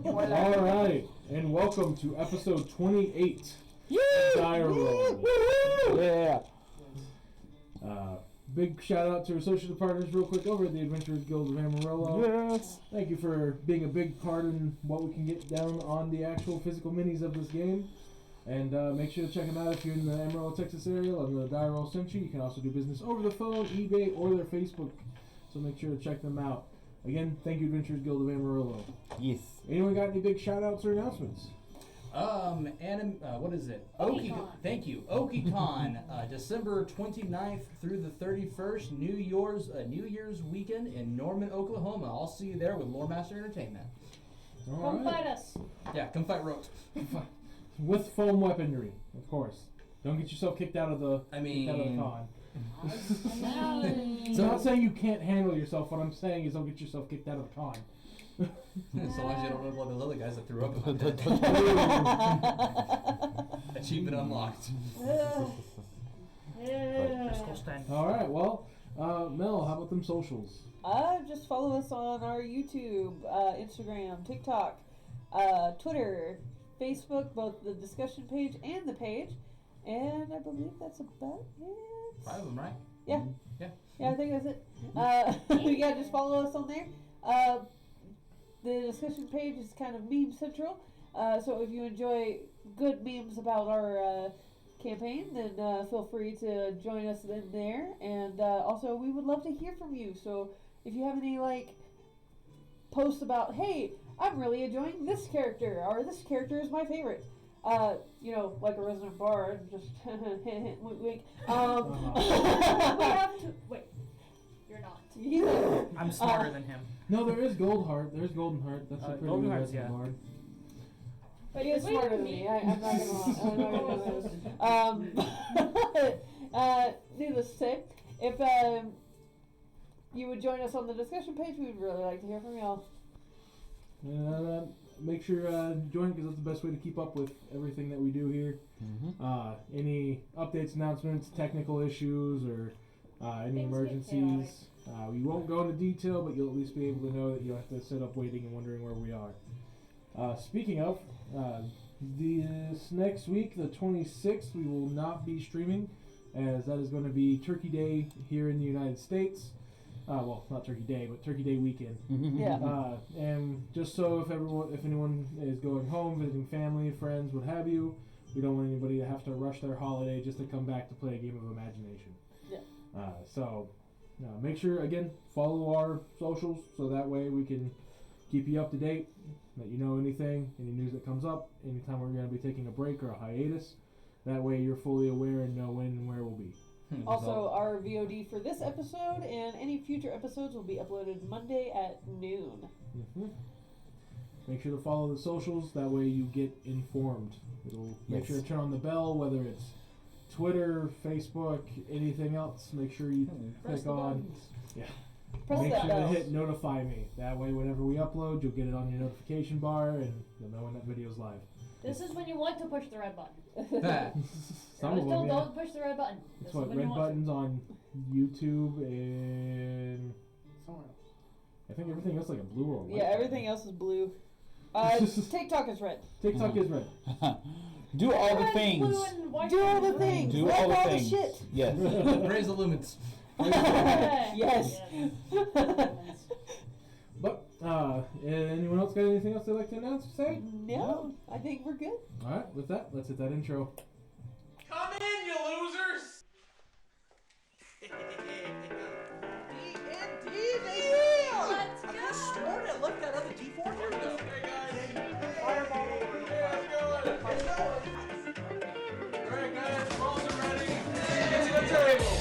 All right, and welcome to episode 28. Dire Roll. Yeah. Big shout out to our associate partners real quick over at the Adventurers Guild of Amarillo. Yes. Thank you for being a big part in what we can get down on the actual physical minis of this game. And make sure to check them out if you're in the Amarillo, Texas area. Let the Dire Roll sent you. You can also do business over the phone, eBay, or their Facebook. So make sure to check them out. Again, thank you, Adventurers Guild of Amarillo. Yes. Anyone got any big shout outs or announcements? What is it? Thank you. OkiCon, December 29th through the 31st, New Year's weekend in Norman, Oklahoma. I'll see you there with Lore Master Entertainment. Come fight us. Yeah, come fight Rote. With foam weaponry, of course. Don't get yourself kicked out of the con. I'm not saying you can't handle yourself. What I'm saying is don't get yourself kicked out of the con. So long as you don't look like those other guys that threw up. Achievement unlocked. All right, well, Mel, how about them socials? Just follow us on our YouTube, Instagram, TikTok, Twitter, Facebook, both the discussion page and the page. And I believe that's about it. 5 of them, right? Yeah. Yeah. Yeah, I think that's it. Yeah, just follow us on there. The discussion page is kind of meme central. So if you enjoy good memes about our campaign, then feel free to join us in there. And also, we would love to hear from you. So if you have any posts about, hey, I'm really enjoying this character, or this character is my favorite. Like a resident bard, just wink, wink. We have to wait. You're not. I'm smarter than him. No, there is Goldheart. There's Goldenheart. That's a pretty Golden good Heart's, resident bard. But you're smarter than me. I'm not gonna lie. Needless to say, if you would join us on the discussion page, we would really like to hear from y'all. Make sure to join because that's the best way to keep up with everything that we do here. Mm-hmm. Any updates, announcements, technical issues, or any Things emergencies. We won't go into detail, but you'll at least be able to know that you'll have to sit up waiting and wondering where we are. Speaking of, this next week, the 26th, we will not be streaming, as that is going to be Turkey Day here in the United States. Well, not Turkey Day, but Turkey Day weekend. Yeah. And just so if anyone is going home, visiting family, friends, what have you, we don't want anybody to have to rush their holiday just to come back to play a game of imagination. Yeah. So make sure, again, follow our socials so that way we can keep you up to date, let you know any news that comes up, anytime we're going to be taking a break or a hiatus. That way you're fully aware and know when and where we'll be. Also, our VOD for this episode and any future episodes will be uploaded Monday at noon. Mm-hmm. Make sure to follow the socials. That way you get informed. Make sure to turn on the bell, whether it's Twitter, Facebook, anything else. Make sure you click on. Yeah. Make sure to hit notify me. That way, whenever we upload, you'll get it on your notification bar, and you'll know when that video's live. This is when you want to push the red button. Some of them, don't push the red button. That's what red buttons on YouTube and Somewhere else. I think everything else like a blue or white. Yeah, everything else is blue. TikTok is red. TikTok is red. Do all the things. Do all the things. Do all the things. Shit. Yes. Praise the lumens. Yes. But anyone else got anything else they'd like to announce or say? No, I think we're good. All right, with that, let's hit that intro. Come in, you losers! D&D, Let's go! I sworn I left that other D4 here. Hey guys! Fireball over here. Let's go! Alright guys, balls are ready. Get to the table!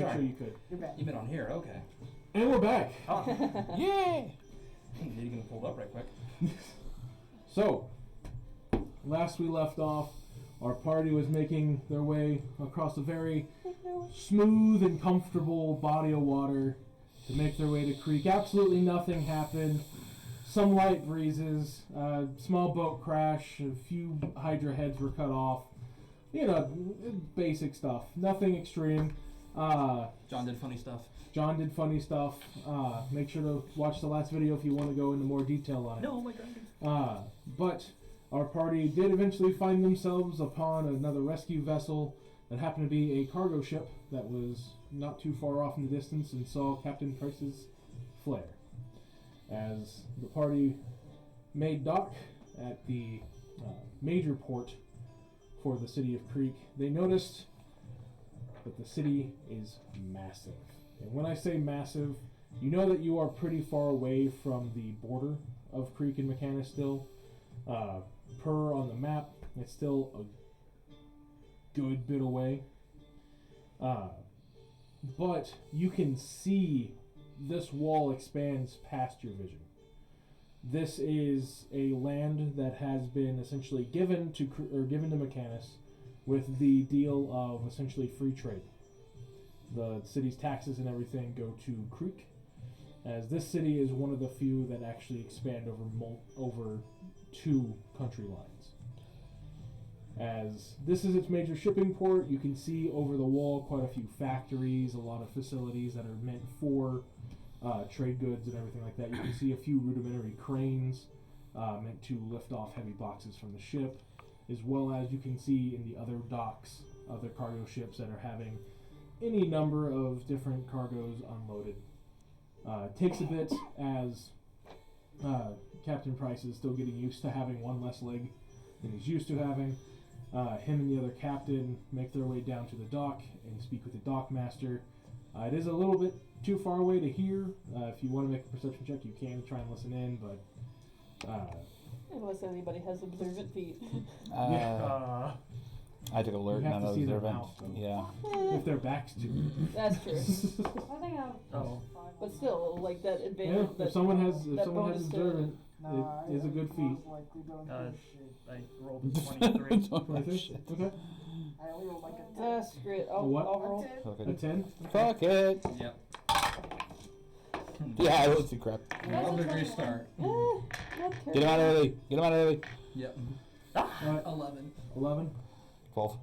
make sorry. sure you could. You're back. You meant on here, okay. And we're back. Oh, Yeah. need to get them pulled up right quick. So, last we left off, our party was making their way across a very smooth and comfortable body of water to make their way to creek. Absolutely nothing happened. Some light breezes, small boat crash, a few hydra heads were cut off. You know, basic stuff. Nothing extreme. John did funny stuff. John did funny stuff. Make sure to watch the last video if you want to go into more detail on it. No, my God. But our party did eventually find themselves upon another rescue vessel that happened to be a cargo ship that was not too far off in the distance and saw Captain Price's flare. As the party made dock at the major port for the city of Creek, they noticed that the city is massive. And when I say massive, you know that you are pretty far away from the border of Creek and McCannis still. Per on the map, it's still a good bit away. But you can see this wall expands past your vision. This is a land that has been essentially given to McCannis with the deal of essentially free trade. The city's taxes and everything go to Creek, as this city is one of the few that actually expand over two country lines. As this is its major shipping port, you can see over the wall quite a few factories, a lot of facilities that are meant for trade goods and everything like that. You can see a few rudimentary cranes meant to lift off heavy boxes from the ship, as well as you can see in the other docks, other cargo ships that are having any number of different cargoes unloaded. It takes a bit as Captain Price is still getting used to having one less leg than he's used to having. Him and the other captain make their way down to the dock and speak with the dock master. It is a little bit too far away to hear. If you want to make a perception check, you can try and listen in, but Unless anybody has observant feet. I took alert, You have not to see their observant. mouth, though. Yeah. if their backs to it. That's true. I think I have Oh. But still, like that Yeah, advantage. if someone has that observant, it is a good feat. I rolled a 23. 23? Okay. I only rolled like a 10. That's great. I'll What? roll. A 10? Fuck it. Yep. Yeah, I rolled too crap. Another great start. Not Get him out early. Get him out early. Yep. Alright, 11. 11? 12.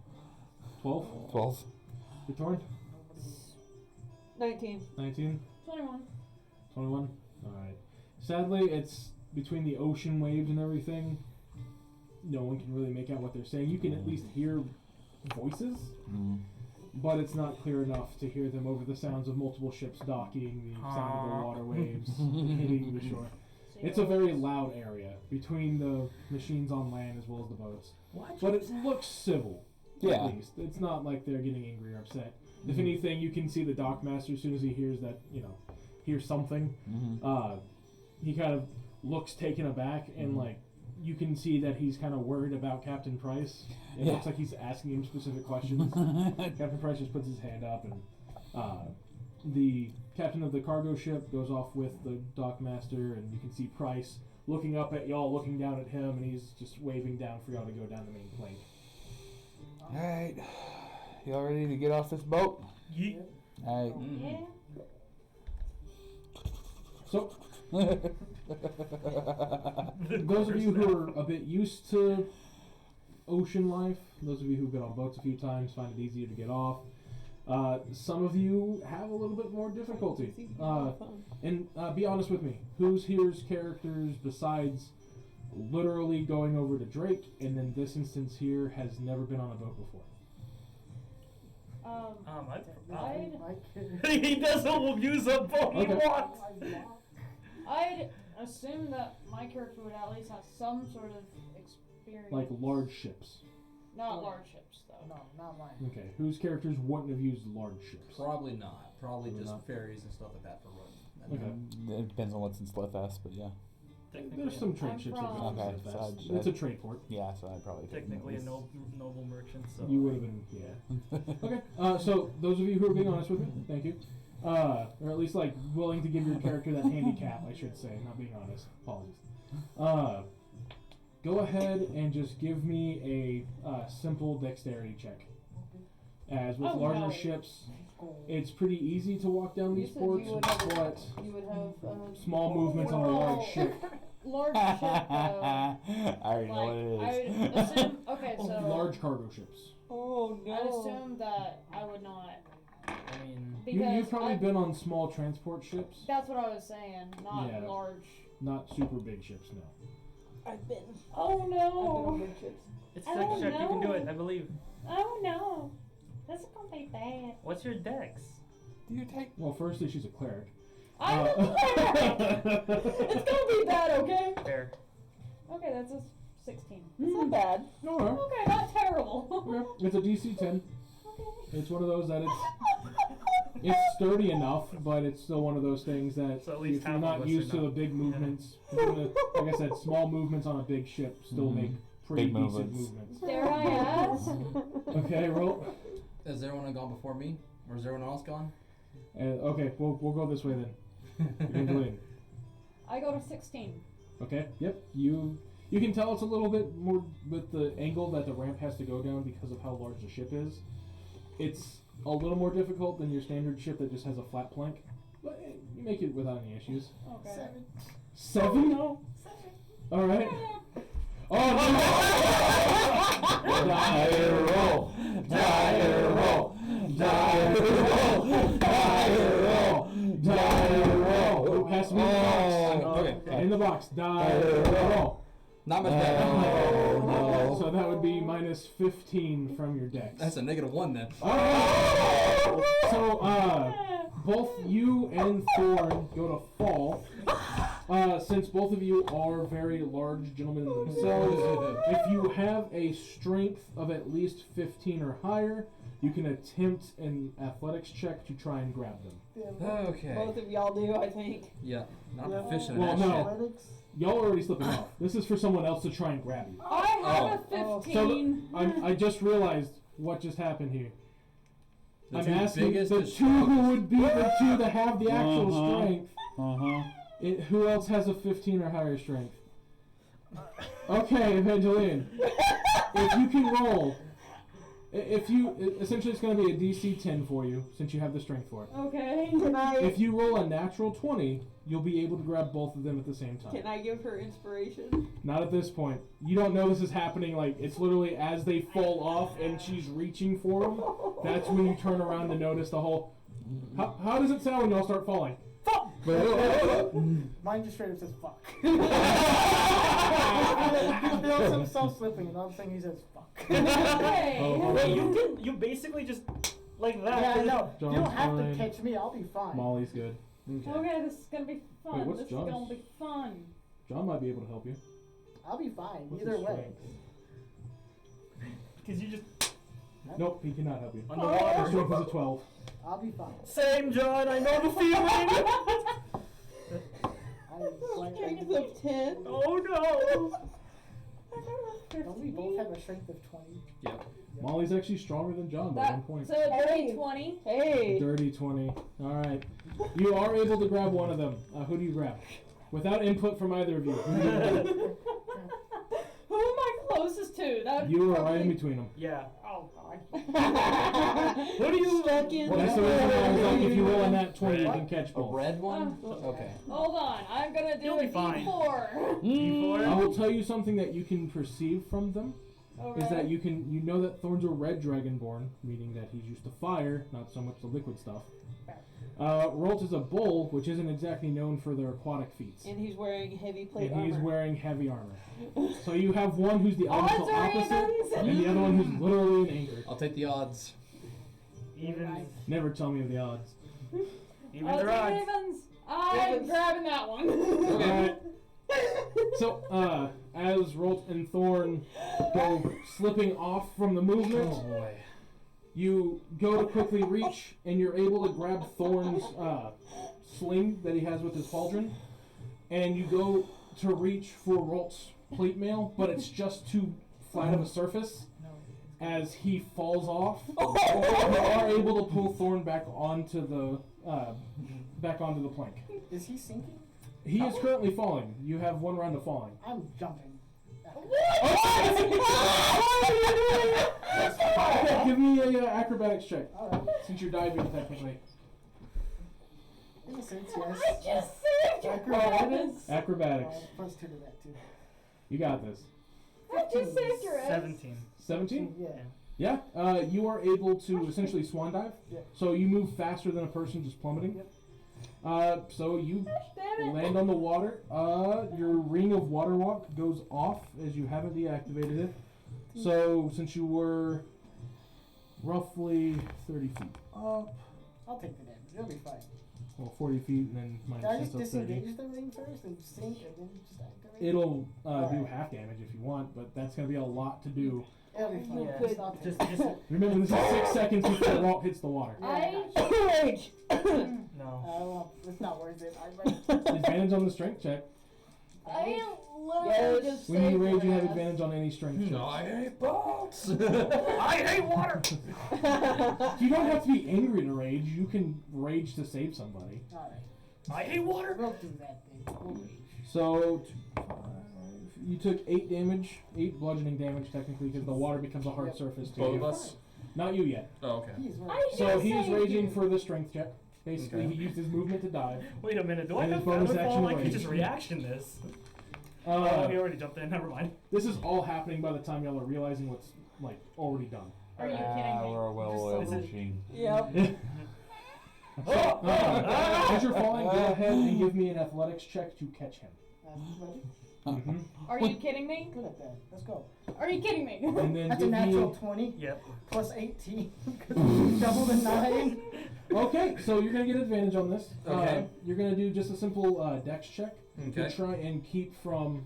12? 12. Good torn? 19. 19? 21. 21? Alright. Sadly, it's between the ocean waves and everything. No one can really make out what they're saying. You can at least hear voices, but it's not clear enough to hear them over the sounds of multiple ships docking, the sound of the water waves hitting the shore. It's a very loud area between the machines on land as well as the boats. But it looks civil, Yeah. at least. It's not like they're getting angry or upset. If anything, you can see the dockmaster as soon as he hears that, hears something. He kind of looks taken aback, and you can see that he's kind of worried about Captain Price. It looks like he's asking him specific questions. Captain Price just puts his hand up, and the captain of the cargo ship goes off with the dockmaster, and you can see Price looking up at y'all, looking down at him, and he's just waving down for y'all to go down the main plank. Alright. Y'all ready to get off this boat? Yeah. Alright. Yeah. So, those of you who are a bit used to ocean life, those of you who've been on boats a few times find it easier to get off. Some of you have a little bit more difficulty. And be honest with me, who's here's characters besides literally going over to Drake, and then this instance here has never been on a boat before? He doesn't use a boat he Okay. wants. I'd assume that my character would at least have some sort of experience. Like large ships. Not large ships, though. No, not mine. Okay, whose characters wouldn't have used large ships? Probably not. Probably Probably just not. ferries and stuff like that for running. Okay. It depends on what's in Slethfest, but yeah. Technically, There's some trade I'm ships from- that go Okay, fast. so It's a trade port. Yeah, so I'd probably take technically a notice. noble merchant. So You would have been, yeah. Okay, so those of you who are being honest with me, thank you. Or at least like willing to give your character that handicap, I should say, not being honest. Apologies. Go ahead and just give me a simple dexterity check. As with Oh, larger no. ships, it's pretty easy to walk down You these said ports, you would have, but you would have small movements on a large Oh. ship. Large ship, though. I already know what it I is. would assume. Okay, so Large cargo ships. Oh I'd assume that I would not. I mean, Because You've probably I've- been on small transport ships, That's what I was saying. Not Yeah. large. not super big ships, no. I've been. Oh I've been no. on big ships. it's I check. don't You can do know. it. I believe. Oh no. This is gonna be bad. What's your dex? Do you take? Well, firstly, she's a cleric. I'm a cleric. It's gonna be bad, okay? Fair. Okay, that's a 16. It's not bad. Alright. Okay, not terrible. Okay. It's a DC 10. Okay. It's one of those that it's sturdy enough, but it's still one of those things that So at least if you're half not of us used are to the not- big movements, like I said, small movements on a big ship still Mhm. make pretty Big decent movements. movements. Dare I ask? Okay, roll. has everyone gone before me, or is everyone else gone? Okay, we'll go this way then. Evangeline. I go to 16. Okay. Yep. You can tell it's a little bit more with the angle that the ramp has to go down because of how large the ship is. It's a little more difficult than your standard ship that just has a flat plank, but you make it without any issues. Okay. 7? No. All right. Oh no! Die roll! Die roll! Die roll! Die roll! Die roll! Oh, has to be in the box. Oh, okay. In the box. Die roll. Not much better. Oh, no. So that would be minus 15 from your dex. That's a -1 then. Oh! So, both you and Thorn go to fall. Since both of you are very large gentlemen themselves, if you have a strength of at least 15 or higher, you can attempt an athletics check to try and grab them. Okay. Both of y'all do, I think. Yeah, not proficient Well, in that no. shit. Athletics? Y'all are already slipping off. This is for someone else to try and grab you. I have Oh. a So 15. I just realized what just happened here. The I'm two asking biggest the is two who strongest. would be the two that have the actual Uh-huh. strength. Who else has a 15 or higher strength? Okay, Evangeline. If you can roll, essentially it's going to be a DC 10 for you since you have the strength for it. Okay. Can I If you roll a natural 20, you'll be able to grab both of them at the same can time. I give her inspiration? Not at this point. You don't know this is happening. Like it's literally as they fall off and she's reaching for them. That's when you turn around to notice the whole. How does it sound when y'all start falling? Mine just straight up says fuck. He feels himself slipping, and all of a sudden he says fuck. Hey. Oh, Wait, you basically just like that. Yeah, I know. You John's don't have fine. to catch me, I'll be fine. Molly's good. Okay, this is gonna be fun. Wait, what's this John's? is gonna be fun. John might be able to help you. I'll be fine, What's either his way. strength? Because you just Nope, he cannot help you. on the His water. strength is a 12. I'll be fine. Same, John. I know the feeling. Strength of 10. Oh no. Don't we both have a strength of 20? Yep. Molly's actually stronger than John by 1 point. So dirty 20. Hey. Dirty 20. Alright. You are able to grab one of them. Who do you grab? Without input from either of you. Who do you grab? Who am I closest to? That would You are right probably- in between them. Yeah. Oh god. What do you? Stuck in That's the the reason why I was like, if you roll on middle. that 20, you Red? can catch A both. red one? Okay. Hold on. I'm gonna do You'll a be fine. D4. I D4. will tell you something that you can perceive from them. Okay. Is that you know that Thorn's a red dragonborn, meaning that he's used to fire, not so much the liquid stuff. Rolt is a bull, which isn't exactly known for their aquatic feats. And he's wearing heavy plate And he's armor. wearing heavy armor. So you have one who's the Odds elemental or opposite, evens? and the other one who's literally an anchor. I'll take the odds. Even Never tell me of the odds. even Odds the or odds. evens? I'm Evens. grabbing that one. Alright. So, as Rolt and Thorn go slipping off from the movement, Oh boy. you go to quickly reach, and you're able to grab Thorn's sling that he has with his pauldron, and you go to reach for Rolt's plate mail, but it's just too flat of a surface. As he falls off, you are able to pull Thorn back onto the plank. Is he sinking? He is currently falling. You have 1 round of falling. I'm jumping. Okay, give me a acrobatics check. Alright. Since you're diving technically. In a sense, I yes. just saved your ass. Acrobatics. Plus 2 to that, too. You got this. I just saved your ass. 17. 17? Yeah. Yeah. You are able to essentially swan dive. Yeah. So you move faster than a person just plummeting. Yep. So you Damn it. land on the water. Your ring of water walk goes off as you haven't deactivated it. So since you were roughly 30 feet up, I'll take the damage. It'll be fine. well 40 feet and then Can I minus just 10, so 30. disengage the ring first and sink and then just activate? It'll do Alright. half damage if you want, but that's going to be a lot to do. It'll be fine. You Yeah, could I'll take Just, it. just, Remember, this is 6 seconds before the rock hits the water. Rage. no. It's not worth it. Advantage on the strength check. I literally Yes. just When you saved rage, your you have ass. advantage on any strength checks. I hate boats. I hate water. You don't have to be angry to rage. You can rage to save somebody. Alright. I hate water. We'll do that then. We'll rage. So, 2, 5, you took 8 damage, 8 bludgeoning damage technically, because the water becomes a hard Yep. surface to Both you. of us? Not you yet. Oh, okay. He's right. I So just he is saved raging you. for the strength check. Basically, Okay. he used his movement to dive. Wait a minute. Do I And have his bonus feather action fall? I could rage. just reaction this. Uh, Oh, he already jumped in. Never mind. This is all happening by the time y'all are realizing what's like already done. Are you kidding me? We're a well-oiled Is it- machine. Yep. As you're falling, go ahead and give me an athletics check to catch him. Athletic. Are you kidding me? Good at that. Let's go. Are you kidding me? And then That's a give natural me. 20 Yep. plus 18. Double the 9. Okay, so you're gonna get advantage on this. Okay. You're gonna do just a simple dex check to Okay. try and keep from.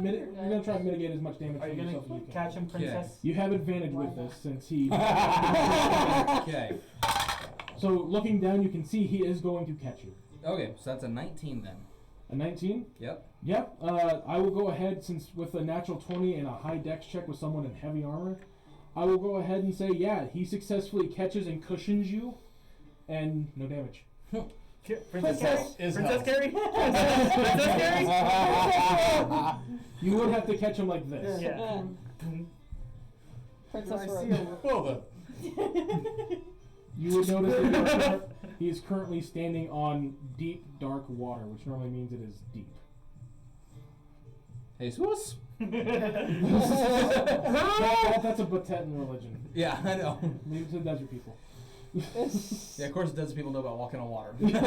You're gonna try and mitigate as much damage Are you from gonna yourself as you can. catch him, princess? You have advantage with this since he. Okay. So looking down, you can see he is going to catch you. Okay, so that's a 19 then. A 19. Yep. Yep. I will go ahead since with a natural 20 and a high dex check with someone in heavy armor. I will go ahead and say, yeah, he successfully catches and cushions you, and no damage. Princess Carrie? Is Princess help. Carrie? Princess Carrie? You would have to catch him like this. Yeah. Princess I Road. see a Well then. You would notice that he is currently standing on deep, dark water, which normally means it is deep. Jesus? That's a Batetan religion. Yeah, I know. Leave it to the desert people. Yeah, of course, desert people know about walking on water. You don't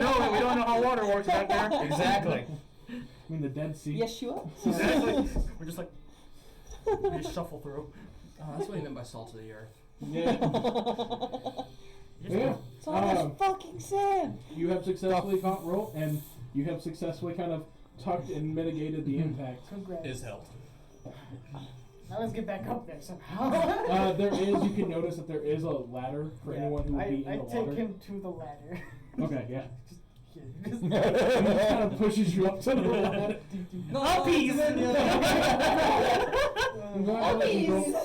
know it. We don't know how water works back there. Exactly. I mean, the Dead Sea. Yeshua. Exactly. We're just like, we just shuffle through. Oh, that's what he meant by salt of the earth. Yeah. Yeah. It's all this fucking sand. You have successfully caught rope, and you have successfully kind of tucked and mitigated the impact. Congrats. Is helped. Now let's get back up there somehow. There is, you can notice that there is a ladder for anyone who would be in I the take water. him to the ladder. Okay, yeah. Just He just kind of pushes you up to the ladder. Uppies! Uppies!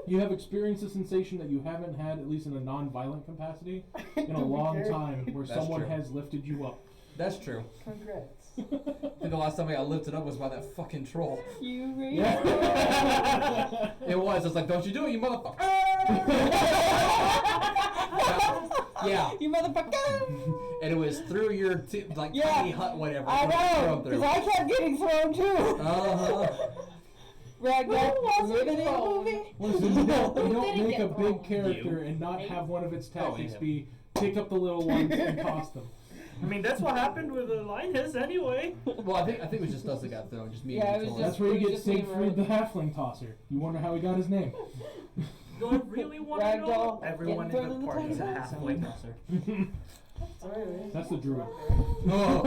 You have experienced a sensation that you haven't had, at least in a non-violent capacity, in a long time, where That's someone true. has lifted you up. That's true. Congrats. I think the last time I got lifted up was by that fucking troll. You read? Yeah. It was. It's like, don't you do it, you motherfucker. Yeah. You motherfucker! And it was through your Yeah. tiny hut, whatever. I know, because I kept getting thrown too. Uh-huh. Ragdoll, Who wasn't remember the thrown? movie? Listen, you don't didn't make get a big thrown? character and not have one of its tactics yeah. be pick up the little ones and toss them. I mean, that's what happened with the Linus anyway. Well, I think it was just us that got thrown. Just me Yeah, and it was Victoria. That's where you it was get just me and Siegfried the Rose. halfling tosser. You wonder how he got his name. Do I really want to know? Ragdoll, Everyone getting in thrown the in the party is a tiny halfling. That's the druid. Oh.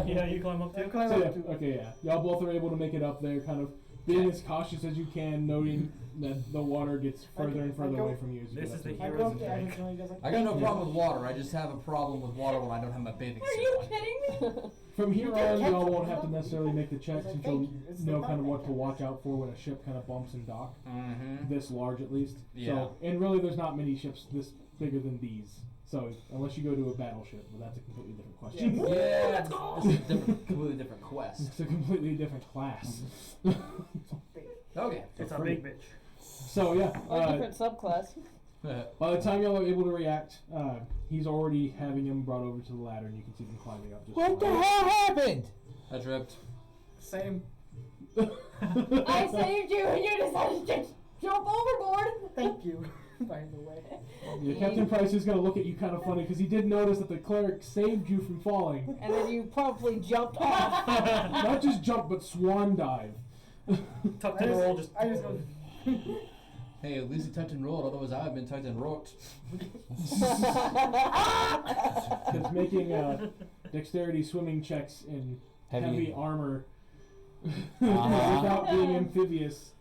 Yeah, you climb up Yeah, too? climb So up yeah, to- okay, yeah. Y'all both are able to make it up there, kind of being as cautious as you can, noting that the water gets further and further away from you as you This go is up the to I it. go up there, and you guys like, I got no problem with water. I just have a problem with water when I don't have my bathing Are suit you on. kidding me? From here You on, can't y'all catch won't it. have to necessarily make the checks Like, until thank you. It's know not kind of that what to bad. watch out for when a ship kind of bumps and dock. Mm-hmm. This large, at least. Yeah. So, and really, there's not many ships this bigger than these. So, unless you go to a battleship, well, that's a completely different question. Yeah, this is a different, completely different quest. It's a completely different class. Okay. It's a big bitch. So yeah, Or a different subclass. by the time y'all are able to react, he's already having him brought over to the ladder, and you can see them climbing up. Just What the below. hell happened? I tripped. Same. I saved you and you decided to jump overboard. Thank you. By the way. Yeah, Captain Price is gonna look at you kind of funny because he did notice that the cleric saved you from falling. And then you promptly jumped off. Not just jump, but swan dive. Tucked and roll, just. I just go. Hey, at least he tucked and rolled. Otherwise, I would have been tucked and rocked. Because making dexterity swimming checks in heavy armor without being amphibious.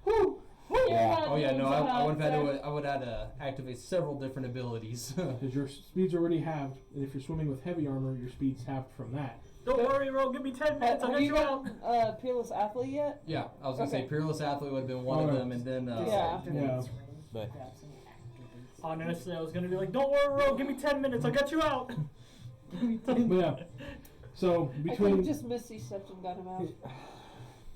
Whew. Yeah. Oh yeah, no, I would have had to. I would have had to activate several different abilities. Because your speeds are already halved, and if you're swimming with heavy armor, your speed's halved from that. Don't worry, Ro. Give me 10 minutes. I'll Have get you you out. got Peerless Athlete yet? Yeah, I was gonna say Okay. Peerless Athlete would have been one of Alright. them, and then Yeah. Yeah. But Honestly, I was gonna be like, don't worry, Ro. Give me 10 minutes. I'll get you out. But yeah. So I could between have just Misty stepped and got him out.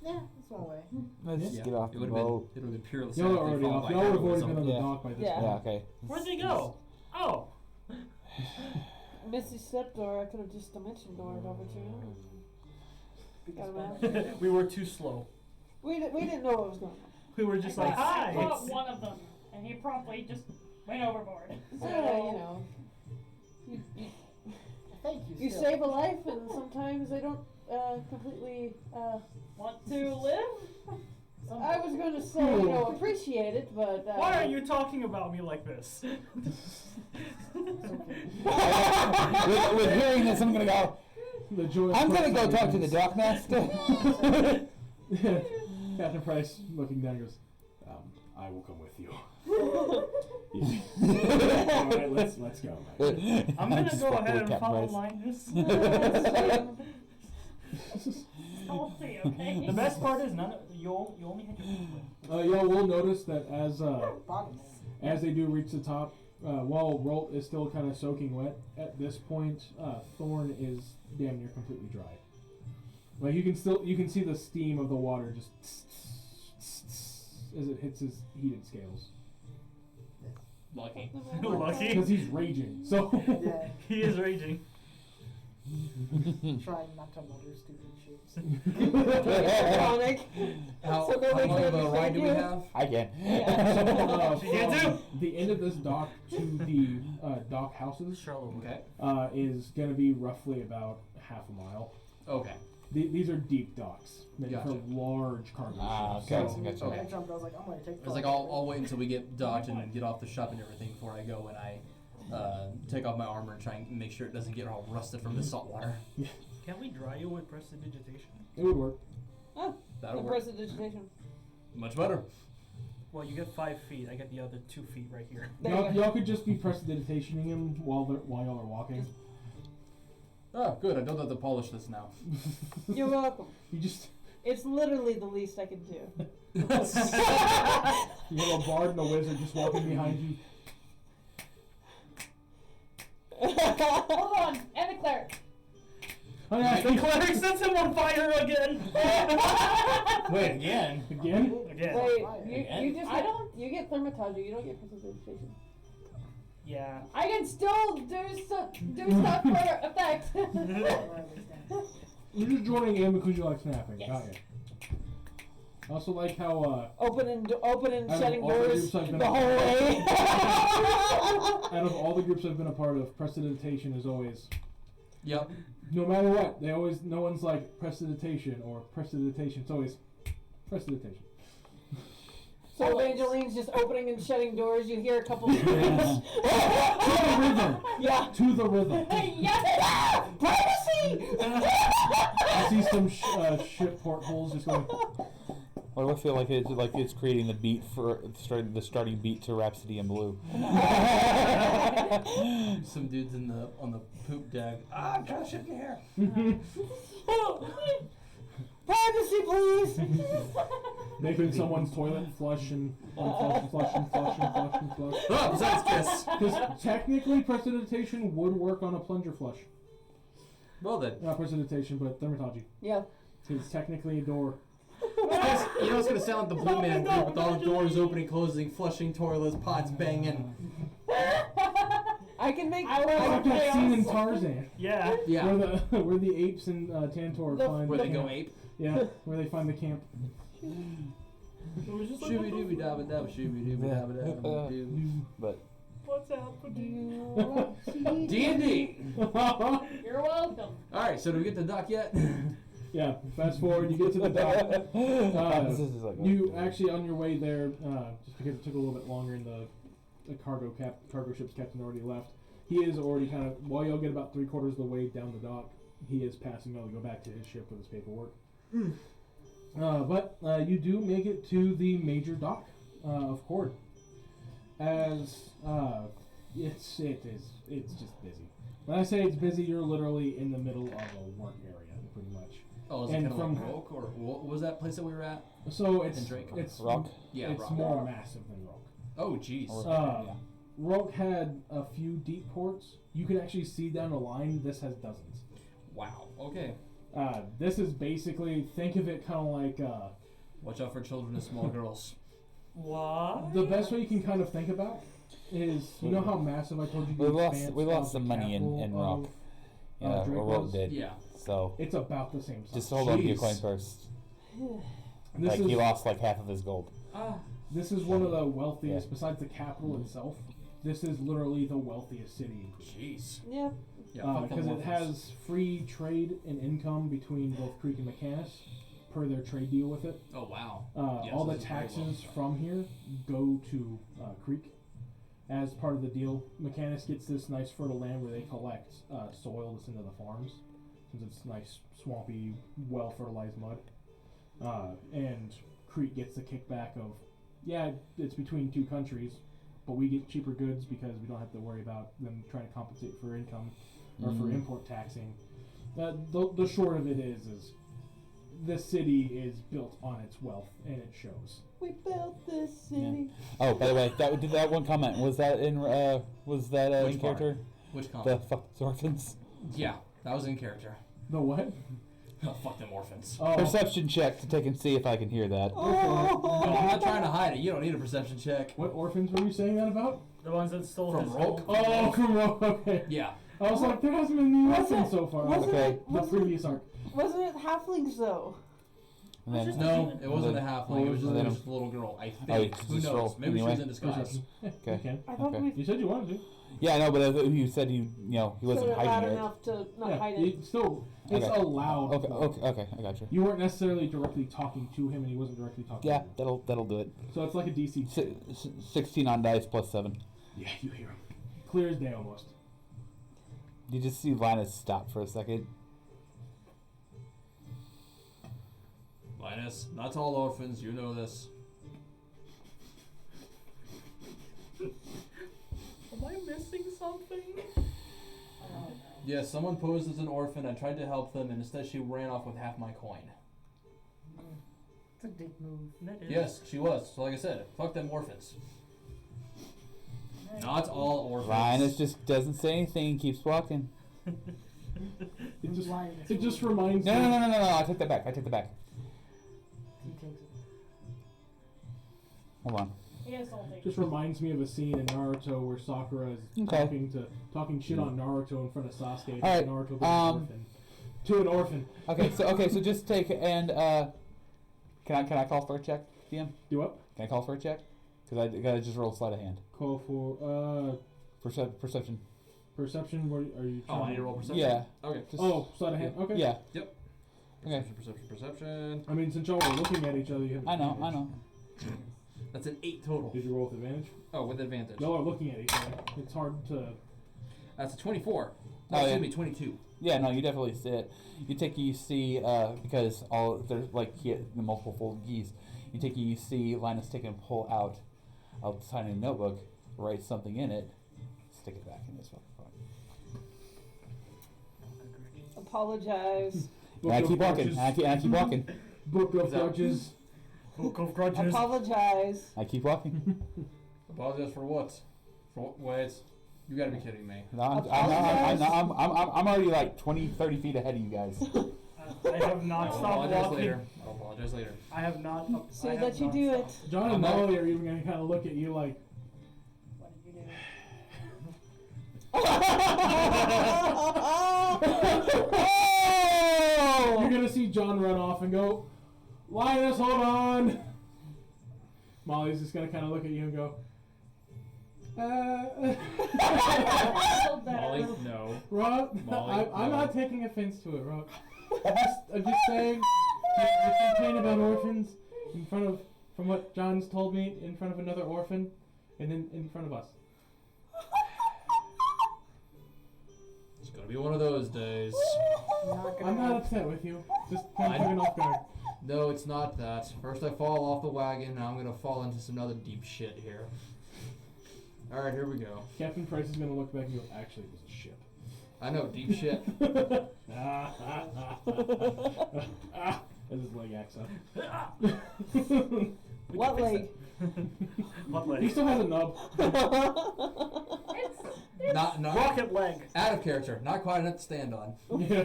Yeah, that's one way. let's yeah, get off it the would have been. boat. It would have been Peerless y'all are Athlete. already followed off. by Y'all would have already Heroism. been on the Yeah. dock by this Yeah. point. Yeah, okay. Where'd they go? Oh. Misty stepped, or I could have just dimension doored over to him. Got him out. We were too slow. We didn't know what was going on. We were just like, I hi. caught one of them, and he promptly just went overboard. So, you know, Thank you. you still. save a life, and sometimes they don't completely. Want to live? I was going to say, you know, appreciate it, but. Why are you talking about me like this? with hearing this, I'm gonna go. The joy I'm gonna go talk to the dock master. Captain Price looking down goes, I will come with you. Alright, let's go. I'm gonna just go fucking ahead with and follow Captain Linus. Salty, okay? The best part is you only had your feet wet. Y'all will notice that Bodies. as they do reach the top, while Rolt is still kind of soaking wet, at this point, Thorn is damn near completely dry. Like you can see the steam of the water just as it hits his heated scales. Lucky. Lucky. Because he's raging. So Yeah. He is raging. Trying not to mutter stupid shit. Ironic. How, So go how make long sure of a you ride do we do. have? I can. She can from too. the end of this dock to the dock houses Okay. is going to be roughly about half a mile. Okay. These are deep docks meant Gotcha. for large cargo ships. Okay. So Gotcha. when I jumped, I was like, I'm gonna take. It's like I'll wait until we get docked and get off the shop and everything before I go and I take off my armor and try and make sure it doesn't get all rusted from the salt water. Can we dry you with prestidigitation? It would work. Oh, That'll work. prestidigitation. Much better. Well, you get 5 feet. I get the other 2 feet right here. There you go. Y'all could just be prestidigitationing him while y'all are walking. Oh, good. I don't have to polish this now. You're welcome. You just It's literally the least I can do. you have a bard and a wizard just walking behind you. Hold on, and a cleric. Oh, yeah, The cleric sets him on fire again. Wait, again? again? Again. Wait, you just I get, you get thermatology, you don't get prestidigitation. Yeah. I can still do stuff for effect. You're just joining in because you like snapping. Yes. Got ya. I also like how Open and Out of shutting all the doors groups I've been the a whole way. out of all the groups I've been a part of, prestidigitation is always, Yep. no matter what, no one's like prestidigitation or prestidigitation. It's always prestidigitation. So Evangeline's just opening and shutting doors. You hear a couple screams. To the rhythm. Yeah. To the rhythm. Yes! Privacy! I see some ship portholes just going. Or do I feel like it's creating the beat for the starting beat to Rhapsody in Blue? Some dudes on the poop deck. I'm trying to shake your hair. Privacy, please. Making someone's toilet flush and unflush and flush and flush and flush and flush. Oh, besides kiss. Because technically precipitation would work on a plunger flush. Well then. Not precipitation, but thermatology. Yeah. It's technically a door. You know it's gonna sound like the Blue Man Group with all the doors opening, closing, flushing toilets, pots banging. I can make. It's like that scene in Tarzan. Yeah. Yeah. Where the apes in Tantor find Where the they go camp. ape. Yeah, where they find the camp. It was just like, Shooby dooby dabba dabba shooby dooby dabba dabba doo. But what's happening? D&D. You're welcome. Alright, so do we get to dock yet? Yeah, fast forward, you get to the dock. This is like You actually, on your way there, just because it took a little bit longer and the cargo ship's captain already left, he is already kind of, while you'll get about 3/4 of the way down the dock, he is passing on to go back to his ship with his paperwork. But you do make it to the major dock of Cord. As it's just busy. When I say it's busy, you're literally in the middle of a work area, pretty much. Oh, is it And kind of from- like Roke, or what was that place that we were at? So In Drake. it's Rock. Yeah, it's Rock. more massive than Rock. Oh, jeez. Roke had a few deep ports. You can actually see down the line. This has dozens. Wow. Okay. This is basically, think of it kind of like Watch out for children and small girls. What? the best way you can kind of think about is, you know how massive I told you the expanse we lost of some the money in capital Rock. of, Yeah, Drake or Rock was? did. Yeah. So It's about the same size. just hold on to your Jeez. coin first. This Like is he lost like half of his gold. this is one of the wealthiest, Yeah. besides the capital itself. This is literally the wealthiest city in Creek. Jeez. Yeah. Yeah. fuck them Because it orphans. has free trade and income between both Creek and McCannis per their trade deal with it. Oh wow. Yeah, All so the this is very well taxes done. from here go to Creek as part of the deal. McCannis gets this nice fertile land where they collect soil that's into the farms, since it's nice, swampy, well-fertilized mud. And Creek gets the kickback of, yeah, it's between two countries, but we get cheaper goods because we don't have to worry about them trying to compensate for income or for import taxing. The short of it is the city is built on its wealth, and it shows. We built this city. Oh, by the way, that one comment was that in Which in part? character? Which The comment? fuck orphans. Yeah, that was in character. The what? Oh, fuck them orphans. Oh, Perception check to take and see if I can hear that. No, I'm not trying to hide it. You don't need a perception check. what orphans were you saying that about? The ones that stole From his Roke? gold. Oh, from Rogue. Okay. Yeah. I was like, there hasn't been any Was orphans it- so far. was Okay. it? The Wasn't previous arc. Wasn't it halflings though? And then, No, it wasn't a then- halfling. It was just, then- a little girl. I think. Oh, Who just knows? roll Maybe she was anyway. in disguise. Okay. You can. I thought Okay. we You said you wanted to. Yeah, no, but I thought you said he wasn't said it loud hiding it. enough to not Yeah, hide you it. still, it's Okay. allowed. Okay, though. okay, I got you. You weren't necessarily directly talking to him, and he wasn't directly talking Yeah, to you. that'll do it. So it's like a DC. 16 on dice plus 7. Yeah, you hear him. Clear as day almost. You just see Linus stop for a second. Linus, not all orphans. You know this. Am I missing something? Yes, someone posed as an orphan. I tried to help them, and instead she ran off with half my coin. It's a dick move. That is. Yes, she was. So like I said, fuck them orphans. Not all orphans. Linus just doesn't say anything, keeps walking. It just reminds No, me. no, no, no, no, no, I take that back. He takes it. Hold on. Yes, I'll take Just it. reminds me of a scene in Naruto where Sakura is Okay. talking shit on Naruto in front of Sasuke. And Alright, Naruto being an orphan. To an orphan. Okay, so just take and can I call for a check, DM? Do what? Can I call for a check? Because I gotta just roll sleight of hand. Call for Perception. perception. Where are you? Oh, I need to roll perception? Yeah. Okay. Just, Oh, sleight of hand. Okay. Yeah. Yep. Okay. Perception. I mean, since y'all were looking at each other, you have. I know. advantage. That's an 8 total. Did you roll with advantage? Oh, with advantage. Y'all are looking at each other. It's hard to. That's a 24. Oh, Excuse yeah. me, 22. Yeah, no, you definitely see it. You see because all there's like the multiple fold keys. You see Linus take and pull out a tiny notebook, write something in it, stick it back in his fucking phone. Apologize. And I keep walking. And I keep walking. Book of Grudges. Book of Grudges. Apologize. I keep walking. Apologize for what? For wait, you gotta be kidding me. No, I'm already like 20, 30 feet ahead of you guys. I have not I'll stopped apologize walking. later. I'll apologize later. I have not. So I have let you not do it. stopped. John and I'm not- Molly are even going to kind of look at you like, What did you do? you're going to see John run off and go, Linus, hold on. Molly's just going to kind of look at you and go, Molly, no. Rob, Molly, I'm no. not taking offense to it, Rob. I'm just saying, you complain about orphans in front of, from what John's told me, in front of another orphan, and then in front of us. It's gonna be one of those days. I'm not upset with you. Just kind of taken off guard. No, it's not that. First I fall off the wagon, now I'm gonna fall into some other deep shit here. Alright, here we go. Captain Price is gonna look back and go, actually, it was a ship. I know, deep shit. That's his leg accent. What leg? What He leg? still has a nub. Not Rocket leg. out of character. Not quite enough to stand on. Yeah.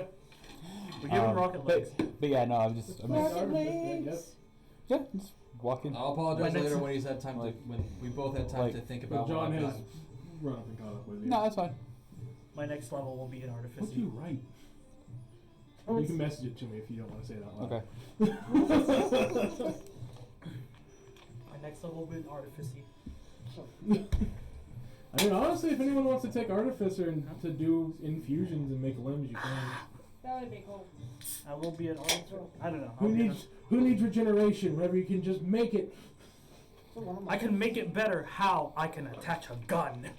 We give him rocket legs. But yeah, no, I'm just. Rocket I legs. guess. Yeah, just walking. I'll apologize When later it's- when he's had time to, when we both had time Like- to think But about John what I've has done. run up and caught up with you. No, that's fine. My next level will be an What'd artificer. you write? You can message it to me if you don't want to say it out loud. Okay. My next level will be an artificer. I mean, honestly, if anyone wants to take Artificer and to do infusions and make limbs, you can. That would be cool. I will be an artificer. I don't know. Who needs regeneration? Whenever you can just make it. I can make it better. How? I can attach a gun.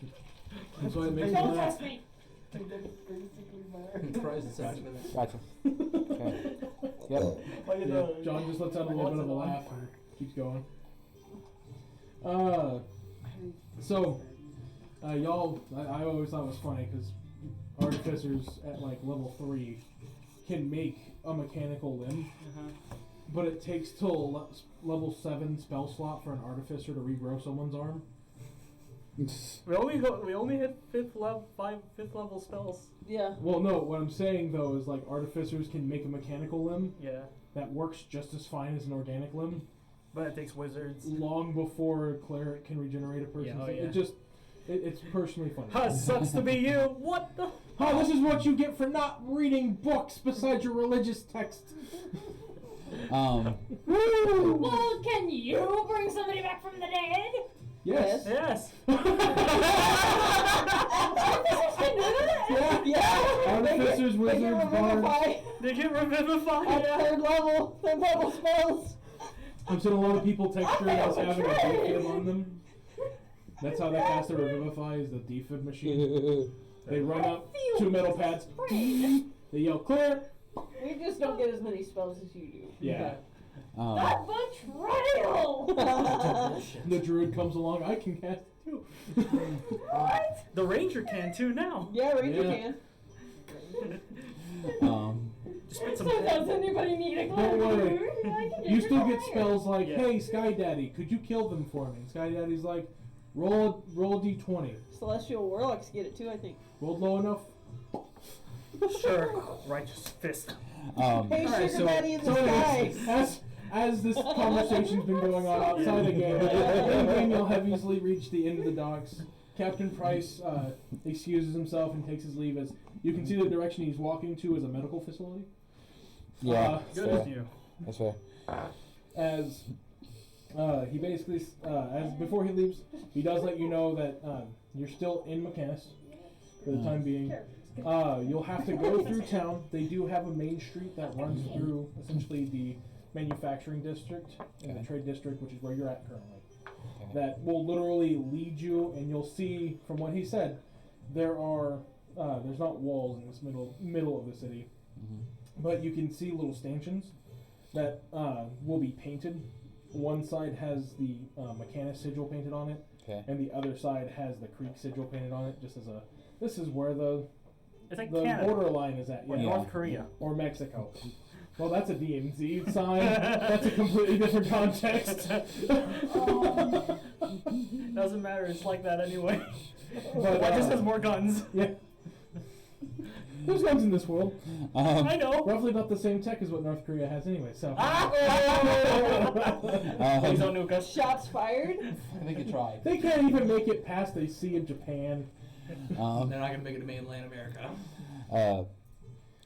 That's why it makes me Don't laugh. test me. Surprised it's sensitive. Gotcha. Okay. Yep. Yeah, John just lets out a little bit of a laugh and keeps going. So, y'all, I always thought it was funny because artificers at like level 3 can make a mechanical limb, but it takes till level 7 spell slot for an artificer to regrow someone's arm. We only hit fifth level spells. Yeah. Well, no, what I'm saying though is like artificers can make a mechanical limb Yeah, that works just as fine as an organic limb but it takes wizards. long before a cleric can regenerate a person. Yeah, oh, It yeah. just, it's personally funny. Huh, sucks to be you. What the? Oh, this is what you get for not reading books besides your religious texts. Um. Well, can you bring somebody back from the dead? Yes. Yes. Artificers can do that? Yeah. Artificers, They wizards, get bards. revivify They get revivified. at Yeah. third level spells. I've seen a lot of people texture it as I having a failed the defib on them. That's how they cast their revivify, is the defib machine. They run up, 2 metal pads, they yell clear. We just don't get as many spells as you do. Yeah. That betrayal! The druid comes along, I can cast it too. What? The ranger can too now. Yeah, Ranger Yeah. can. Just put So some. does anybody need a Don't worry. glue? I can do You it still for get free. spells like, Yeah. hey, Sky Daddy, could you kill them for me? Sky Daddy's like, roll a d20. Celestial Warlocks get it too, I think. Rolled low enough? Sure. Righteous fist. Hey, Alright, Sugar so- Daddy in the so sky. anyways, as this conversation's been going on outside again, and you'll have easily reached the end of the docks. Captain Price excuses himself and takes his leave as you can see the direction he's walking to is a medical facility. Yeah. Good as you. That's fair. As he basically, as before he leaves, he does let you know that you're still in McCannis for the time being. You'll have to go through town. They do have a main street that runs through essentially the manufacturing district and the trade district, which is where you're at currently. That will literally lead you, and you'll see from what he said, there's not walls in this middle of the city, but you can see little stanchions that will be painted one side has the Mechanic sigil painted on it, Okay. and the other side has the Creek sigil painted on it, just as a, this is where the It's like the Canada borderline is at, or yeah. North Korea. Or Mexico. Well, that's a DMZ sign. That's a completely different context. Doesn't matter. It's like that anyway. But, It just has more guns. Yeah. There's guns in this world. I know. Roughly about the same tech as what North Korea has anyway, so. Please don't nuke us. Shots fired. I think you tried. They can't even make it past the Sea of Japan. They're not gonna make it to mainland America.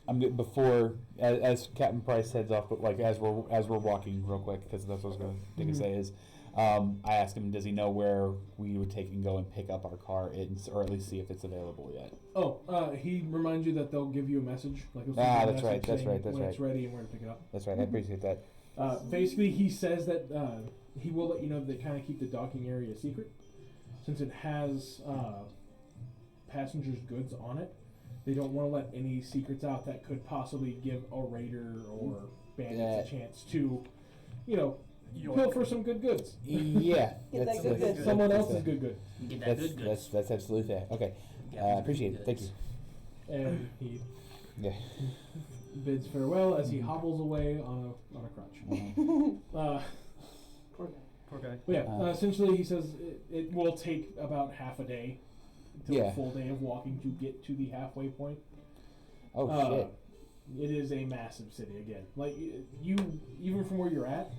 I'm good before as Captain Price heads off, but like as we're walking real quick because that's what I was going to say is, I asked him, does he know where we would take and go and pick up our car, or at least see if it's available yet? Oh, he reminds you that they'll give you a message. Like they'll send you a that's message right, that's saying right, that's when right. it's ready and where to pick it up. That's right. I appreciate that. Basically, he says that he will let you know that they kind of keep the docking area secret, since it has passengers' goods on it. They don't want to let any secrets out that could possibly give a raider or bandits a chance to, pilfer some good goods. Yeah, Get that good goods. Someone else's good goods. Get that good goods. That's absolutely fair. Okay, appreciate it. Thank you. And he Yeah. bids farewell as he hobbles away on a crutch. Poor guy. But yeah, essentially he says it will take about half a day to a full day of walking to get to the halfway point. Oh shit. It is a massive city again. Like you, even from where you're at,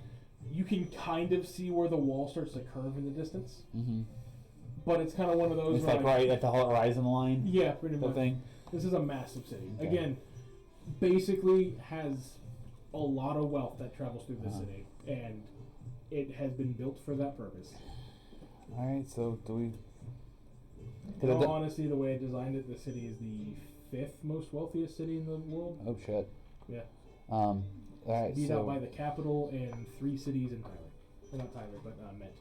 you can kind of see where the wall starts to curve in the distance. Mm-hmm. But it's kind of one of those. It's like right at the horizon line. Yeah, pretty much. Thing. This is a massive city. Okay. Again, basically has a lot of wealth that travels through the city, and it has been built for that purpose. All right, so do we? In all honesty, the way I designed it, the city is the 5th most wealthiest city in the world. Oh shit. Yeah. All right. Beat so out by the capital and 3 cities in Tyler. Well, not Tyler, but Mint.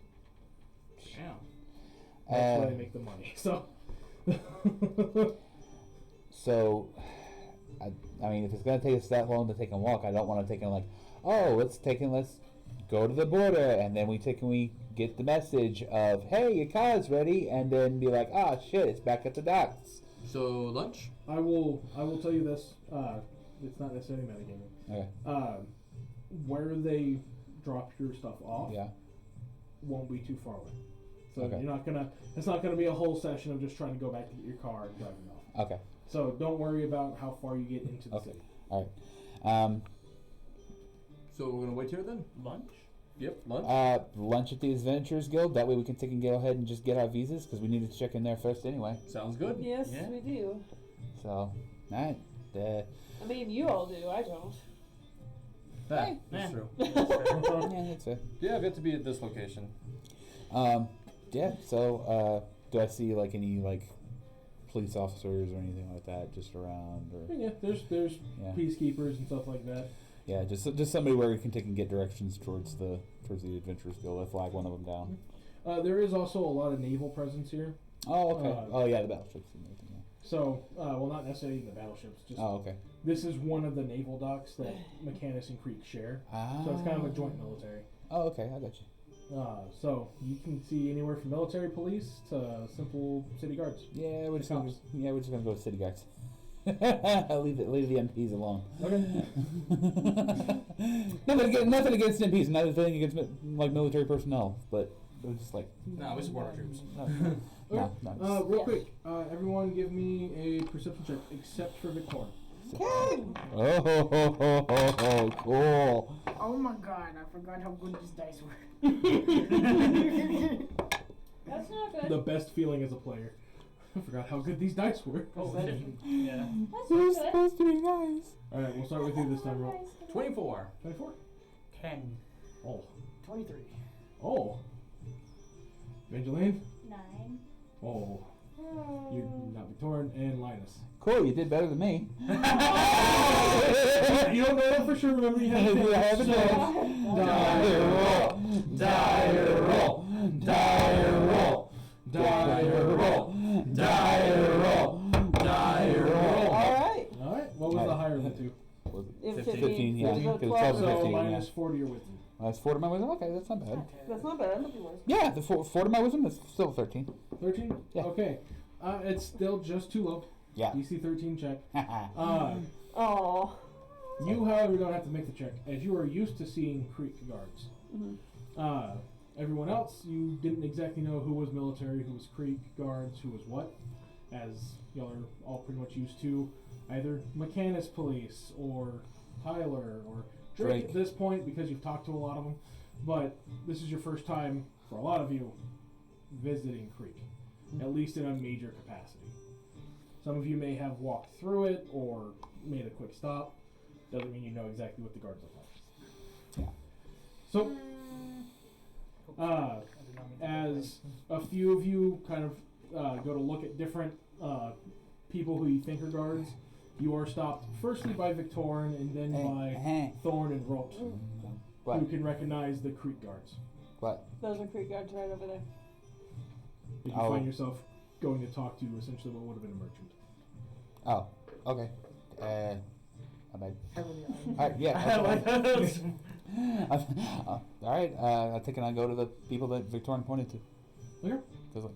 Damn. That's where they make the money. So. So, I mean, if it's gonna take us that long to take a walk, I don't want to take it like, oh, let's go to the border, and then we get the message of, hey, your car's ready, and then be like, ah, shit, it's back at the docks. So lunch? I will tell you this. It's not necessarily metagaming. Okay. Where they drop your stuff off won't be too far away. So it's not gonna be a whole session of just trying to go back to get your car and driving off. Okay. So don't worry about how far you get into the city. All right. So we're gonna wait here then? Lunch? Yep, lunch. Lunch at the Adventurers Guild. That way we can take and go ahead and just get our visas because we need to check in there first anyway. Sounds good. Yes, Yeah. we do. So, all right. I mean, you all do. I don't. Hey, that's true. Yeah, that's it. Yeah, I've yet to be at this location. Yeah. So, do I see like any like police officers or anything like that just around? Or Yeah, there's peacekeepers and stuff like that. yeah, just somebody where we can take and get directions towards the Adventurers Guild. I flag one of them down. There is also a lot of naval presence here. Oh, okay. Oh, yeah, the battleships and everything. Yeah. So, well, not necessarily the battleships. Just Okay. this is one of the naval docks that Mechanic and Creek share. Ah. So it's kind of a joint military. Oh, okay. I got you. So you can see anywhere from military police to simple city guards. Yeah, we're just gonna Cops. go with city guards. leave the MPs alone. Okay. nothing against MPs, another thing against like military personnel, but it was just like No, we support our troops. no. Real quick, everyone give me a perception check except for Victor. Oh, cool. Oh my god, I forgot how good these dice were. That's not good. The best feeling as a player. I forgot how good these dice were. Oh, shit. Yeah. That's They're not good. supposed to be nice. Alright, we'll start with you this time, roll. 24. 24? 10. Oh. 23. Oh. Evangeline? 9. Oh. You're not Victorian and Linus. Cool, you did better than me. You don't know that for sure, remember you had to I have a so, Die roll. Die roll. Die roll. Die roll. Die roll. Die roll. All right. Alright, what was the higher of the two? was it? If 15, yeah. there's a 'Cause 12 12 So and 15, minus 4 to your wisdom. That's 4 to my wisdom. Okay, that's not bad. That's not bad. Yeah, the 4 to my wisdom is still 13. 13? Yeah. Okay. It's still just too low. Yeah. DC 13 check. Oh. You, however, don't have to make the check, as you are used to seeing Creek guards. Mm-hmm. Everyone else, you didn't exactly know who was military, who was Creek guards, who was what, as y'all are all pretty much used to either Mechanus police or Tyler or Drake at this point, because you've talked to a lot of them. But this is your first time, for a lot of you, visiting Creek, at least in a major capacity. Some of you may have walked through it or made a quick stop. Doesn't mean you know exactly what the guards look like. Yeah. So, as a few of you kind of go to look at different people who you think are guards, you are stopped firstly by Victorin and then by Thorn and Rolt, What? who can recognize the Creek guards. What? Those are Creek guards right over there. If you find yourself going to talk to essentially what would have been a merchant. Oh, okay. My bad. Alright, yeah. Alright, I think I go to the people that Victorin pointed to. Okay.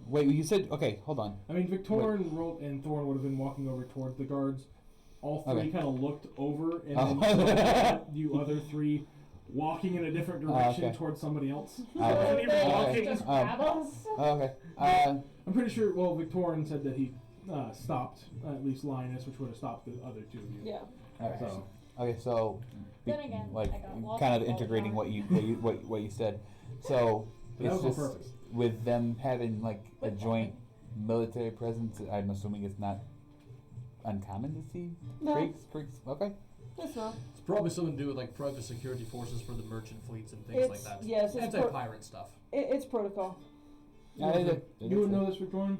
Wait, you said, okay, hold on. I mean, Victorin, Rolt, and Thorn would have been walking over towards the guards. All three kind of looked over and then saw you other three walking in a different direction towards somebody else. Wasn't even walking. Just grab us. Okay. I'm pretty sure, well, Victorin said that he stopped, at least Linus, which would have stopped the other two of you. Yeah. Alright. So, Okay, so Then again, like I got lost kind of all the integrating time. what you said. So that it's was on just purpose. with them having like a joint military presence. I'm assuming it's not uncommon to see creeks. Okay. It's not. It's probably something to do with like private security forces for the merchant fleets and things like that. Yes, it's Anti-pirate stuff. It's protocol. You would know this, Victorin,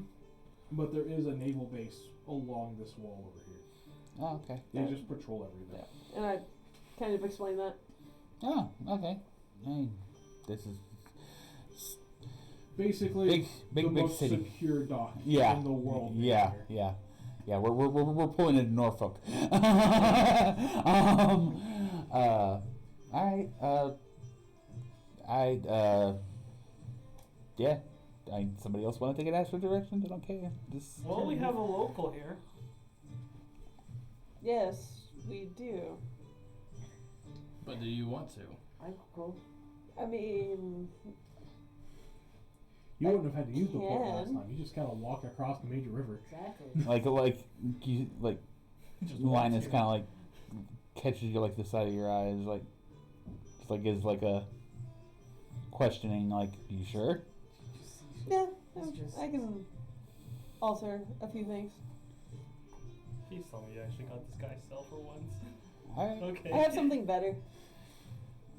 but there is a naval base along this wall over here. Oh, okay. They just patrol everything. And I kind of explained that. Oh, okay. I mean, this is basically the big most city. secure dock Yeah. in the world. Yeah. We're pulling into Norfolk. All right. Yeah. Somebody else want to take an ask for directions? I don't care. Just Well, we have a local here. Yes, we do. But do you want to? I go. I mean, You wouldn't have had to use the port last can. time. You just kind of walk across the major river. Exactly. like Linus kind of like catches you like the side of your eyes, like just like is like a questioning, like, you sure? yeah, It's just- I can alter a few things. Please tell me you actually got this guy's cell for once. All right. Okay. I have something better.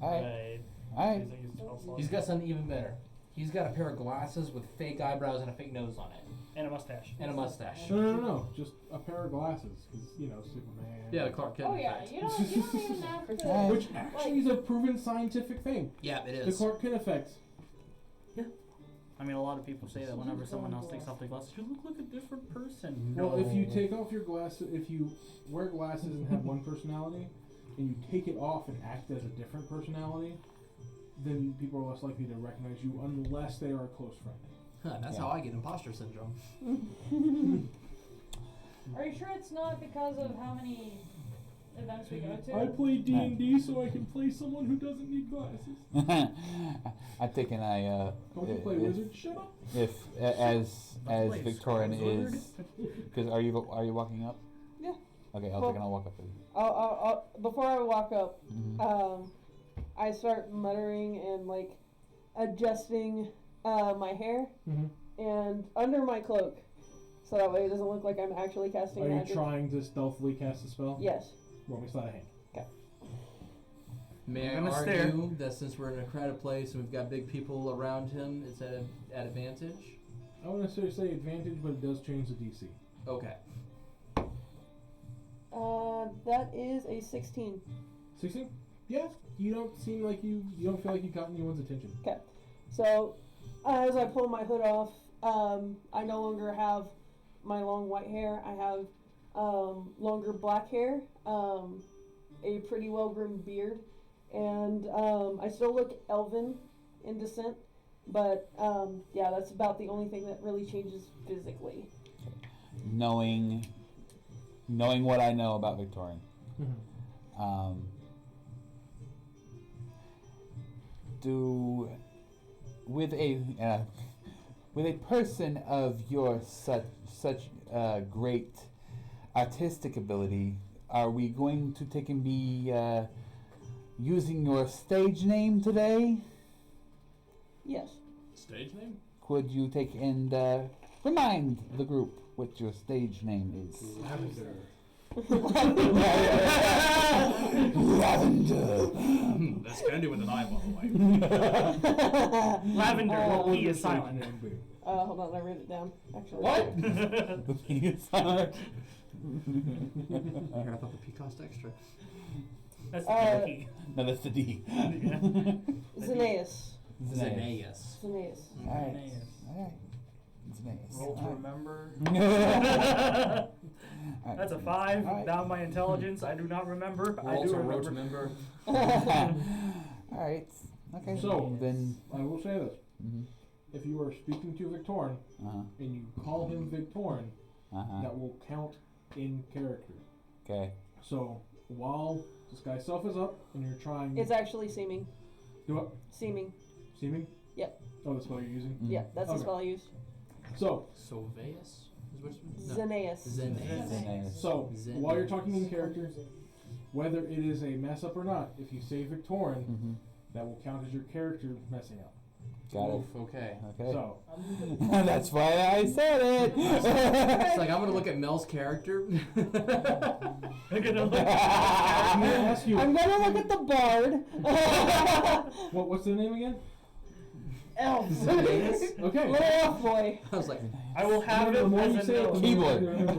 All right. Right. All right. Please don't use the spell slot. He's got something even better. He's got a pair of glasses with fake eyebrows and a fake nose on it. And a mustache. And a mustache. No. Just a pair of glasses, because Superman. Yeah, the Clark Kent Oh yeah, effect. you don't even have to. Which actually is a proven scientific thing. Yeah, it The is. Clark Kent effect. I mean, a lot of people say that whenever someone else takes off their glasses, you look like a different person. Well, if you take off your glasses, if you wear glasses and have one personality, and you take it off and act as a different personality, then people are less likely to recognize you unless they are a close friend. Huh, that's how I get imposter syndrome. Are you sure it's not because of how many events we go to? I play D&D so I can play someone who doesn't need glasses. I'm thinking Don't you play wizard? Shut up. if as play Victorian Wizard. is, because are you walking up? Yeah. Okay, I'll walk up with you. I'll before I walk up, Mhm. I start muttering and like adjusting my hair and under my cloak, so that way it doesn't look like I'm actually casting Are you magic. trying to stealthily cast a spell? Yes. Roll me sleight of hand. May I I'm gonna argue that since we're in a crowded place and we've got big people around him, it's at advantage? I wouldn't necessarily say advantage, but it does change the DC. Okay. That is a 16. 16? Yeah. You don't seem like you don't feel like you've gotten anyone's attention. So, as I pull my hood off, I no longer have my long white hair. I have longer black hair. a pretty well-groomed beard, and I still look elven in descent, but yeah, that's about the only thing that really changes physically. Knowing what I know about Victorian, with a person of your such great artistic ability, are we going to take and be using your stage name today? Yes. Stage name? Could you take and remind the group what your stage name is? Lavender. Lavender. That's candy with an eye, by the way. Lavender, well, he is silent. Hold on, I wrote it down. Actually. What? The penis silent. Here, I thought the P cost extra. That's the key. No, that's the D. Xenaeus. Xenaeus. Xenaeus. Alright. Alright. Xenaeus. Roll to remember. Alright. That's a 5. Alright. Down my intelligence. I do not remember. Roll I do to roach remember. member. Alright. Okay. So, then. I will say this. Mhm. If you are speaking to Victorin Uh-huh. and you call him Victorin, Uh-huh. that will count in character. Okay. So, while this guy's self is up and you're trying... It's actually seeming. Do what? Seeming. Seeming? Yep. Oh, that's what you're using? Mm. Yeah, that's the Okay. spell I used. So, Soveus? Is which one? Xenaeus. Xenaeus. So, Xenaeus. while you're talking in character, whether it is a mess up or not, if you say Victorin, Mm-hmm. that will count as your character messing up. Got Oof, okay. it. Okay. So, That's why I said it. It's like, I'm gonna look at Mel's character. I'm gonna look I'm at gonna ask you, I'm gonna look at the bard. what's the name again? Elf. Xenaeus? Okay. Little elf boy. I was like, I will have The him more you as a say it, the note. more Keyboard. you remember.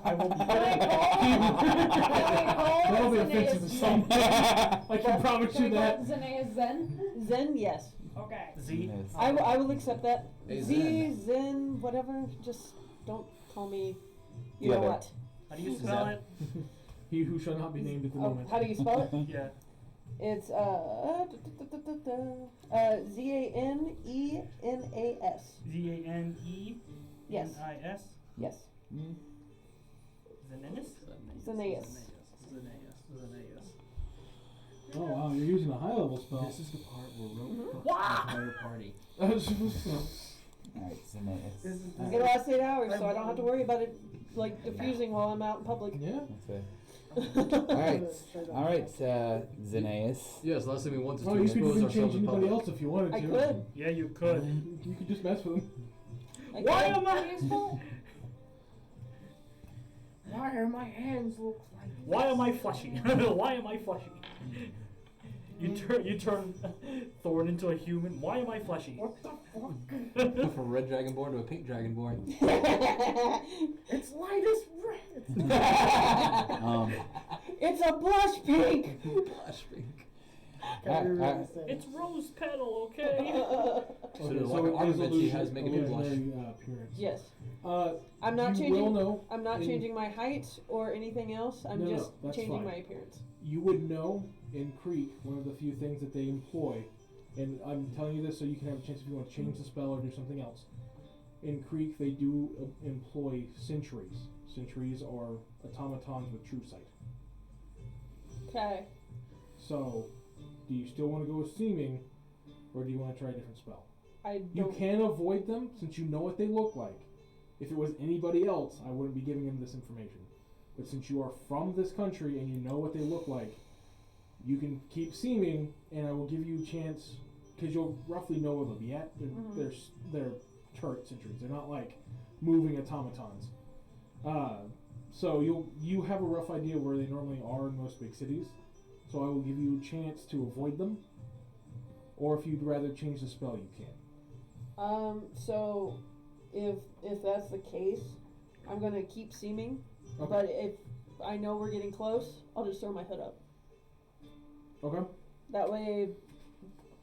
I will put Can I it. call That'll be Xenaeus offensive to Zen? some. I can promise Can you I that. call Xenaeus Zen? Zen, yes. Okay. Z. I will accept that. Hey, Z, Zen, whatever. Just don't call me. You The know other. what? How do you spell it? He who shall not be named at the Oh, moment. how do you spell it? Yeah. It's Zanenas. Zanenis. Yes. Yes. Xenaeus? Xenaeus. Oh wow, you're using a high level spell. this is the part where Roach Wow. the entire party. Alright, Xenaeus. It's gonna last 8 hours, so I don't have to worry about it like diffusing while I'm out in public. Yeah. Okay. Alright, Xenaeus. Yes, last thing we want is Oh, to you could expose even ourselves change in anybody public. else if you wanted to. I could. Yeah, you could. You could just mess with him. I Why could. am I? Why are my hands look like Why am I fleshy? Why am I fleshy? You turn Thorn into a human. Why am I fleshy? what the fuck? From a red dragonborn to a pink dragonborn. It's light as red. It's a blush pink. Blush pink. It's rose petal, okay? So the ornament she has make it blush. Appearance. Yes. I'm not you changing- Will know I'm not in- changing my height or anything else. I'm No, just that's changing fine. my appearance. You would know in Creek one of the few things that they employ, and I'm telling you this so you can have a chance if you want to change the spell or do something else. In Creek, they do employ sentries. Sentries are automatons with true sight. Okay. So, do you still want to go with seeming, or do you want to try a different spell? I You don't. can avoid them since you know what they look like. If it was anybody else, I wouldn't be giving them this information. But since you are from this country and you know what they look like, you can keep seeming, and I will give you a chance because you'll roughly know where they'll be at. They're turret sentries. They're not like moving automatons. So you have a rough idea where they normally are in most big cities. So I will give you a chance to avoid them, or if you'd rather change the spell, you can. So, if that's the case, I'm gonna keep seeming. Okay. But if I know we're getting close, I'll just throw my hood up. Okay. That way,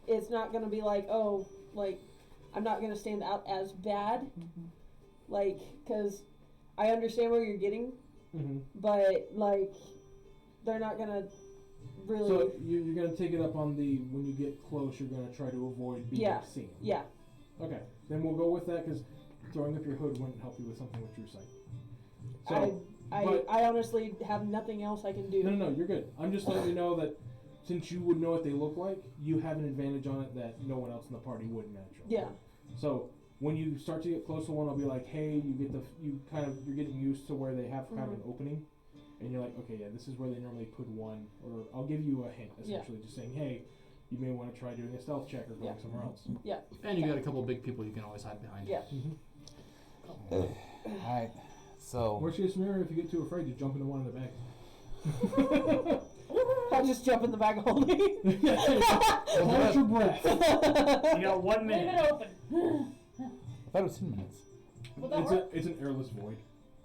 it's not gonna be like, oh, like, I'm not gonna stand out as bad. Like, cause I understand where you're getting, Mm-hmm. but like, they're not gonna really. So you're gonna take it up on the when you get close. You're gonna try to avoid being Yeah. seen. Yeah. Okay, then we'll go with that because throwing up your hood wouldn't help you with something with true sight. So, I honestly have nothing else I can do. no, you're good. I'm just letting you know that since you would know what they look like, you have an advantage on it that no one else in the party would naturally. Yeah. So when you start to get close to one, I'll be like, hey, you're getting used to where they have kind of an opening, and you're like, okay, yeah, this is where they normally put one, or I'll give you a hint, essentially, just saying, hey, you may want to try doing a stealth check or going somewhere else. Yeah. And you got a couple big people you can always hide behind. Yeah. Alright, so. Worst case scenario, if you get too afraid, just jump into one in the back. I'll just jump in the bag holding. Hold your breath. You got 1 Leave minute. it open. I thought it was 10 minutes. Would that work? It's an airless void.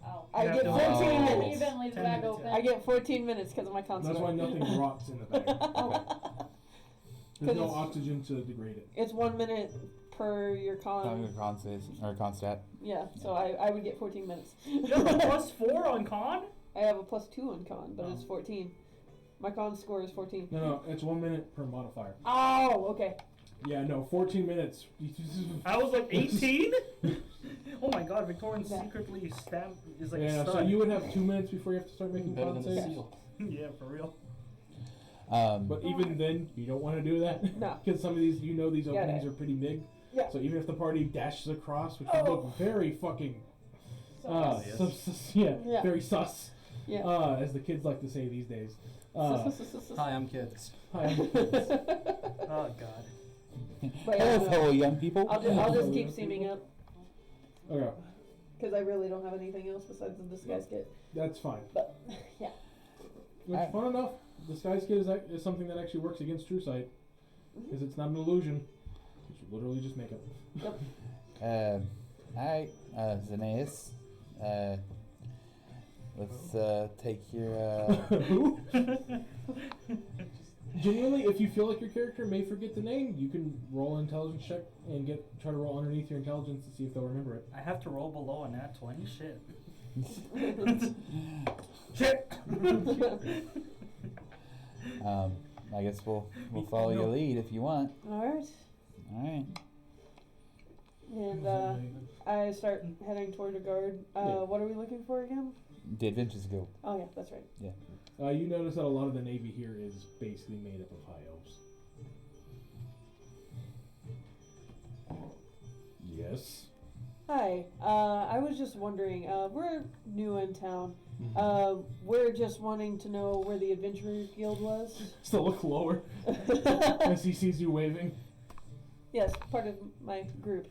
Oh. I Yeah, get no. 14 Oh. minutes. You then leave the 10 bag minutes, open. yeah. I get 14 minutes because of my That's why construct. nothing rots in the bag. There's no 'Cause oxygen to degrade it. It's 1 minute per your con. Or constat. Yeah, so I would get 14 minutes. You have a +4 on con? I have a +2 on con, but it's 14. My con score is 14. No, it's 1 minute per modifier. Oh, okay. Yeah, no, 14 minutes. I was like 18? Oh my god, Victorian Yeah. secretly stamp is like Yeah, a so stud. you would have 2 minutes before you have to start making Better con than the saves. seal. Yeah, for real. But even then, you don't want to do that. No. Because some of these, these Yeah, openings yeah. are pretty big. Yeah. So even if the party dashes across, which would look very fucking, Yes. Yeah. very sus, Yeah. as the kids like to say these days. Hi, I'm kids. Hi, I'm Oh god. But Hello, yeah, no. fellow young people. I'll just keep seaming up Okay, because I really don't have anything else besides the disguise kit. that's fine. But yeah, Which, Alright. fun enough, disguise kit is something that actually works against true sight. Because it's not an illusion. It's literally just makeup. Alright, Xenaeus. Let's take your. Who? Genuinely, if you feel like your character may forget the name, you can roll an intelligence check and try to roll underneath your intelligence to see if they'll remember it. I have to roll below a nat 20? Shit. Shit! I guess we'll follow your lead if you want. all right. Alright. And I start heading toward the guard. What are we looking for again? The Adventures Guild. Oh yeah, that's right. You notice that a lot of the Navy here is basically made up of high elves. Yes. Hi. I was just wondering. We're new in town. We're just wanting to know where the Adventurers Guild was. Still look lower as he sees you waving. Yes, part of my group.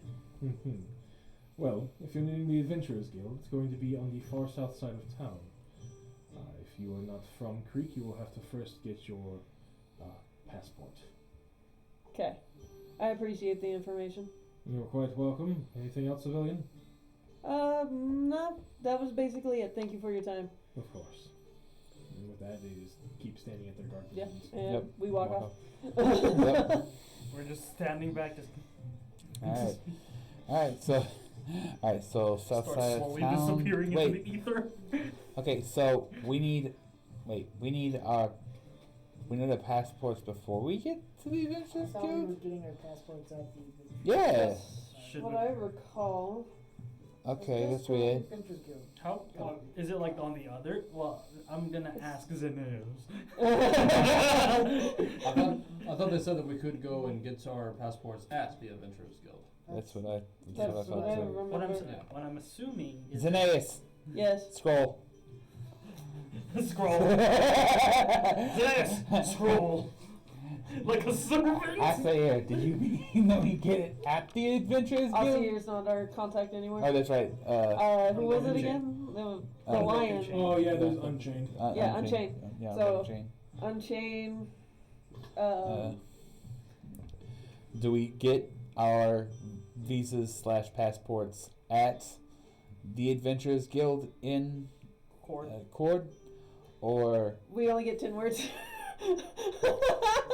Well, if you're needing the Adventurers Guild, it's going to be on the far south side of town. If you are not from Creek, you will have to first get your passport. Okay. I appreciate the information. You're quite welcome. Anything else, civilian? No, that was basically it. Thank you for your time. Of course. And with that, they just keep standing at their guard Yeah, positions. and Yep. we walk off. Yep. We're just standing back, just Alright. Alright, so south start side of slowly town. disappearing Wait. into the ether. Okay, so we need our passports before we get to the I Adventures thought we were Guild? getting our passports at the. Yeah. That's Should what we- I recall. Okay, Let's that's go to weird. Adventures Guild. How is it like on the other? Well, I'm gonna ask Xenaeus. I thought they said that we could go and get our passports at the Adventurers Guild. That's what I That's what thought I too. remember. What I'm assuming is Xenaeus, Yes. scroll. scroll. Yes, scroll. Like a servant. I say here, did you mean that we get it at the Adventures Guild? Osir's not our contact anymore. Oh, that's right. Who was it Unchained. again? The Unchained. lion. Oh, yeah, there's Unchained. Yeah, Unchained. Yeah, So- Unchained. Unchained. Do we get our visas / passports at the Adventurers Guild in Cord? Or We only get 10 words.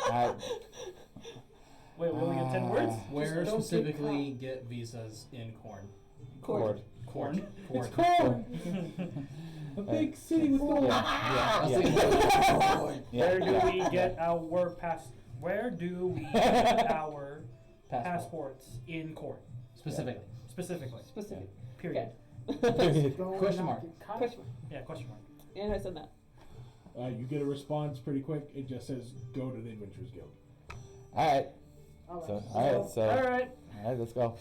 I, Wait, we only get 10 words? Where don't get specifically get visas in Corn? Cord. Corn. It's corn. A big city with gold. Yeah. Where do we get our Where do we get our passports in court? Specifically. Specifically. Specific. Period. Question mark. Question mark. Yeah, question mark. And I said that. You get a response pretty quick. It just says, "Go to the Adventurers Guild." Alright. Alright, Alright. let's go.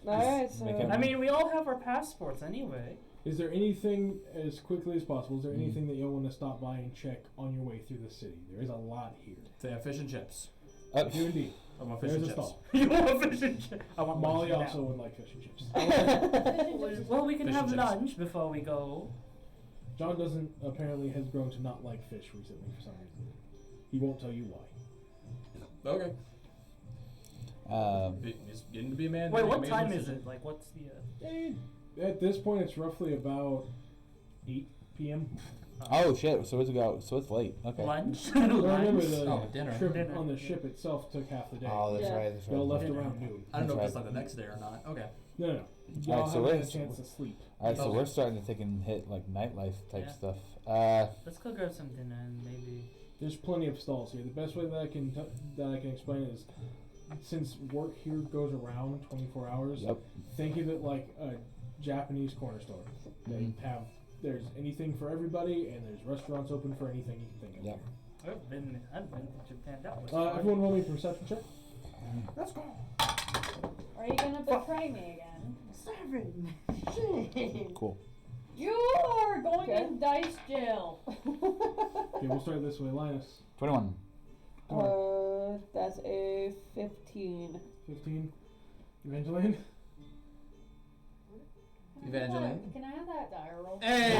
Alright, so. make it- I mean, we all have our passports anyway. Is there anything, as quickly as possible, is there anything that you'll want to stop by and check on your way through the city? There is a lot here. They have fish and chips. I do indeed. I want fish There's and a chips. stall. You want fish and chips? I want Molly lunch also now. would like fish and chips. Well, we can Fish have and chips. lunch before we go. John doesn't apparently has grown to not like fish recently for some reason. He won't tell you why. Okay. He's getting to be a man. Wait, making what amazing time is decisions. it? Like, what's the? At this point, it's roughly about 8 p.m. Oh shit, so it's late. Okay. Lunch? Remember Lunch? the dinner. trip Dinner. on the ship itself took half the day. Oh, that's Yeah. right, that's right. Y'all left Dinner. around noon. I don't know if That's it's like the next day or not. Okay. No. Y'all Alright, so haven't had a where's- chance to sleep. Alright, so Okay. we're starting to take and hit like nightlife type Yeah. stuff. Let's go grab some dinner and maybe. There's plenty of stalls here. The best way that I can explain it is, since work here goes around 24 hours, Yep. think of it like a Japanese corner store. They have there's anything for everybody, and there's restaurants open for anything you can think of. Yep. I've been to Japan. That was Everyone roll me a perception check. Let's go. Are you gonna betray me again? 7. Shit. Cool. You are going Okay. in dice jail. Okay, we'll start this way. Linus, 21. That's a 15. 15. Evangeline. Evangeline. Can I have that die roll? Hey!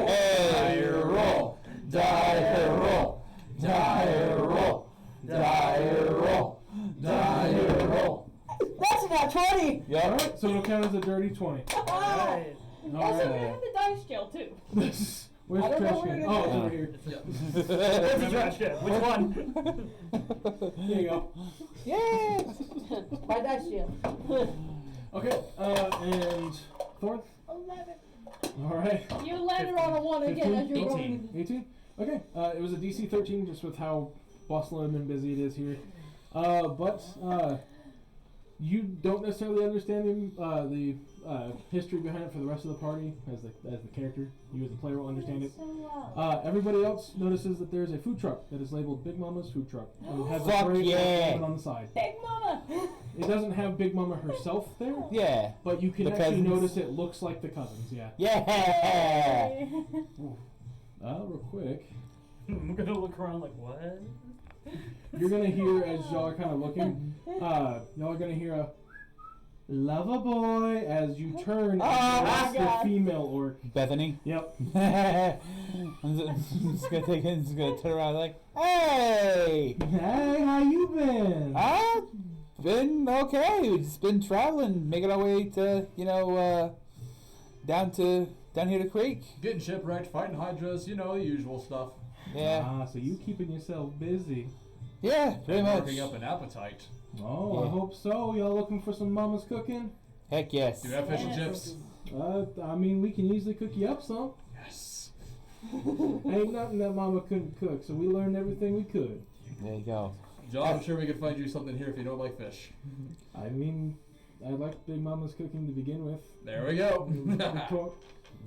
Hey! roll. Die roll. Die roll. Die roll. Die roll. That's about 20! Yep. Alright, so it'll count as a dirty 20. Alright. Also, Alright. we have the dice jail too. Where's I the don't know trash where can? it Oh, it's is. over here. Where's the trash can? Which one? There you go. Yeah! My dice shield. Okay, and Thorn? 11. Alright. You landed on a 1 again as you're 18. rolling. 18? Okay, it was a DC 13 just with how bustling and busy it is here. But you don't necessarily understand the history behind it for the rest of the party as the character. You as the player will understand it. So well. Everybody else notices that there's a food truck that is labeled Big Mama's Food Truck and has a Fuck parade yeah. on the side. Big Mama! It doesn't have Big Mama herself there, Yeah. but you can The actually cousins. notice it looks like the cousins. Yeah. Yeah. Real quick. I'm gonna look around like, what? You're gonna hear as y'all are kind of looking. Y'all are gonna hear a "Lover boy" as you turn. Oh and my it's the God. female orc. Bethany. Yep. I'm just gonna take it and just gonna turn around like, hey! Hey, how you been? I've been okay. We've just been traveling, making our way to, down here to Creek. Getting shipwrecked, fighting hydras, the usual stuff. Yeah. So you keeping yourself busy. Yeah, pretty much. Working up an appetite. Oh, I Yeah. hope so. Y'all looking for some mama's cooking? Heck yes. Do you have fish and chips? I mean, we can easily cook you up some. Yes. Ain't nothing that mama couldn't cook, so we learned everything we could. There you go. John, I'm sure we could find you something here if you don't like fish. I mean, I like Big Mama's cooking to begin with. There we go.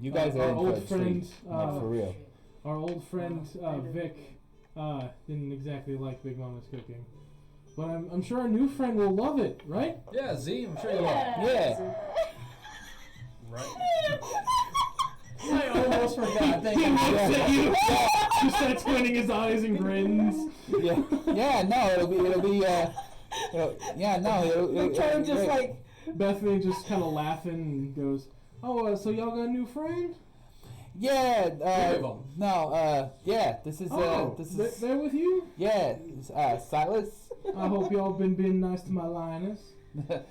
You guys Our are in old for a treat. friend, Like, for real. Our old friend Vic didn't exactly like Big Mama's cooking, but I'm sure our new friend will love it, right? Yeah, Z, I'm sure you will. Yeah. Right. I almost forgot. Thank He you. looks at you, Yeah. just starts squinting his eyes and grins. Yeah. Yeah. No, it'll be. Yeah. No. It'll Turn be just great. like, Bethany just kind of laughing and goes, "Oh, so y'all got a new friend? Yeah. Three of 'em. No. Yeah. This is. They're with you? Yeah. Silas. I hope y'all been being nice to my Linus." I'll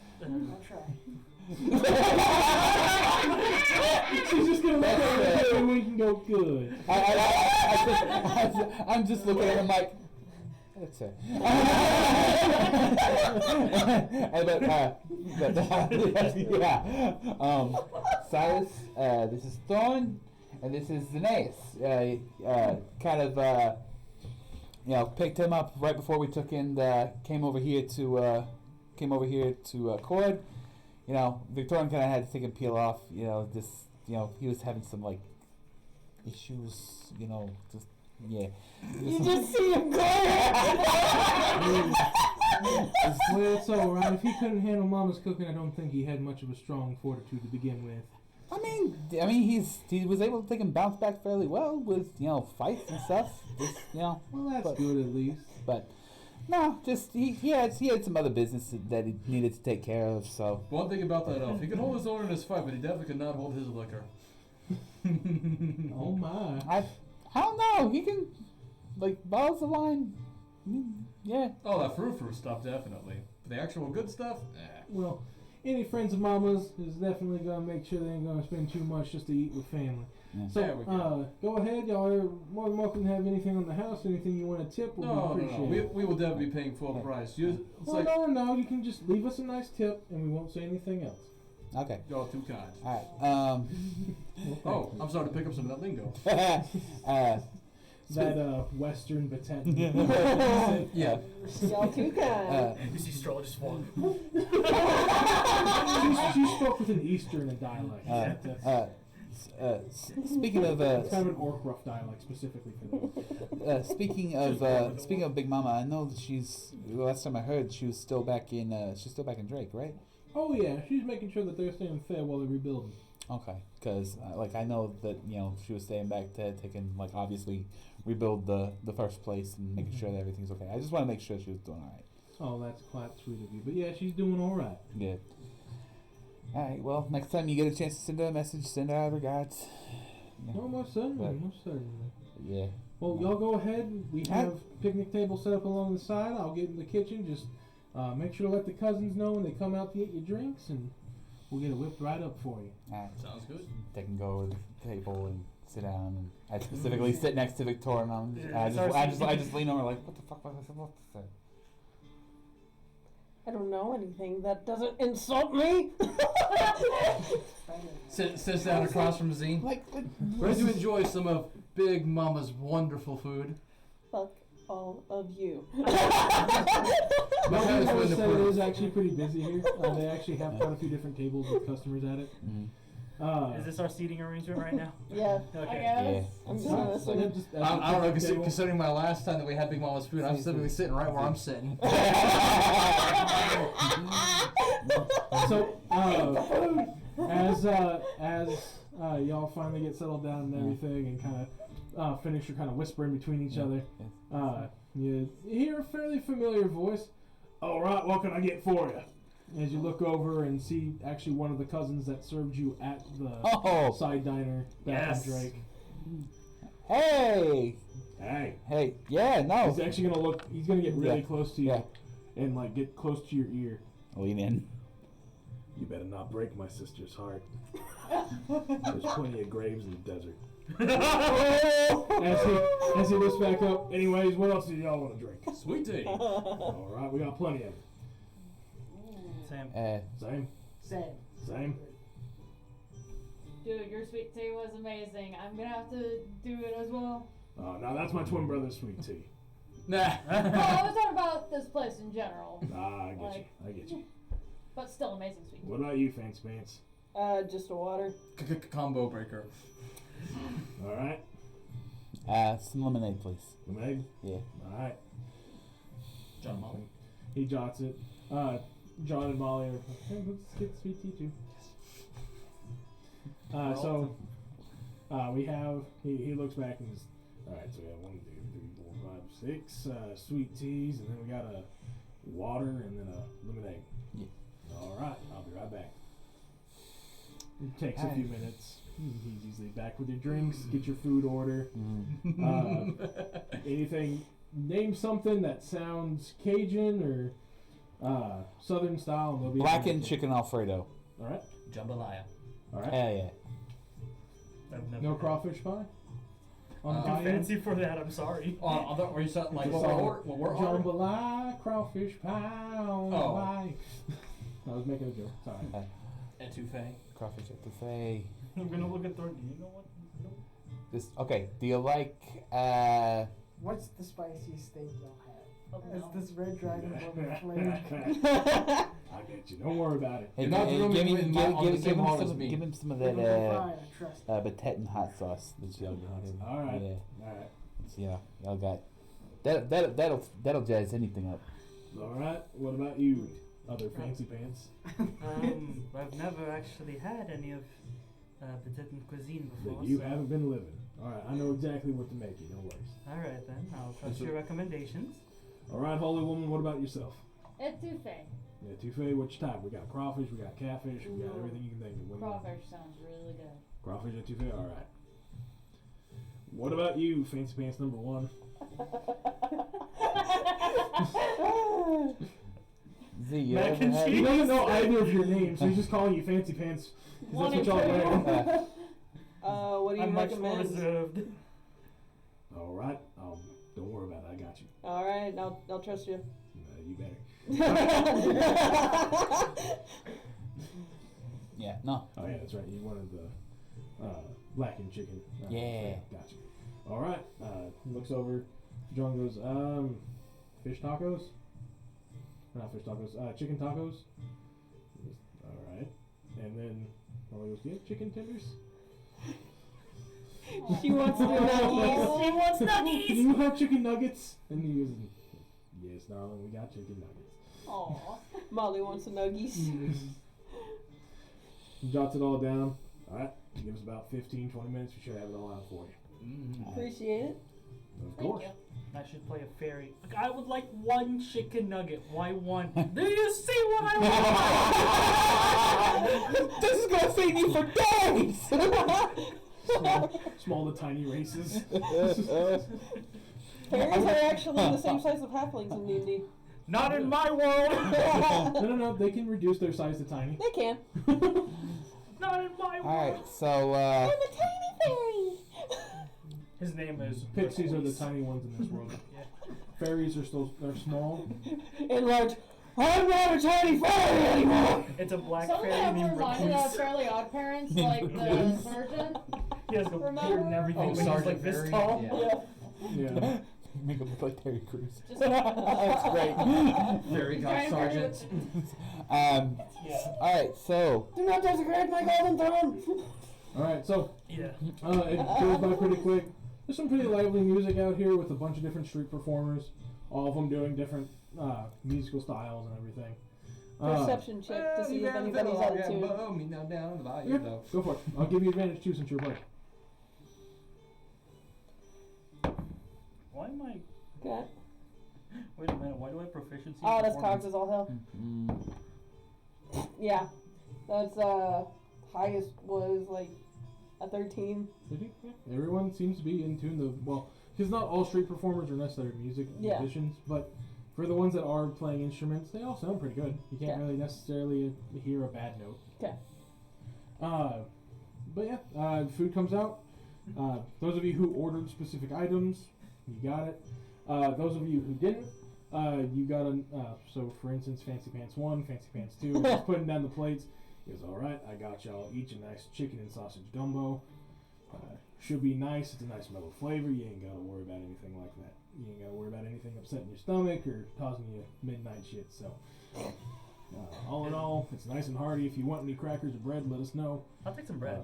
try. She's just gonna look at you and we can go good. I'm just looking at him like, That's it. Yeah. Silas, this is Thorn, and this is Zenaeus. Kind of, picked him up right before we came over here to Cord. Victorian kind of had to take him peel off. He was having some issues. Yeah. You just see him go. Well, it's all right. If he couldn't handle Mama's cooking, I don't think he had much of a strong fortitude to begin with. I mean, he was able to take him bounce back fairly well with fights and stuff. Well, that's good at least. But no, just he had some other business that he needed to take care of. So One thing about that elf, he could hold his own in his fight, but he definitely could not hold his liquor. Oh my! I don't know. He can bottles of wine. Yeah. Oh, that fruit stuff definitely. But the actual good stuff, Well, any friends of Mama's is definitely gonna make sure they ain't gonna spend too much just to eat with family. Yeah. So, There we go. go ahead, y'all are more than welcome to have anything on the house, anything you want to tip, we'll appreciate it. We will definitely be paying full price. It's Well, like, no, you can just leave us a nice tip, and we won't say anything else. Okay. y'all too kind. All right. Oh, I'm sorry to pick up some of that lingo. That Western Batten. Yeah. Y'all too kind. You see Straw just falling. She spoke with an Eastern dialect. That's Speaking of it's kind of an orc rough dialect specifically for them. speaking of Big Mama, I know that last time I heard she was still back in Drake, right? Oh yeah, she's making sure that they're staying fed while they're rebuilding. Okay, because I know that she was staying back to take and obviously rebuild the first place and making sure that everything's okay. I just want to make sure she was doing all right. Oh, that's quite sweet of you. But yeah, she's doing all right. Good. All right. Well, next time you get a chance to send her a message, send her our regards. Yeah. Oh, most certainly, But- most certainly. Yeah. Well, y'all go ahead. We have picnic tables set up along the side. I'll get in the kitchen. Just make sure to let the cousins know when they come out to get your drinks, and we'll get it whipped right up for you. All right. Sounds good. They can go over to the table and sit down, and I specifically sit next to Victoria, and I just lean over like, what the fuck was I supposed to say? I don't know anything that doesn't insult me. Sits down across from Zine. Ready to enjoy some of Big Mama's wonderful food. Fuck all of you. But I would say it is actually pretty busy here. They actually have quite a few different tables with customers at it. Is this our seating arrangement right now? Yeah. I Okay. guess. I'm just So honestly. then just- I don't know, considering my last time that we had Big Mama's food, I'm typically sitting right where I'm sitting. So, as y'all finally get settled down and everything, and kind of finish your kind of whispering between each other, you hear a fairly familiar voice. All right, what can I get for you? As you look over and see actually one of the cousins that served you at the side diner back Yes. in Drake. Hey. Hey, Yeah. No. he's actually gonna look. He's gonna get really Yeah. close to you Yeah. and get close to your ear. Lean in. You better not break my sister's heart. There's plenty of graves in the desert. As he lifts back up. Anyways, what else do y'all want to drink? Sweet tea. All right, we got plenty of it. Sam. Same. Dude, your sweet tea was amazing. I'm gonna have to do it as well. Now that's my twin brother's sweet tea. Nah. Well, I was talking about this place in general, I get you. but still amazing sweet tea. What about you, Fancy Pants? Just a water. Combo breaker. All right. Some lemonade, please. Lemonade? Yeah. All right. John Molly. He jots it. John and Molly are, hey, let's get sweet tea too. We have, he looks back and is, alright, so we have 1, 2, 3, 4, 5, 6 sweet teas, and then we got a water and then a lemonade. Yeah. Alright, I'll be right back. It takes a few minutes. He's usually back with your drinks, get your food order. Anything, name something that sounds Cajun or Southern style. And they'll be Blackened chicken Alfredo. Alright, Jambalaya. alright. Hell yeah. I've never No heard. crawfish pie? On Too buy-in? fancy for that. I'm sorry. Or you said like Just what we're ordering. jambalaya, crawfish pound. Oh. Bye. I was making a joke. Sorry. Etouffee. Crawfish etouffee. I'm gonna look at Thorn. Do you know what? Nope. This okay. Do you like What's the spiciest steak y'all have? Oh, Is no. this red dragon flake? I get you. Don't worry about it. Hey, Not hey, rooming give with him, my- on the give same him hall as some, me. give him some of Fine, that I trust. Batetton hot sauce that y'all got. All right. Yeah, All right. yeah, y'all got. That'll jazz anything up. All right. What about you, other fancy pants? I've never actually had any of Batetton cuisine before. That you so- haven't been living. All right. I know exactly what to make you. No worries. All right then, I'll trust So- your recommendations. All right, holy woman. What about yourself? Etouffee. Yeah, etouffee. Which type? We got crawfish. We got catfish. We got everything you can think of. What do you want? Crawfish sounds really good. Crawfish etouffee. All right. What about you, fancy pants number one? Z, you Mac ever and had- He cheese. doesn't know either of your names, so he's just calling you fancy pants because One that's what and y'all two. wearing. What do you I'm much more recommend? reserved. All right. Don't worry about it. I got you. All right, I'll trust you. You better. Yeah, no. Oh yeah, that's right. You wanted the blackened chicken. Yeah. Got you. All right. Looks over. John goes, fish tacos. Not fish tacos. Chicken tacos. All right. And then Molly goes, yeah, chicken tenders. She wants to nuggies. She wants Do nuggies. you have chicken nuggets? And he goes, yes, darling, we got chicken nuggets. Aw. Molly wants the nuggies. He jots it all down. All right. Give us about 15, 20 minutes. We should have it all out for you. Appreciate it. Of Thank course. you. I should play a fairy. Like, I would like one chicken nugget. Why one? Do you see what I want? This is gonna feed you for days. Small to tiny races. Fairies are actually the same size of halflings in D&D. Not in my world. No. They can reduce their size to tiny. They can. Not in my world. All right, so They're the tiny fairies. His name is Pixies are the Requise. tiny ones in this world. Yeah. Fairies are still small. In large. I'm not a tiny fairy anymore. It's a black Some of fairy them named reminded of Requise. Fairly Odd Parents, like the sergeant. He has a Remember? beard and everything, Oh, but he's Sergeant like this Barry? tall. Yeah. Yeah. make him look like Terry Crews. Just That's great. Very Giant God Sergeant. All right, so Do not desecrate my golden throne. All right, so Yeah. it goes by pretty quick. There's some pretty lively music out here with a bunch of different street performers, all of them doing different musical styles and everything. Perception check to see if anybody's out of tune. Me now down the bayou, Yeah, though. go for it. I'll give you advantage too since you're a player. Why am I? Okay. Wait a minute. Why do I have proficiency? Oh, in that's performance? cogs as all hell. Yeah. That's highest was like a 13. Everyone seems to be in tune. Because not all street performers are necessarily musicians, but for the ones that are playing instruments, they all sound pretty good. You can't really necessarily hear a bad note. Okay. But yeah, food comes out. Those of you who ordered specific items, you got it. Those of you who didn't, you got so for instance, Fancy Pants 1, Fancy Pants 2, just putting down the plates. He goes, alright, I got y'all each a nice chicken and sausage gumbo. Should be nice, it's a nice mellow flavor, you ain't gotta worry about anything like that. You ain't gotta worry about anything upsetting your stomach or causing you midnight shit, so. All in all, it's nice and hearty. If you want any crackers or bread, let us know. I'll take some bread.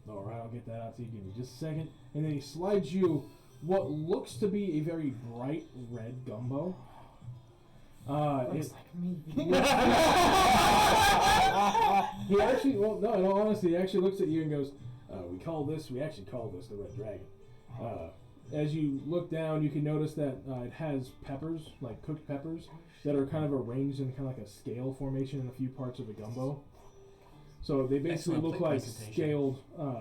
Alright, I'll get that out to you. Give me just a second. And then he slides you what looks to be a very bright red gumbo. Looks like me. He actually, well, no, in all honesty, he actually looks at you and goes, we actually call this the Red Dragon. As you look down, you can notice that it has peppers, like cooked peppers, that are kind of arranged in kind of like a scale formation in a few parts of the gumbo. So they basically Excellent look plate like presentation.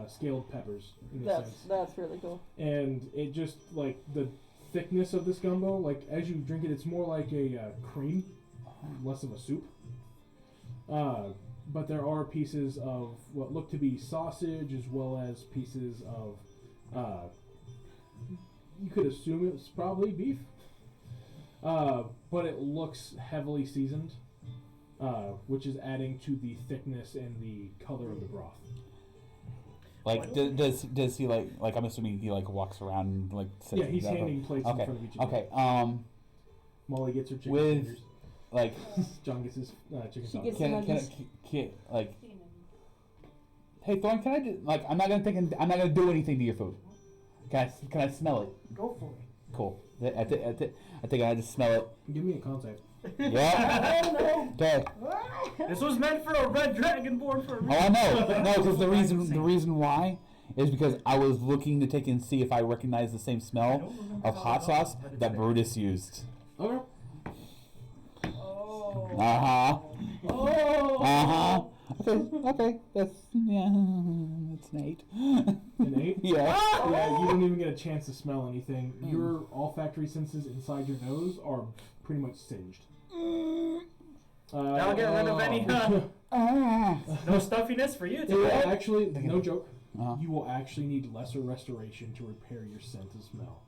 scaled peppers in a sense. That's really cool. And it just, like, the thickness of this gumbo, like, as you drink it, it's more like a cream, less of a soup. But there are pieces of what look to be sausage, as well as pieces of you could assume it's probably beef. But it looks heavily seasoned, which is adding to the thickness and the color of the broth. Like, does he like I'm assuming he like walks around and like sits Yeah, he's handing plates in Okay. front of each of Okay. them. Molly gets her chicken With fingers. like John gets his chicken She salad. gets- can like, hey Thorn, can I do like I'm not gonna do anything to your food. Can I smell it? Go for it. Cool. I think I just smell it. Give me a contact. Yeah. Oh no! Okay. This was meant for a red dragonborn for a Oh, reason. I know. No, because the reason why is because I was looking to take and see if I recognize the same smell of hot sauce that Brutus used. Okay. Oh. Uh huh. Oh. Uh huh. Okay. That's an 8. An 8? Yeah. Yeah, you don't even get a chance to smell anything. Your olfactory senses inside your nose are pretty much singed. That'll get rid of any no stuffiness for you It will today. actually, no joke, Uh-huh. you will actually need lesser restoration to repair your scent and smell.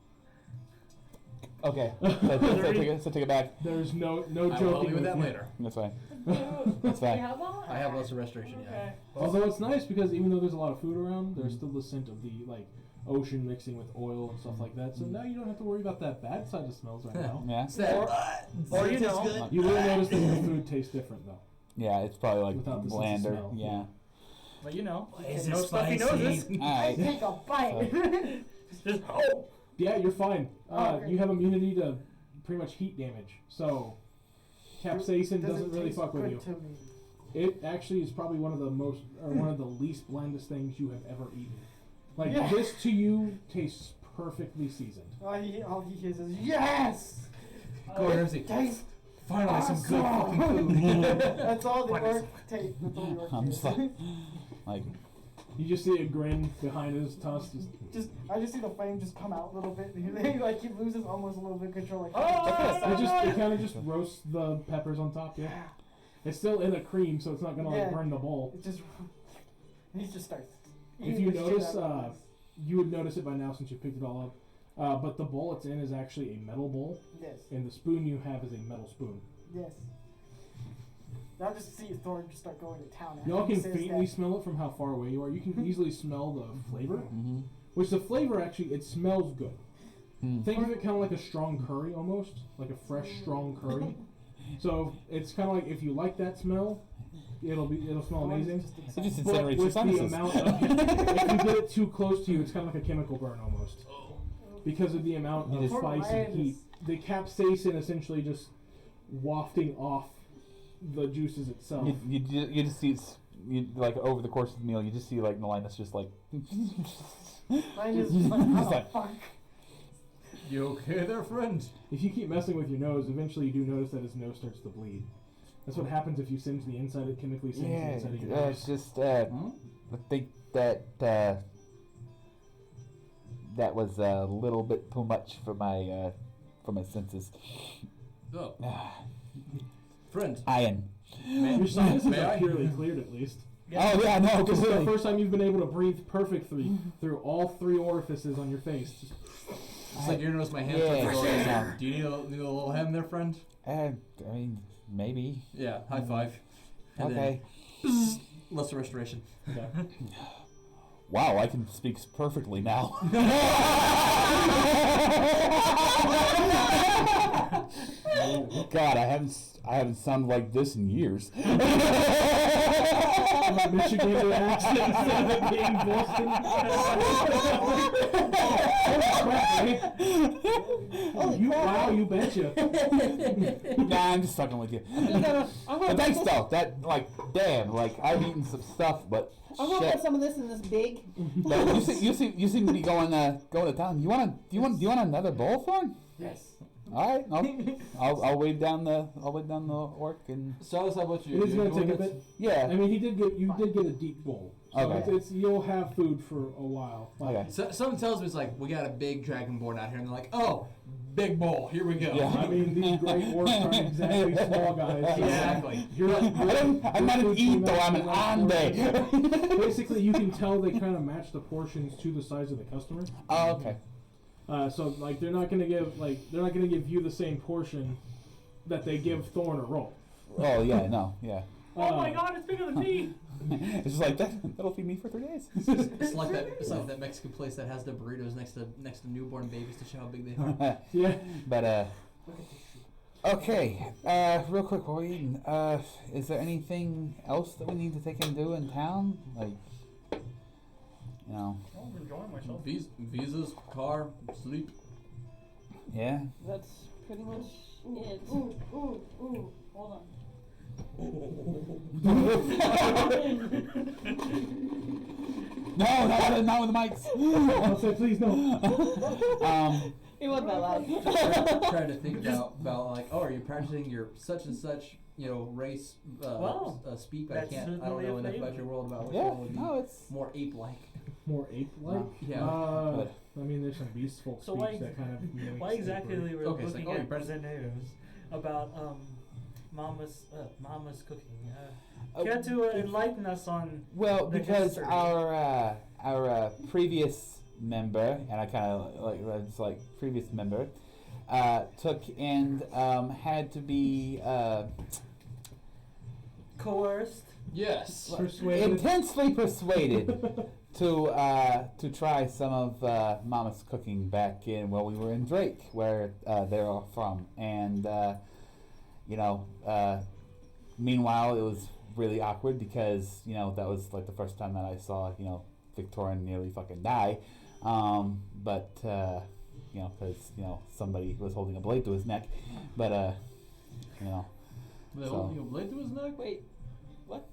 Okay. So take it back. There's no I will help joking you with that you. later. That's fine. Do That's you fine. have that? I have lots of restoration. Yeah. Okay. Although it's nice because even though there's a lot of food around, there's still the scent of the like ocean mixing with oil and stuff like that. So now you don't have to worry about that bad side of smells right now. Yeah. It's that. Or you know, You will notice that your food tastes different though. Yeah, it's probably like Without the sense of blander. smell. Yeah. but you know, Is no it stuffy noses. spicy? I Alright. take a bite. Just oh. Yeah, you're fine. Okay. You have immunity to pretty much heat damage, so capsaicin Does doesn't it really taste fuck with good you. to me? It actually is probably one of the most, or one of the least blandest things you have ever eaten. Like Yeah. this to you tastes perfectly seasoned. All he hears is yes. Gordon Ramsay. Taste. Finally, some good awesome. fucking food. That's all the Finally work takes. That's all the work I'm takes. just like You just see a grin behind his tusk. I just see the flame just come out a little bit. He loses almost a little bit of control. Like, It kind of just roasts the peppers on top. Yeah, it's still in a cream, so it's not gonna like Yeah. burn the bowl. it just he just starts. If eating you the shit notice, out of it. you would notice it by now since you picked it all up. But the bowl it's in is actually a metal bowl, Yes. and the spoon you have is a metal spoon. Yes. Now just see Thorn just start going to town. Y'all after he can says faintly that. smell it from how far away you are. You can easily smell the flavor, mm-hmm. which the flavor actually, it smells good. Mm. Think of it kind of like a strong curry almost, like a fresh strong curry. So it's kind of like if you like that smell, it'll smell Thorn's amazing. just It just But incinerates your with the sinuses. amount of, if you get it too close to you, it's kind of like a chemical burn almost. Because of the amount You of just- spice and heat. The capsaicin essentially just wafting off the juices itself. You just see like over the course of the meal, you just see like Melinus just like Mine is Just like, oh, like- fuck. You okay there, friend? If you keep messing with your nose, eventually you do notice that his nose starts to bleed. That's what happens if you singe the inside. It chemically singes the inside of your it's nose. just I think that that was a little bit too much for my senses. Oh, friend. Iron. Your sinuses May are I? purely cleared at least. Oh yeah, no, This is the completely. first time you've been able to breathe perfectly through all 3 orifices on your face. Just It's like you notice my hands. Yeah. are going down. Do you need a little hem there, friend? I mean, maybe. Yeah. High five. And Okay. Then, lesser restoration. okay. Wow, I can speak perfectly now. God, I haven't sounded like this in years. Michigan accent instead of it being Boston. Wow, you betcha. Nah, I'm just fucking with you. But thanks though. That damn, I've eaten some stuff, but I'm gonna shit. put some of this in this big. But you seem to be going to town. Do you want another bowl, Thorn? Yes. All right, I'll wait down the orc and So how about you? It is You going to take a enjoyed bit. yeah. I mean, you did get a deep bowl. So Okay. you'll have food for a while. Okay. So, someone tells me it's like we got a big dragonborn out here, and they're like, "Oh, big bowl, here we go." Yeah. I mean, these great orcs aren't exactly small guys. so Exactly. I'm not an eat though. I'm an ande. Basically, you can tell they kind of match the portions to the size of the customer. Oh, okay. So like they're not gonna give you the same portion that they give Thorn or Roll. Oh yeah, no, yeah. Oh my God, it's bigger than me. It's just like that'll feed me for 3 days. It's like that Mexican place that has the burritos next to newborn babies to show how big they are. Yeah. But okay. Real quick while we're eating, is there anything else that we need to take and do in town? Like, you know. Oh, I'm enjoying myself. Visas, car, sleep. Yeah. That's pretty much it. Ooh. Hold on. No, not with the mics. I'll say please no. It wasn't that loud. Trying to think about like, oh, are you practicing your such and such, race speak? I that's don't know certainly a enough about flavor. your world about which Yeah, one would be no, it's more ape-like. More ape-like? Yeah. I mean, there's some beast folk So speech why, that kind of mimics why exactly apery. were Okay, it's looking like, oh, at you're Presenteos about Mama's cooking? Care to enlighten us on? well the because history. our previous member, and I kind of it's like previous member, took and had to be Coerced. Yes. Persuaded. intensely persuaded to try some of Mama's cooking back in when we were in Drake, where they're all from, and meanwhile it was really awkward because that was like the first time that I saw Victorian nearly fucking die, but because somebody was holding a blade to his neck, but They holding a blade to his neck? Wait, what?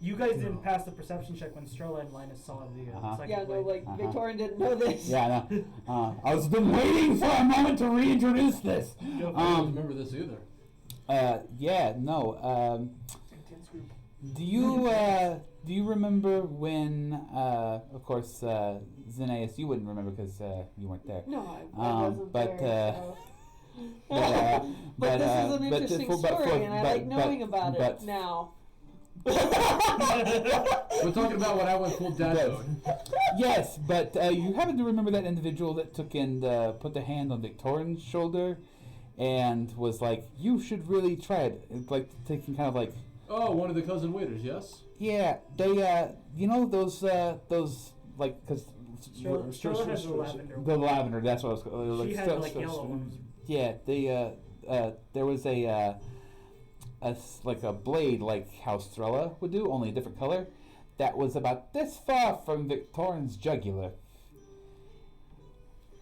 You guys didn't pass the perception check when Strola and Linus saw the second Yeah, no, blade. like Victorian didn't know this. yeah, no, I was been waiting for a moment to reintroduce this. I don't remember this either. Yeah, no. Intense group. Do you remember when? Of course, Xenaeus, you wouldn't remember because you weren't there. No, I wasn't but, there. So. But this is an interesting story, and I like knowing about it now. We're talking about when I went full dad mode. Yes, but you happen to remember that individual that took and put the hand on Victorian's shoulder, and was like, "You should really try it." It's like taking kind of like. Oh, one of the cousin waiters, yes. Yeah, they those like because Strola has the lavender. the lavender. That's what I was. She had like yellow ones. Yeah, they there was a blade like how Strella would do, only a different color. That was about this far from Victorian's jugular.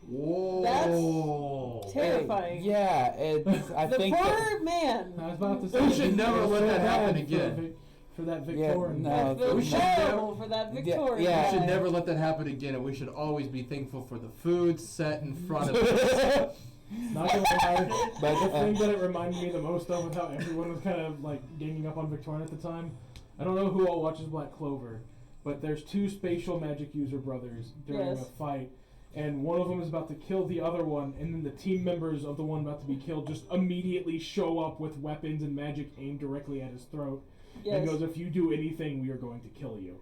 Whoa. That's terrifying. Yeah, it's. I The think. poor man. I was about to say We should never let that happen for again. For that Yeah, Victorian. no. I feel we should terrible for that Victorian. yeah. We should guy. never let that happen again, and we should always be thankful for the food set in front of us. Not gonna lie, But, the thing that it reminded me the most of was how everyone was kind of like ganging up on Victorian at the time. I don't know who all watches Black Clover, but there's two spatial magic user brothers during Yes. a fight, and one of them is about to kill the other one, and then the team members of the one about to be killed just immediately show up with weapons and magic aimed directly at his throat. Yes. And goes, "If you do anything, we are going to kill you."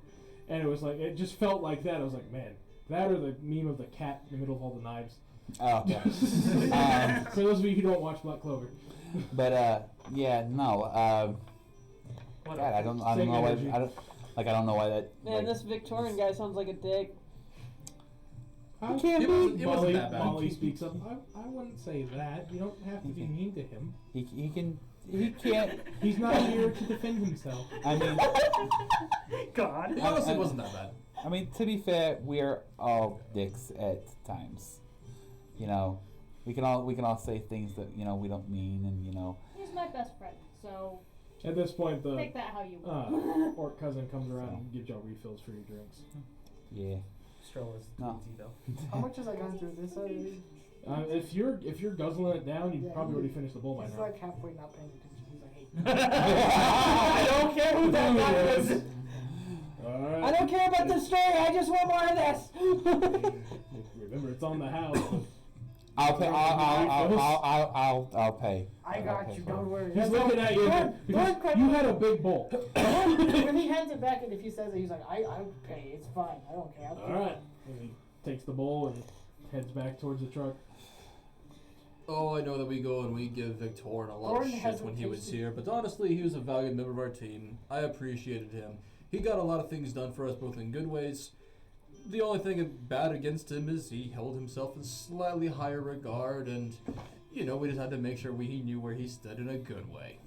And it was like, it just felt like that. I was like, man, that or the meme of the cat in the middle of all the knives. Oh, okay. For those of you who don't watch Black Clover. But yeah, no. What God, I don't know Same why. energy. I don't know why that. Man, like, this Victorian guy sounds like a dick. I can't It be. wasn't Molly, that bad. Molly speaks up. I wouldn't say that. You don't have to be mean to him. He can. He can't. He's not here to defend himself. I mean. God. It honestly wasn't that bad. I mean, to be fair, we're all dicks at times. We can all say things that we don't mean, and He's my best friend, so At this point, the take that how you will. orc cousin comes around and gives y'all refills for your drinks. Yeah. Strola's No. easy though. How much has I gone through this already? If you're guzzling it down, you probably already finished the bowl by He's now. like halfway not paying attention. He's like, hey. I don't care who that guy is. Alright. I don't care about this story. I just want more of this. Remember, it's on the house. I'll pay. I'll pay. I got you. Don't worry. He's looking at you because you had a big bowl. When he hands it back, and if he says it, he's like, I'll pay. It's fine. I don't care. I'll pay. All right. And he takes the bowl and heads back towards the truck. Oh, I know that we go and we give Victorin a lot Gordon of shit hasn't when he was tasted- here, but honestly, he was a valued member of our team. I appreciated him. He got a lot of things done for us, both in good ways. The only thing bad against him is he held himself in slightly higher regard, and, you know, we just had to make sure he knew where he stood in a good way.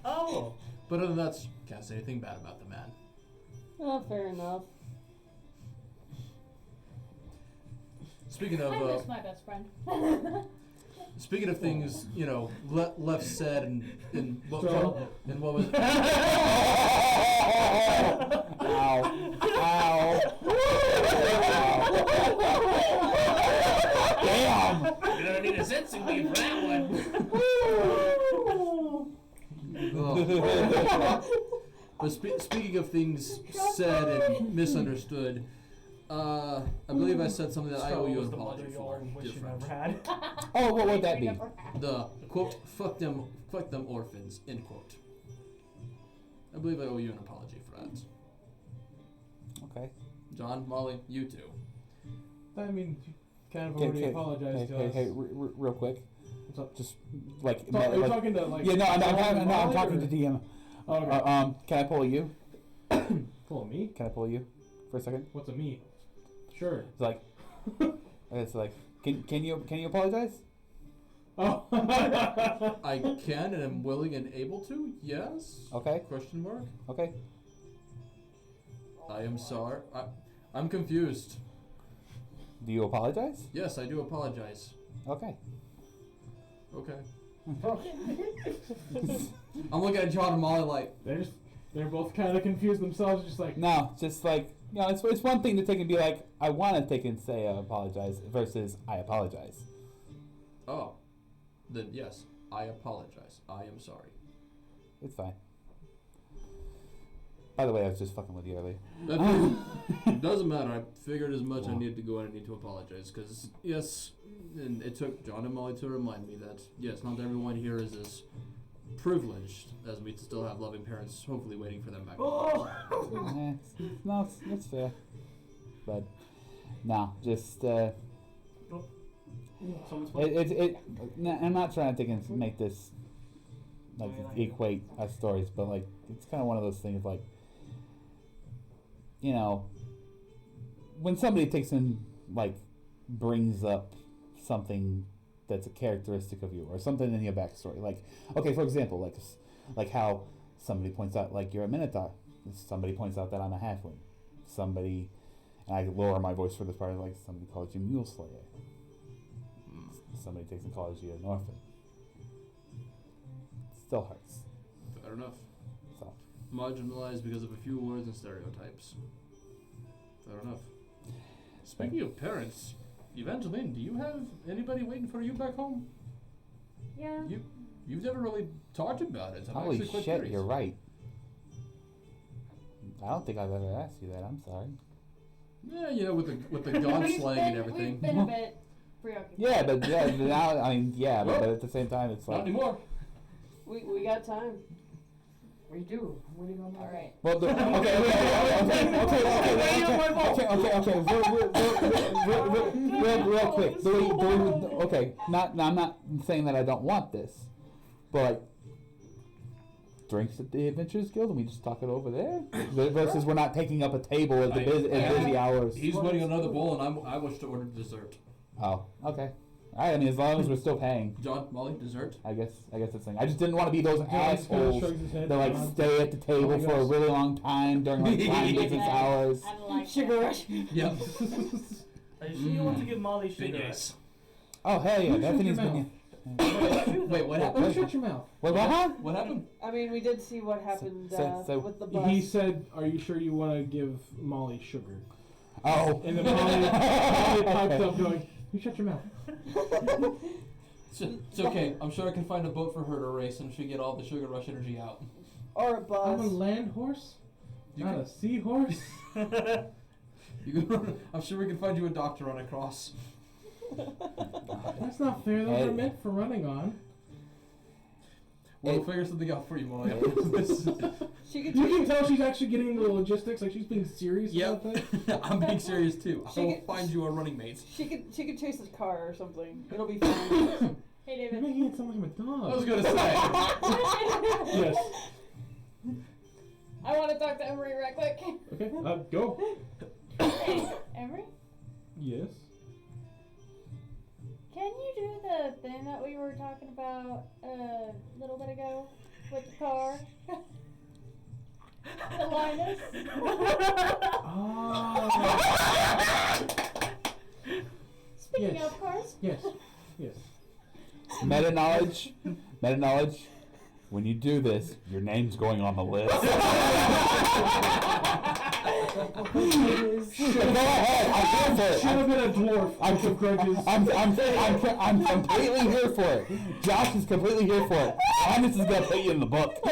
Oh. But other than that, can't say anything bad about the man. Oh, fair enough. Speaking of, I miss my best friend. speaking of things, you know, left said and what was Ow. Ow. Damn. You're gonna need a sensu beam for that one. But speaking of things said and misunderstood, I believe I said something that I owe you an the mother apology you for, all wish dear you friend. never had. Oh, what would that be? The quote, fuck them orphans, end quote. I believe I owe you an apology for that. Okay. John, Molly, you too. I mean, you kind of already apologized to us. Hey, real quick. What's up? Just like. Are you like- talking to like? yeah, no, I'm Molly, talking or- to DM. Oh, okay. Can I pull you? Pull me? Can I pull you for a second? What's a me? Sure. It's like, can you apologize? Oh. I can and am willing and able to, yes? Okay. Question mark? Okay. I am sorry. I'm confused. Do you apologize? Yes, I do apologize. Okay. Okay. I'm looking at John and Molly like, They're both kind of confused themselves, just like. No, just like, you know, it's one thing to take and be like, I want to take and say I apologize versus I apologize. oh, then yes, I apologize. I am sorry. It's fine. By the way, I was just fucking with you earlier. It doesn't matter. I figured as much. I needed to go and I need to apologize because yes, and it took John and Molly to remind me that yes, not everyone here is as privileged as we still have loving parents, hopefully waiting for them back. Oh. No, that's fair. But no, just Someone's I'm not trying to take and make this like equate our stories, but like it's kind of one of those things like, you know, when somebody takes and like brings up something that's a characteristic of you or something in your backstory, like okay, for example, like how somebody points out like you're a Minotaur, somebody points out that I'm a halfling, somebody, and I lower my voice for this part, like somebody calls you Mule Slayer, somebody takes and calls you an orphan. Still hurts. Fair enough. So Marginalized because of a few words and stereotypes. Fair enough. Speaking of parents, Evangeline, do you have anybody waiting for you back home? Yeah. You've never really talked about it. I'm holy actually quite shit, curious. you're right. I don't think I've ever asked you that. I'm sorry. Yeah, you know, with the god slang and everything. We've been a bit preoccupied. Yeah, but now I mean but at the same time it's Not like. anymore. We got time. We do. I'm waiting on my. All right. Well, real quick. Okay, I'm not saying that I don't want this, but like, drinks at the Adventurers Guild and we just talk it over there versus we're not taking up a table at the busy hours. He's waiting on another bowl, and I wish to order dessert. Oh, okay. All right. I mean, as long as we're still paying, John, Molly, dessert. I guess that's the thing. I just didn't want to be those John just kinda assholes shrugs his head. that like stay at the table Oh my for a gosh. really long time during like time business hours. I don't like Sugar rush. Yep. Are you sure you want to give Molly sugar? Beignets. Oh hell yeah, Shut Bethany's your been. Wait, what Oh, happened? shut your mouth. What happened? What happened? I mean, we did see what happened so with the bus. He said, "Are you sure you want to give Molly sugar?" Oh. And then Molly piped up, going, "You shut your mouth." It's okay. I'm sure I can find a boat for her to race, and she get all the sugar rush energy out. Or a I'm bus. a land horse, You not can- a seahorse. I'm sure we can find you a doctor on a cross. That's not fair. Those Hey. are meant for running on. We'll figure something out for you, Molly. She could You chase can tell she's actually getting into the logistics, like she's being serious about that. I'm being serious too. I She will could- find you a running mate. she could chase his car or something. It'll be fine. Hey, You're David. making it sound like I'm a dog. I was gonna say. Yes. I want to talk to Emery right quick. Okay, go. Emery, Yes. can you do the thing that we were talking about a little bit ago with the car? The Linus? Ah. Speaking Yes. of cars, Yes. Yes. Meta knowledge. When you do this, your name's going on the list. Go ahead. I'm here for it. Should have been a dwarf. I'm with grudges. I'm completely here for it. Josh is completely here for it. Honest is gonna put you in the book. You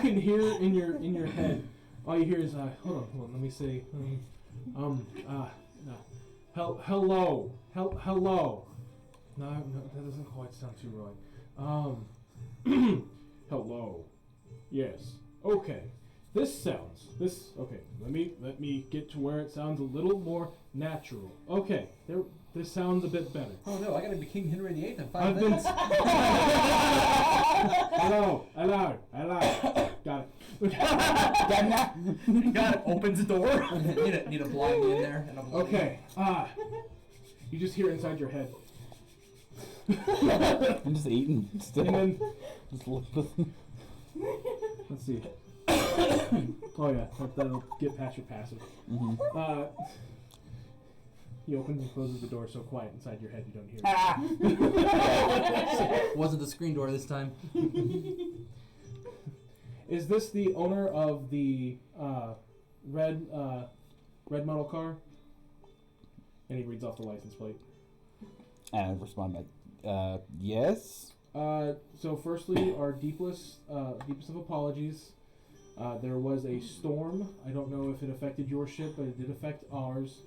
can hear in your head. All you hear is hold on. Let me say hello. No, that doesn't quite sound too right. Hello. Yes. Okay. Okay. Let me get to where it sounds a little more natural. Okay. This sounds a bit better. Oh no, I gotta be King Henry VIII in 5 I've been. minutes. Hello. Got it. Got it. Opens the door. need a blind me in there. And I'm Okay. You just hear it inside your head. I'm just eating still. And then, Just listen. let's see. Oh yeah, that'll get past your passive. Mhm. He opens and closes the door so quiet inside your head you don't hear it. Wasn't the screen door this time. Is this the owner of the red model car? And he reads off the license plate. And I respond back, yes. So firstly, our deepest of apologies. There was a storm. I don't know if it affected your ship, but it did affect ours.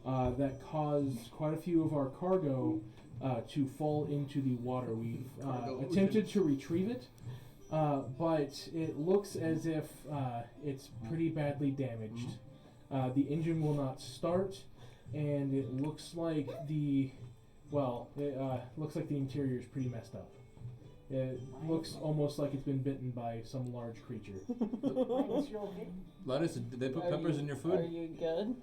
That caused quite a few of our cargo to fall into the water. We've attempted to retrieve it, but it looks as if it's pretty badly damaged. The engine will not start, and it looks like it looks like the interior is pretty messed up. It looks almost like it's been bitten by some large creature. Linus, you're okay? Linus, did they put peppers in your Are food? you good?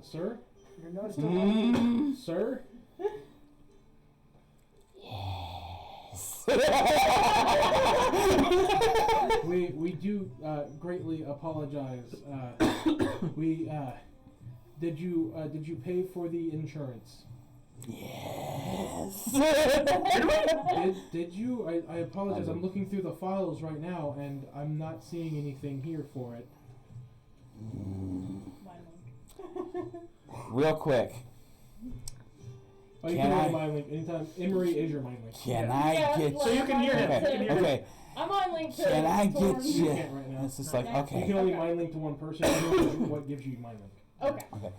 Sir? Your nose still running? Sir? We do greatly apologize. Did you pay for the insurance? Yes. Did you? I apologize. I'm looking through the files right now, and I'm not seeing anything here for it. Real quick, Oh, you Can can I- only mind link anytime. Emery is your mind link. can Yeah. I Yeah, get So you can hear him. Okay, You can hear him. okay. I'm on link to Can I Thorn. get You you? can't right now. It's just like, Okay. You okay. can only Okay. mind link to one person. I don't know what gives you mind link. Okay.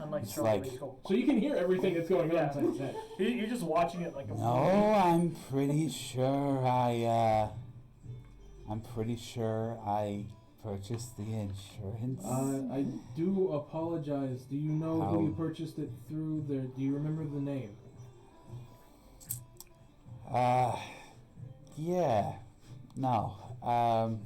Unlike It's Charlie, like- Scope. So you can hear everything that's going on Yeah. inside his head. You're just watching it like a No, I'm pretty sure I purchased the insurance. I do apologize. Do you know How? who you purchased it through? Do you remember the name? Yeah. No. Oh,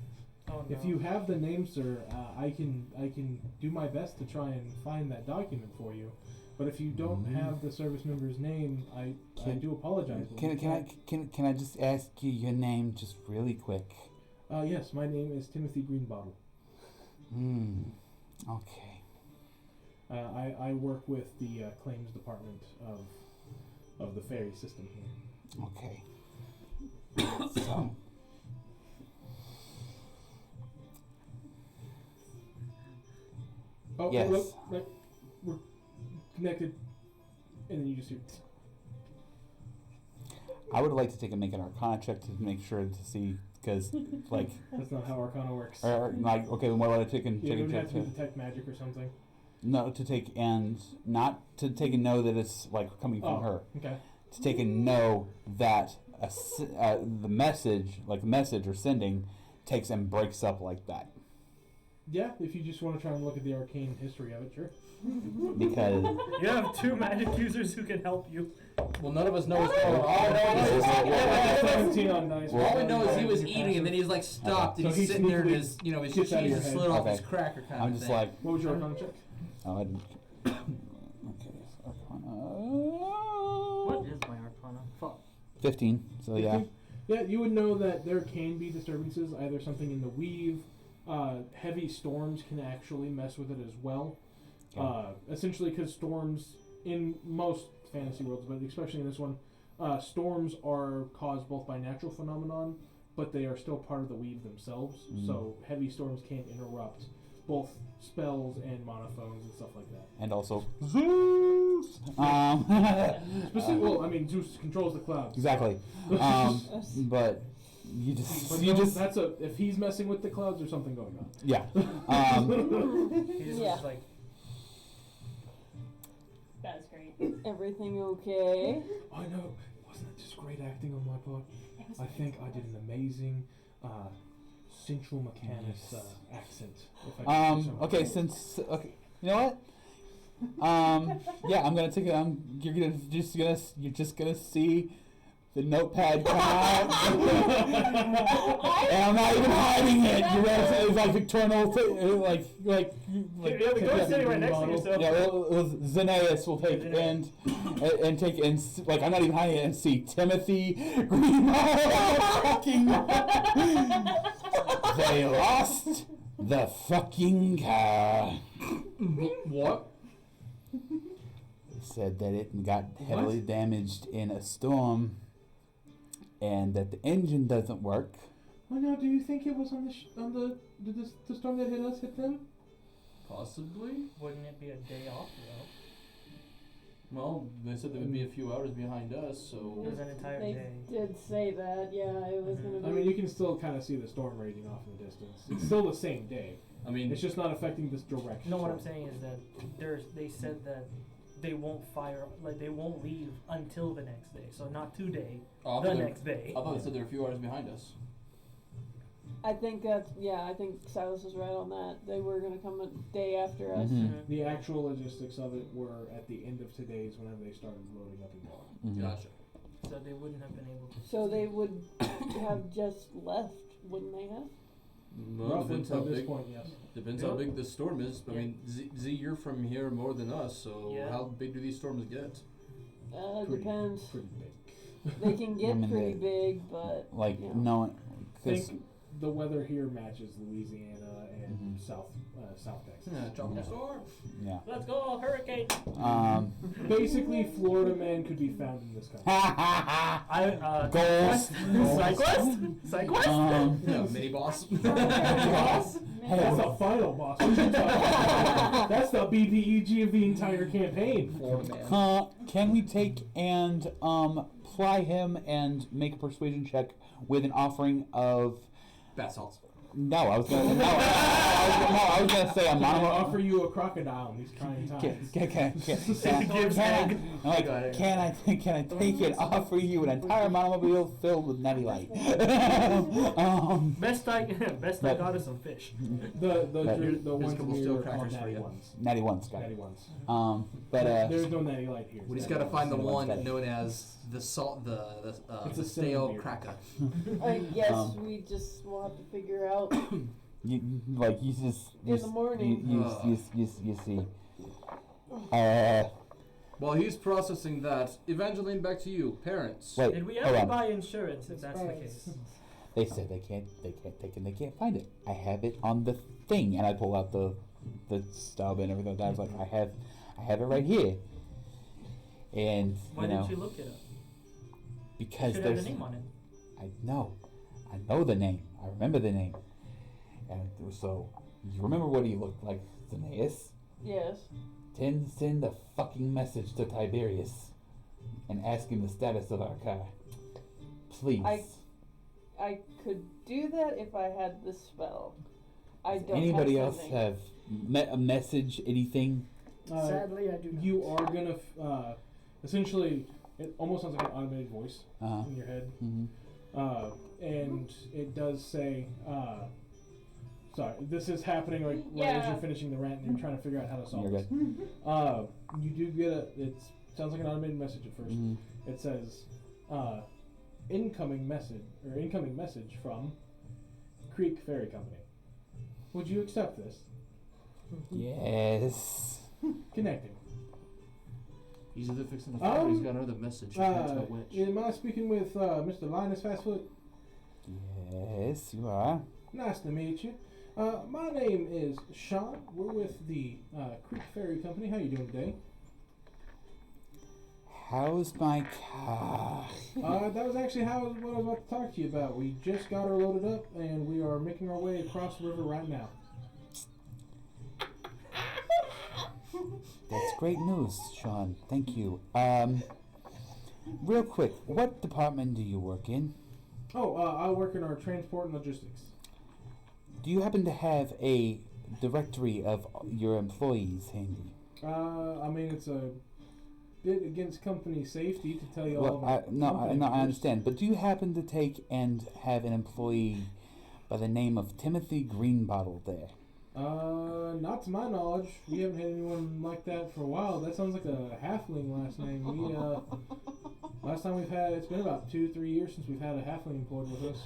If no. you have the name, sir, I can do my best to try and find that document for you. But if you don't have the service member's name, I do apologize. but we can't. Can I just ask you your name just really quick? Yes, my name is Timothy Greenbottle. Okay. I work with the claims department of the ferry system here. Okay. So. Oh, Yes. look, we're connected, and then you just hear. I would like to make an Arcana check to make sure to see, because, like, That's not how Arcana works. or, like, okay, what would I take and Yeah, it would check have to be detect magic or something. No, to take and not to take and know that it's like coming from her. Okay. To take and know that the message or sending, takes and breaks up like that. Yeah, if you just want to try and look at the arcane history of it, sure. Because You have 2 magic users who can help you. Well, none of us know what's going on. All Yeah, 17 on dice. we know is he was eating and then he's like stopped and So he's he sitting there and sneakily his, his gets cheese out of your is head. slid off Okay. his cracker kind I'm of just thing. like, What was your arcana check? oh, I didn't. Okay, What is my Arcana? Fuck. 15. So yeah. Yeah, you would know that there can be disturbances, either something in the weave. Heavy storms can actually mess with it as well. Essentially, because storms in most fantasy worlds, but especially in this one, storms are caused both by natural phenomenon, but they are still part of the weave themselves. So heavy storms can interrupt both spells and monophones and stuff like that. And also Zeus. Well, I mean, Zeus controls the clouds. Exactly. But you But you no, just that's if he's messing with the clouds, there's something going on. yeah. He's Yeah. just like, That's great. Everything okay? I know. Wasn't it just great acting on my part? I think I did an amazing central mechanics accent. If I could say so Okay. myself. Okay. You know what? Yeah. I'm gonna take it. You're just gonna see the notepad come out, and I'm not even hiding it. You're gonna it's like Victorino, like. yeah, the ghost sitting right next to you, so. Yeah, Xenaeus will take and take and like I'm not even hiding it and see Timothy Greenwald fucking. They lost the fucking car. What? Said that it got heavily damaged in a storm, and that the engine doesn't work. Oh no! Do you think it was on the storm that hit us hit them? Possibly. Wouldn't it be a day off, though? Well, they said they would be a few hours behind us, so. It was an entire They day. did say that. Yeah, it was gonna be. I mean, you can still kind of see the storm raging off in the distance. It's still the same day. I mean, It's just not affecting this direction. No, what I'm saying is that they said that they won't fire, like they won't leave until the next day. So not today, I the thought they- next day. I thought they said they were a few hours behind us. I think that's I think Silas is right on that. They were gonna come a day after us. Mhm. The actual logistics of it were at the end of today's whenever they started loading up and going. Mhm. Gotcha. So they wouldn't have been able to. So they would have just left, wouldn't they have? Well, Roughly depends how at this big. point, yes. Depends how big the storm is. I Yeah. mean, Z, you're from here more than us, so Yeah. how big do these storms get? Pretty- Depends. Pretty big. They can get I mean, pretty they- big, but Like yeah. no, because Think the weather here matches Louisiana and Mhm. South Texas. Yeah, tropical storm. yeah. Let's go, hurricane! Basically, Florida man could be found in this country. Goals. Cyclist? Cyclist? Yeah, mini boss. Boss? That's the final boss. What you talking about? That's the BBEG of the entire campaign. Florida man. Can we take and ply him and make a persuasion check with an offering of? Bath salts. No, I was gonna say a I'm gonna mono. offer you a crocodile in these trying times. Can I take and offer you an entire monomobile filled with Natty Light? Best I got is some fish. The ones couple here steel are crackers for natty you. ones. Natty ones, got Natty it. ones. But There's no natty light here. We just Natty gotta ones. find the Natty ones, one got it. known as the salt, It's the a stale cinnamon beer. cracker. I guess we just will have to figure out you just in the morning. you see. While he's processing that, Evangeline, back to you. Parents. Wait, Did we hold ever on. buy insurance if that's the case? They said they can't find it. I have it on the thing, and I pull out the stub and everything like that. I was like, I have it right here. And Why you know, didn't you look it up? because Should have there's the name on it. I know the name. I remember the name. And so you remember what he looked like, Xenaeus? Yes. Send a fucking message to Tiberius and ask him the status of our car. Please. I could do that if I had the spell. I Does don't anybody have else sending. have a message, anything? Sadly, I do not. You are gonna essentially it almost sounds like an automated voice in your head. And it does say, sorry, this is happening like right as you're finishing the rant and you're trying to figure out how to solve this. You do get it sounds like an automated message at first. It says, incoming message from Creek Ferry Company. Would you accept this? Yes. Connecting. He's either fixing the fire or he's got another message. You can't tell which. Am I speaking with Mr. Linus Fastfoot? Yes, you are. Nice to meet you. My name is Sean. We're with the Creek Ferry Company. How you doing today? How's my car? That was actually what I was about to talk to you about. We just got her loaded up, and we are making our way across the river right now. That's great news, Sean. Thank you. Real quick, what department do you work in? I work in our transport and logistics. Do you happen to have a directory of your employees handy? I mean, it's a bit against company safety to tell you all Well, about I understand. But do you happen to take and have an employee by the name of Timothy Greenbottle there? Not to my knowledge. We haven't had anyone like that for a while. That sounds like a halfling last name. We, last time it's been about 2-3 years since we've had a halfling employed with us.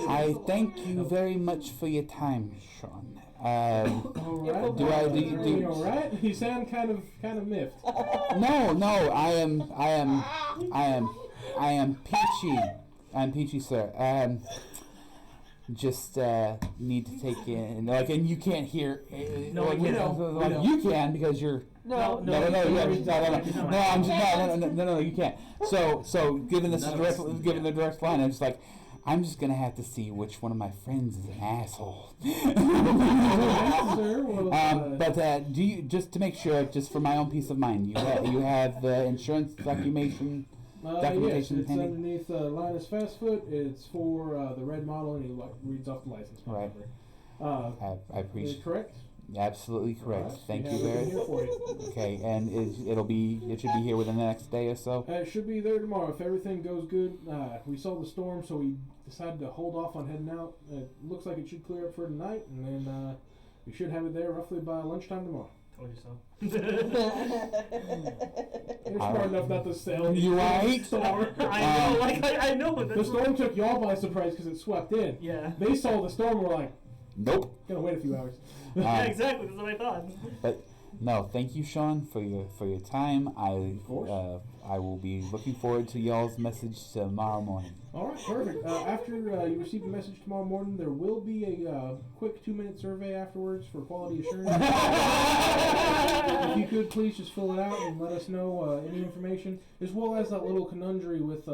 I thank you very much for your time, Sean. Alright. Do you alright? You sound kind of miffed. No, I am peachy. I'm peachy, sir. Just need to take in, and you can't hear. No, we know. You can because you're. No, You can't. So given the direct line, I'm just like, I'm just gonna have to see which one of my friends is an asshole. But do you, just to make sure, just for my own peace of mind, you have the insurance documentation. Yes, it's underneath Linus Fastfoot. It's for the red model, and he reads off the license plate. Right. I appreciate. Correct. Absolutely correct. Right. Thank you very much. Okay, and it should be here within the next day or so. It should be there tomorrow if everything goes good. We saw the storm, so we decided to hold off on heading out. It looks like it should clear up for tonight, and then we should have it there roughly by lunchtime tomorrow. Told you so. You're smart enough not to sell. You right? Storm. I know. The storm took y'all by surprise because it swept in. Yeah. They saw the storm and were like, nope. Gonna wait a few hours. Yeah, exactly. That's what I thought. But no, thank you, Sean, for your time. I will be looking forward to y'all's message tomorrow morning. All right, perfect. After you receive the message tomorrow morning, there will be a quick 2-minute survey afterwards for quality assurance. If you could please just fill it out and let us know any information, as well as that little conundrum with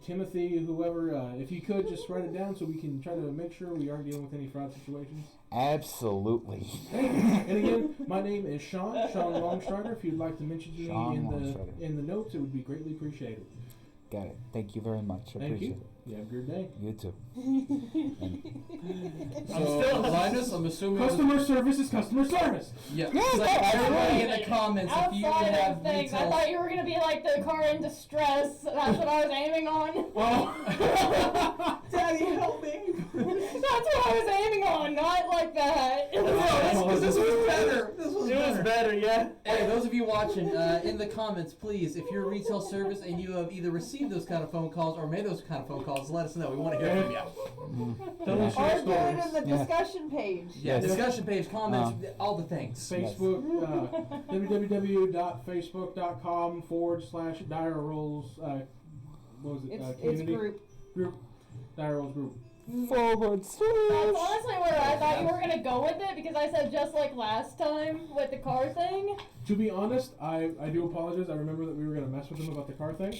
Timothy, whoever. If you could just write it down so we can try to make sure we aren't dealing with any fraud situations. Absolutely. Thank you. And again, my name is Sean Longstrider. If you'd like to mention to me in the notes, it would be greatly appreciated. Got it. Thank you very much. I appreciate it. You have a good day. You too. So, Linus, I'm assuming Customer service is customer service. Yeah. Everybody in the comments, if you Outside have of things, I retail, thought you were gonna be like the car in distress. That's what I was aiming on. Oh. Daddy, help me. That's what I was aiming on, not like that. This was better. It was better, yeah. Hey, those of you watching, in the comments, please, if you're a retail service and you have either received those kind of phone calls or made those kind of phone calls, let us know. We want to hear from you. Tell us your Or do it stories. in the discussion page. Yeah, discussion page, comments, all the things. Facebook, www.facebook.com/Dire Rolls. What was it? It's Community group. Dire Rolls group. Forward That's slash. honestly where I thought you were gonna go with it because I said just like last time with the car thing. To be honest, I do apologize. I remember that we were gonna mess with them about the car thing.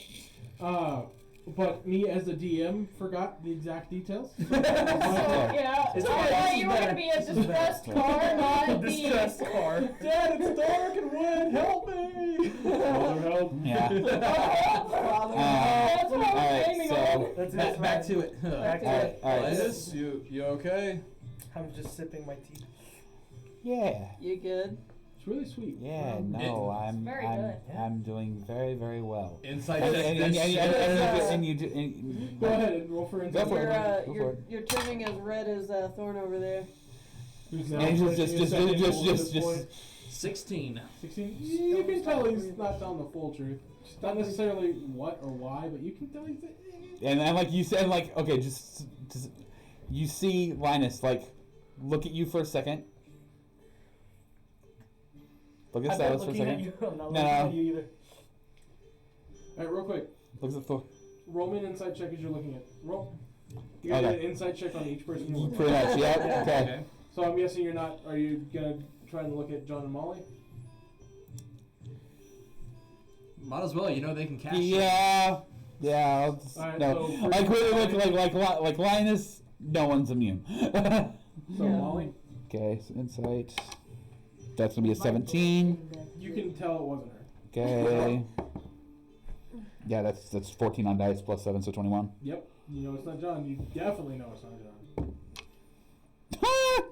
But me as the DM forgot the exact details. So yeah, It's so I better. thought This you is were better. gonna be a This is distressed car, not Distressed car. Dad, it's dark and wet. Help me. Father, help. Yeah. That's what I was Alright, aiming so on. That's Back to it. Back to Alright, it. alright. Linus, you okay? I'm just sipping my tea. Yeah. You good? It's really sweet. Yeah, Um, no, I'm very I'm good. I'm doing very, very well. Inside And, check. and, that and, shit. and you do. And, Go ahead and roll for insight. Go for it. Go for it. You're turning as red as Thorn over there. Who's now And approaching just- his second just- goal at this just- point. 16. 16? You can tell he's not telling the full truth. Not necessarily what or why, but you can tell he's. and like you said, like okay, just you see Linus like look at you for a second. Look at I'm not Silas for a looking at second. you. I'm not No. looking at you either. Alright, real quick. Looks at Thor. Roll me an insight check as you're looking at. Roll. You gotta Okay. get an insight check on each person. you're looking Pretty at. much, yeah. Yeah. Okay. Okay. So I'm guessing you're not. Are you gonna try and look at John and Molly? Might as well, you know they can cash it. Yeah. Yeah. I'll just, Alright, no. so for Like, insight- like Linus, no one's immune. So Yeah. Molly, Okay, so insight. That's gonna be a 17. you can tell it wasn't her. Okay. Yeah, that's 14 on dice plus 7, so 21. Yep. You know it's not John. You definitely know it's not John.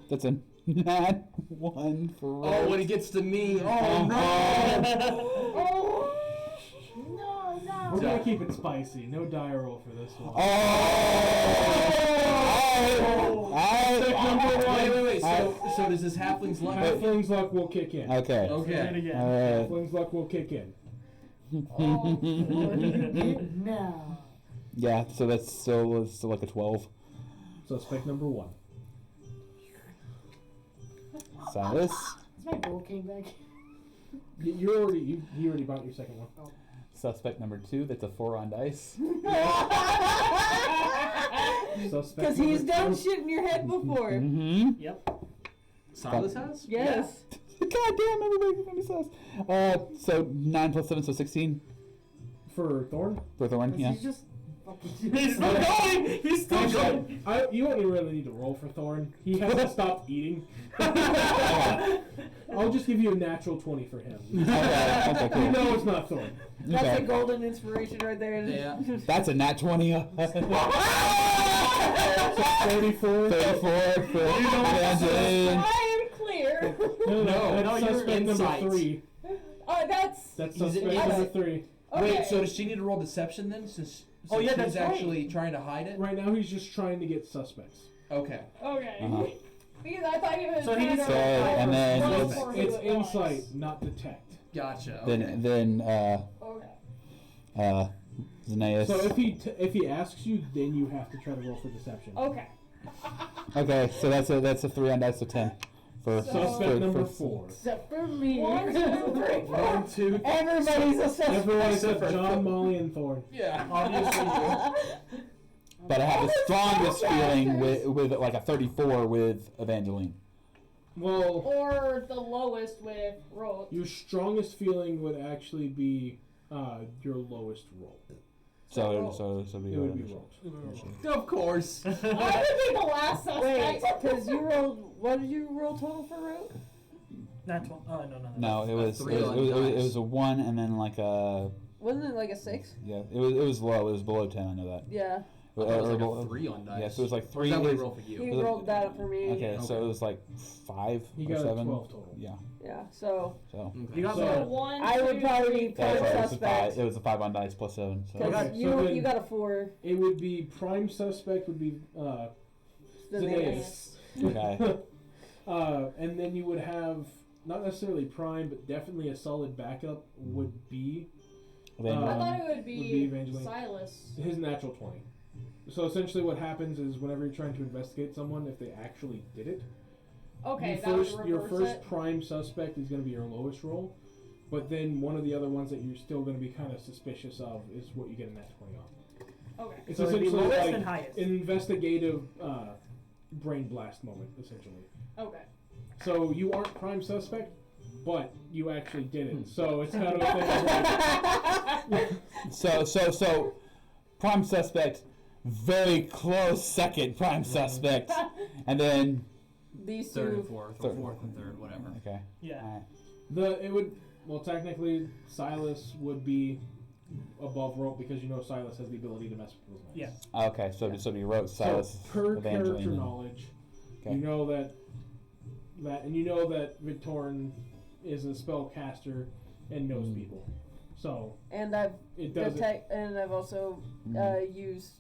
That's in. Not one for. Oh, when it gets to me. Oh, Uh-huh. Oh! No, no. We're gonna keep it spicy. No die roll for this one. Wait. So does this halfling's luck? Halfling's luck will kick in. Okay. Do it Okay. again. Alright. Halfling's luck will kick in. Now. Yeah, so that's still like a 12. Suspect number 1. Silas. My gold came back. You already bought your second one. Suspect number 2, that's a 4 on dice. Suspect Because he's number done 2. shit in your head before. Mm-hmm. Yep. Silas has? Yes. God damn, everybody says. So 9 plus 7, so 16 For Thorn? for Thorn, yeah. He's just fucking. He's still going. He's still going. Actually, you only really need to roll for Thorn. He hasn't stopped eating. I'll just give you a natural 20 for him. Okay, You cool. know it's not Thorn. That's Okay. a golden inspiration right there. Yeah. That's a nat 20. 34. 34 for Evangeline. I am clear. No, No, that's you're suspect number insight. 3. That's. That's He's suspect in- number 3. Okay. Wait, so does she need to roll deception then? Since Oh, yeah, she's that's right. actually trying to hide it? Right now he's just trying to get suspects. Okay. Okay. Uh-huh. Because I thought he was So he trying needs to to- and then- roll It's, for it's who it was. insight, not detect. Gotcha. Okay. Then Okay. Zneas. So if he asks you, then you have to try to roll for deception. Okay. Okay, so that's a 3 on dice, so 10 for Suspect number 4. Except for me. 1, 2, 3, 4. 1, 2. Everybody's a suspect. Everyone except for John, Molly, and Thorn. Yeah, obviously you. But I have the strongest feeling with like a 34 with Evangeline. Well, Or the lowest with Rose. your strongest feeling would actually be your lowest roll. So be It would be rolled. Of course. I would be the last Wait, suspect. because you rolled. What did you roll total for root? Not 12. Oh, no. No, it was three it on was dice. a 1 and then like a Wasn't it like a 6? yeah. It was low. It was below 10. I know that. Yeah. I thought it was like below- a 3 on dice. Yeah, so it was like Or 3. is that what it he was- rolled for you? He Was it- rolled that up for me. Okay, so Okay. it was like 5 You or got 7. 12 total. Yeah. Yeah. So So Okay. You got So- the. 1, I would 2, probably 3, be yeah, prime so it was a suspect. 5. It was a 5 on dice plus 7. So Because Okay, you so then- you got a 4. It would be prime suspect would be Zneas. okay. And then you would have not necessarily prime, but definitely a solid backup would be I Evangeline. thought it would would be be Evangeline. Silas. his natural 20. So essentially, what happens is whenever you're trying to investigate someone, if they actually did it, Okay, that would your reverse first it. prime suspect is going to be your lowest roll, but then one of the other ones that you're still going to be kind of suspicious of is what you get a nat 20 on. Okay. It's So it'd be essentially lowest like and highest. an investigative brain blast moment, essentially. Okay. So you aren't prime suspect, but you actually did it. So it's kind of a thing of like, So prime suspect, very close second prime suspect, and then These Third and two. fourth, or Third. fourth and third, whatever. okay. Yeah. Alright. it would, well, technically, Silas would be above rope because you know Silas has the ability to mess with those knights. Yeah. Okay, so you wrote Silas So per Evangeline. character knowledge, Okay. you know that that, and you know that Victorin is a spellcaster and knows people. So And I've it does and I've also used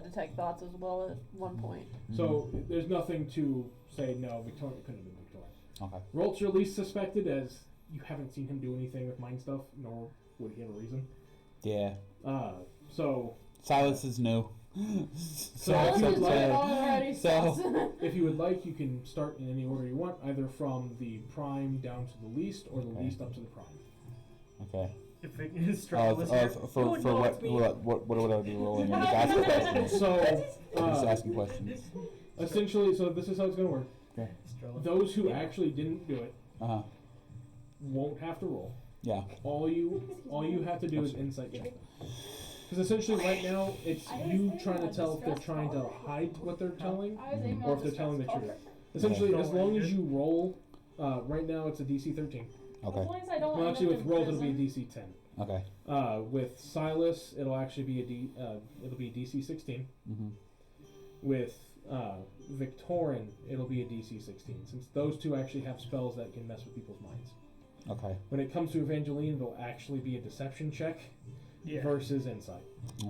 detect thoughts as well at one point. So there's nothing to say no, Victorin couldn't have been Victorin. Okay. Rolt's your least suspected, as you haven't seen him do anything with mind stuff, nor would he have a reason. Yeah. So Silas is new. if you would like, So if you would like, you can start in any order you want, either from the prime down to the least, or the least up to the prime. Okay. If it is strong, For what would I be rolling? I'm just asking questions. So I'm just asking questions. essentially, so this is how it's going to work. Okay. Those who actually didn't do it Uh-huh. won't have to roll. Yeah. All you have to do is insight check. Because essentially, right now, it's you trying to tell if they're trying to hide what they're telling, or if they're telling the truth. Essentially, as long as you roll, right now it's a DC 13. Okay. As long as I don't Well, end actually, up with in rolls it'll be a prison. DC 10. Okay. With Silas, it'll actually be it'll be DC 16. Mm-hmm. With Victorin, it'll be a DC 16, since those two actually have spells that can mess with people's minds. Okay. When it comes to Evangeline, it'll actually be a deception check versus insight.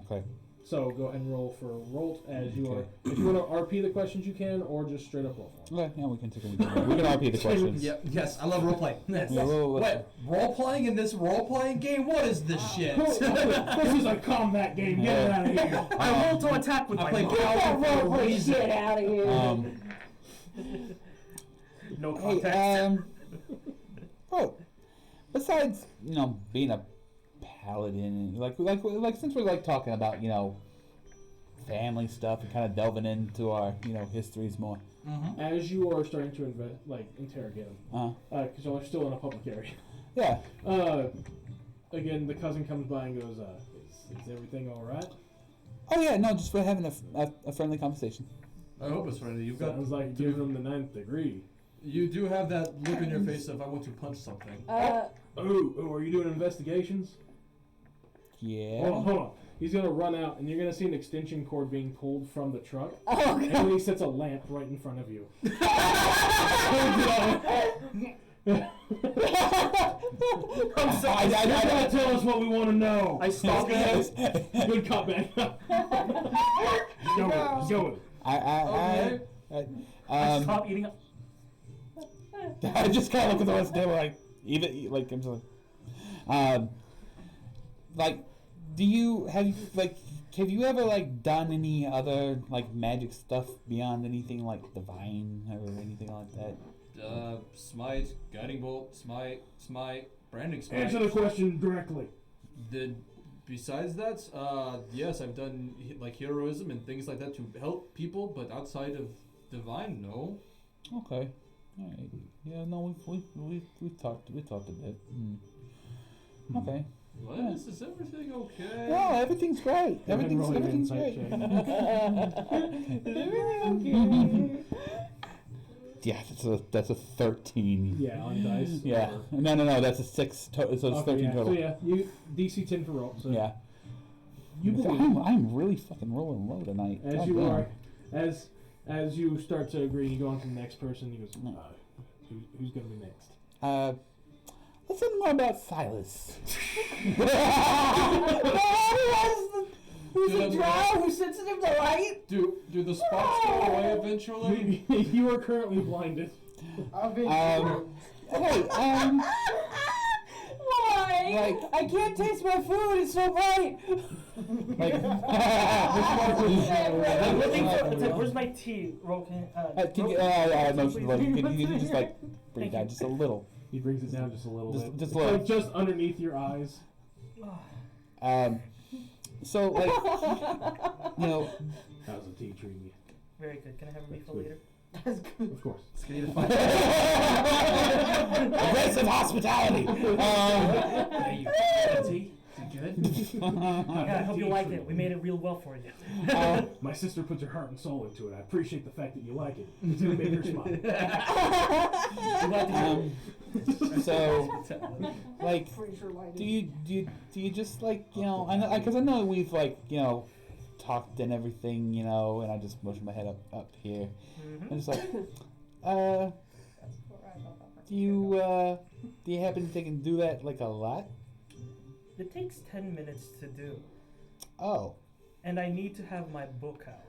Okay. So go ahead and roll for Rolt as you are. Okay. If you want to RP the questions, you can, or just straight up roll for them. Okay. Yeah, we can take we can RP the questions. Yep. Yes, I love role playing. Yes. Yeah, Wait, role playing in this role playing game? What is this shit? This is a combat game. Get it out of here. I roll to attack with I my play mouth. Power for a Roll reason. shit out of here. No Hey, context. besides, being a paladin, like since we're like talking about, family stuff and kind of delving into our, histories more. Mm-hmm. As you are starting to interrogate them, because y'all are still in a public area. Yeah. Again, the cousin comes by and goes, "Is everything all right?" Oh yeah, no, just for having a friendly conversation. I hope it's friendly. You've got. Sounds like giving them the 9th degree. You do have that look in your face of I want to punch something. Oh, are you doing investigations? Yeah. Hold on. He's gonna run out, and you're gonna see an extension cord being pulled from the truck, Oh, and then he sets a lamp right in front of you. I'm sorry. You gotta tell us what we want to know. I stopped him. Good cop, man. Go with it. I stopped eating. I just kind of look at the rest of the table like, I'm just like, have you ever done any other magic stuff beyond anything like divine or anything like that? Smite, guiding bolt, smite, branding smite. Answer the question directly. Besides that, yes, I've done heroism and things like that to help people, but outside of divine, no. Okay. All right. Yeah. No, we've talked a bit. Okay. What? Yeah. Is everything okay? No, everything's great. Everything's great. Check. Yeah, that's a 13. Yeah, on dice. Yeah. No, that's a 6. So it's 13 yeah. total. So yeah, you DC 10 for roll. So Yeah. you believe I'm really fucking rolling low tonight. as God you damn. are, as you start to agree, you go on to the next person. He goes, who's gonna be next? Let's learn more about Silas. Who's a drow? Who's sensitive to light? Do the spots go away eventually? You are currently blinded. Hey, Why? I can't taste my food. It's so bright. Where's my tea? Roll can. can you just bring it down just a little? He brings it down just a little bit. Just It's a little. just underneath your eyes. So How's the tea treating you? Very good. Can I have a refill later? Of course. aggressive hospitality. Hey, you tea? Is it good? Yeah, I hope you like it. We made it real well for you. My sister puts her heart and soul into it. I appreciate the fact that you like it. It's gonna make her smile. So, Pretty sure lighting. do you just I know because I know we've talked and everything, and I just motion my head up here. Mm-hmm. I'm just do you happen to think and do that like a lot? It takes 10 minutes to do, Oh. and I need to have my book out,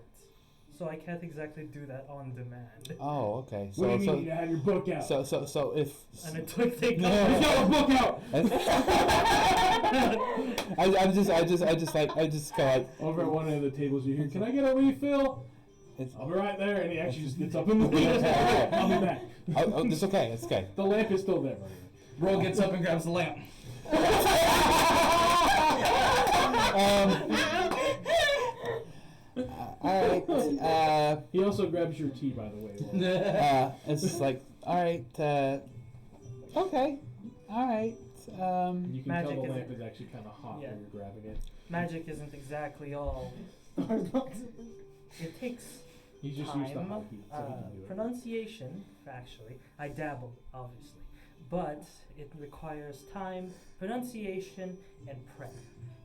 so I can't exactly do that on demand. Oh, okay. What do you mean you have your book out? So if And it took take No. He's got a book out. I just go like Over at one of the tables, you hear, "Can I get a refill?" I'll be right there, and he actually just gets up and leaves. I'll be back. oh, it's okay. It's okay. The lamp is still there, by the way. Roll gets up and grabs the lamp. All right. He also grabs your tea, by the way. It's just like, all right. Okay. All right. You can Magic tell the is lamp it? is actually kind of hot Yeah. when you're grabbing it. Magic isn't exactly all. It takes He's just used to time, hot heat, so he can do it. pronunciation, factually. I dabble, obviously. But it requires time, pronunciation, and prep.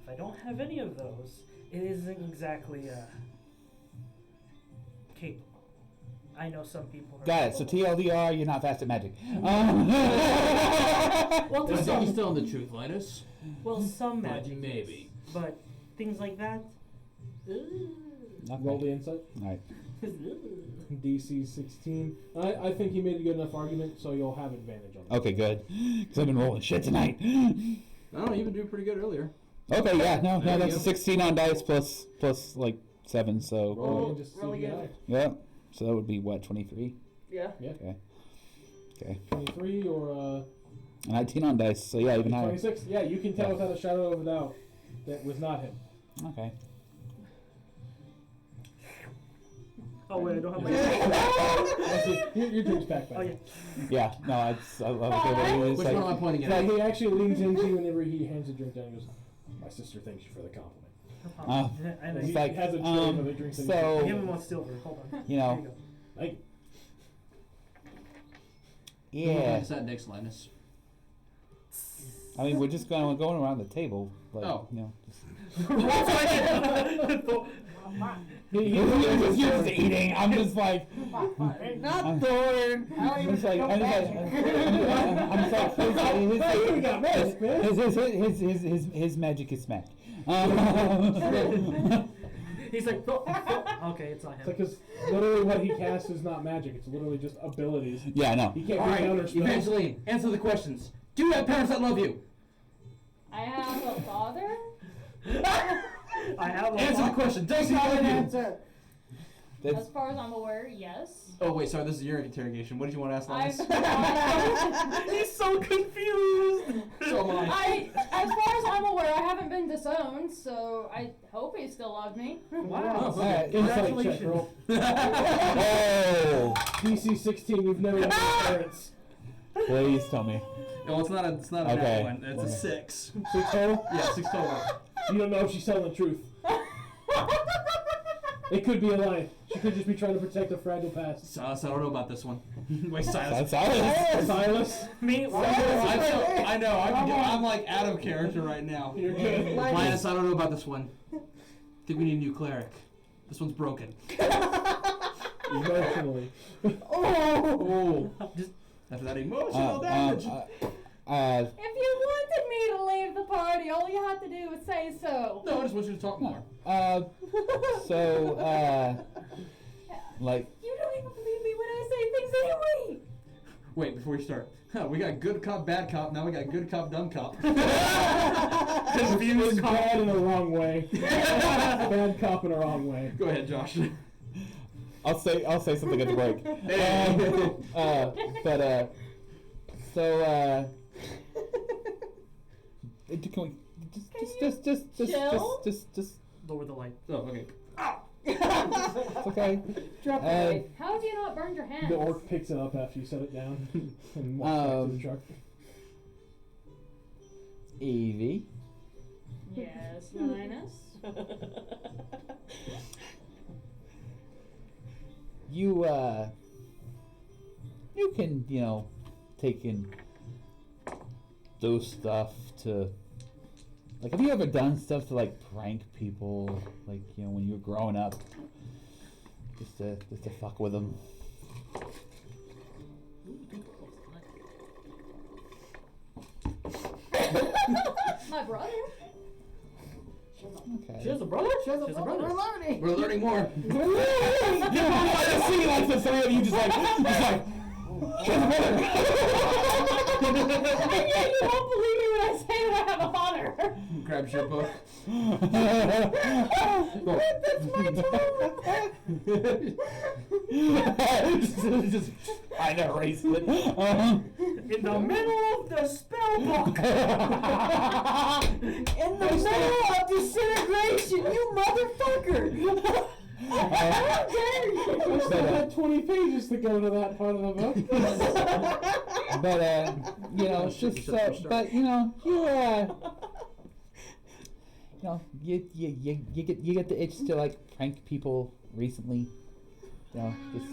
If I don't have any of those, it isn't exactly capable. I know some people are Got it. So TLDR, you're not fast at magic. Well, to I think some, he's telling the truth, Linus. some magic, Maybe. but things like that. Roll the insight. All right. DC 16. I think he made a good enough argument, so you'll have advantage on it. Okay, good. Because I've been rolling shit tonight. I don't know, you've been doing pretty good earlier. Okay, yeah, no, There you that's go. a 16 on dice plus like 7, so Roll it and just see Roll if you again. get higher. yeah. So that would be what, 23? Yeah. Okay. 23 or 19 on dice, so yeah, even higher. 26. Yeah, you can tell Yeah. without a shadow of a doubt that was not him. Okay. Oh wait, I don't have my. Actually, your drink's back by Oh yeah. Yeah, no, I love it. It's Which like, one am I pointing It's at? like he actually leans into you whenever he hands a drink down and goes, "My sister thanks you for the compliment." I know. It's He like, has a tray of other drinks that he Give so, him one silver. Hold on. you know, There you go. Like, yeah. That next, Linus. I mean, we're just going around the table. Like, Oh. you know, just, he you're just eating. I'm just like, Not Thorn. I'm just like, I'm just like, his magic is smack. He's like, okay, it's not him. because literally what he casts is not magic. It's literally just abilities. Yeah, I know. He can't All bring right, counter spells. Evangeline, answer the questions. Do you have parents that love you? I have a father. I have a Answer the question. Does he love you? Answer. That's, As far as I'm aware, yes. Oh wait, sorry. This is your interrogation. What did you want to ask, Linus? He's so confused. So am I. As far as I'm aware, I haven't been disowned, so I hope he still loved me. Wow. Alright. Insight check, roll. oh, DC 16, you've never met your parents. please tell me. No, it's not a Okay. bad one. It's a Okay. 6. 6 total? Yeah, 6 total. You don't know if she's telling the truth. It could be a lie. She could just be trying to protect a fragile past. Silas, I don't know about this one. Wait, Silas. That's Silas. Silas, Me? I know. I'm like out of character right now. you're good. Linus, I don't know about this one. Think we need a new cleric. This one's broken. Emotionally. Oh. After that emotional damage. If you wanted me to leave the party, all you had to do was say so. No, I just want you to talk more. So, like, You don't even believe me when I say things anyway. Wait, before you start. We got good cop, bad cop. Now we got good cop, dumb cop. It's bad in the wrong way. Bad cop in the wrong way. Go ahead, Josh. I'll say something at the break. Can we just Lower the light. Oh, okay. it's okay. Drop it. How have you not burned your hands? The orc picks it up after you set it down and walks back to the truck. Evie, Yes, Linus. you can, take in those stuff to, like, have you ever done stuff to, like, prank people, like, when you were growing up, just to fuck with them? My brother. Okay. She has a brother? She has a brother. We're learning. We're learning more. I just see like the three of you just like, she has a brother. And yet you won't believe me when I say that I have a father. Grabs your book. That's my just I erased it. In the middle of the spell book. In the middle of disintegration, you motherfucker! How dare you! I still had 20 pages to go to that part of the book. But you know, it's just but you know, you get the itch to like prank people recently. You know, just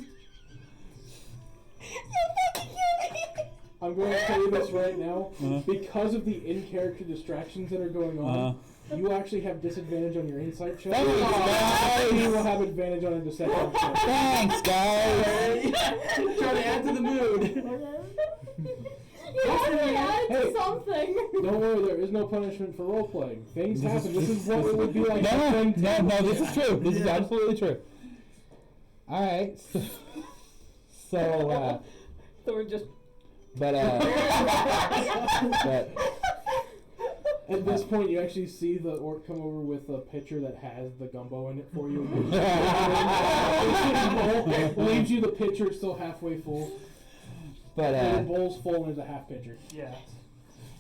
I'm going to tell you this right now. Because of the in-character distractions that are going on, you actually have disadvantage on your insight check. Thanks, guys. You will have advantage on a deception check. Thanks, guys. Trying to add to the mood. You have to add to something. Don't worry, there is no punishment for role-playing. Things happen. This is what it would be like. No, this is true. This is absolutely true. All right. So Thor just. but at this point, you actually see the orc come over with a pitcher that has the gumbo in it for you. Leaves you the pitcher still halfway full. but The bowl's full and there's a half pitcher. Yeah.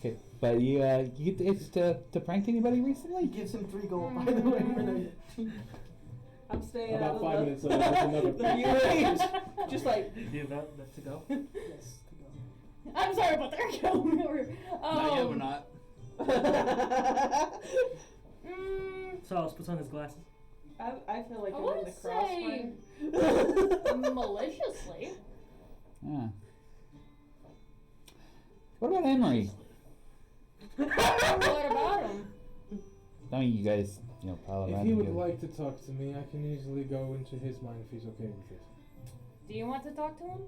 okay. But you get the itch to prank anybody He recently? gives him 3 gold, by the way. For the I'm staying About out 5 of minutes later, there's another the view range. Just like. Do you have that to go? yes, to go. I'm sorry, but they're killing me. Not yet, we're not. Salas puts on his glasses. I feel like I I'm in wouldn't the cross say frame. maliciously. Yeah. What about Emery? What about him? I mean, you guys, you know, pile If around he would together. like to talk to me, I can easily go into his mind if he's okay with it. Do you want to talk to him?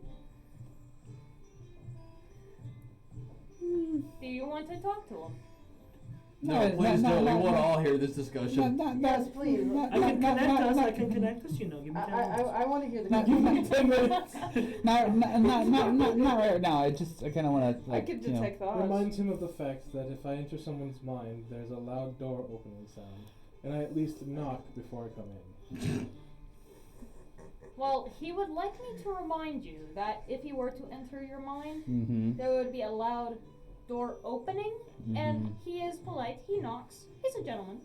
Do you want to talk to him? No, please don't. We want to all hear this discussion. Yes, please. I can connect us. I can connect us. You know, give me 10 minutes. I want to hear the. Not right now. I kind of want to. I could detect thoughts. Remind him of the fact that if I enter someone's mind, there's a loud door opening sound, and I at least knock before I come in. Well, he would like me to remind you that if he were to enter your mind, Mm-hmm. there would be a loud door opening, and he is polite. He knocks. He's a gentleman.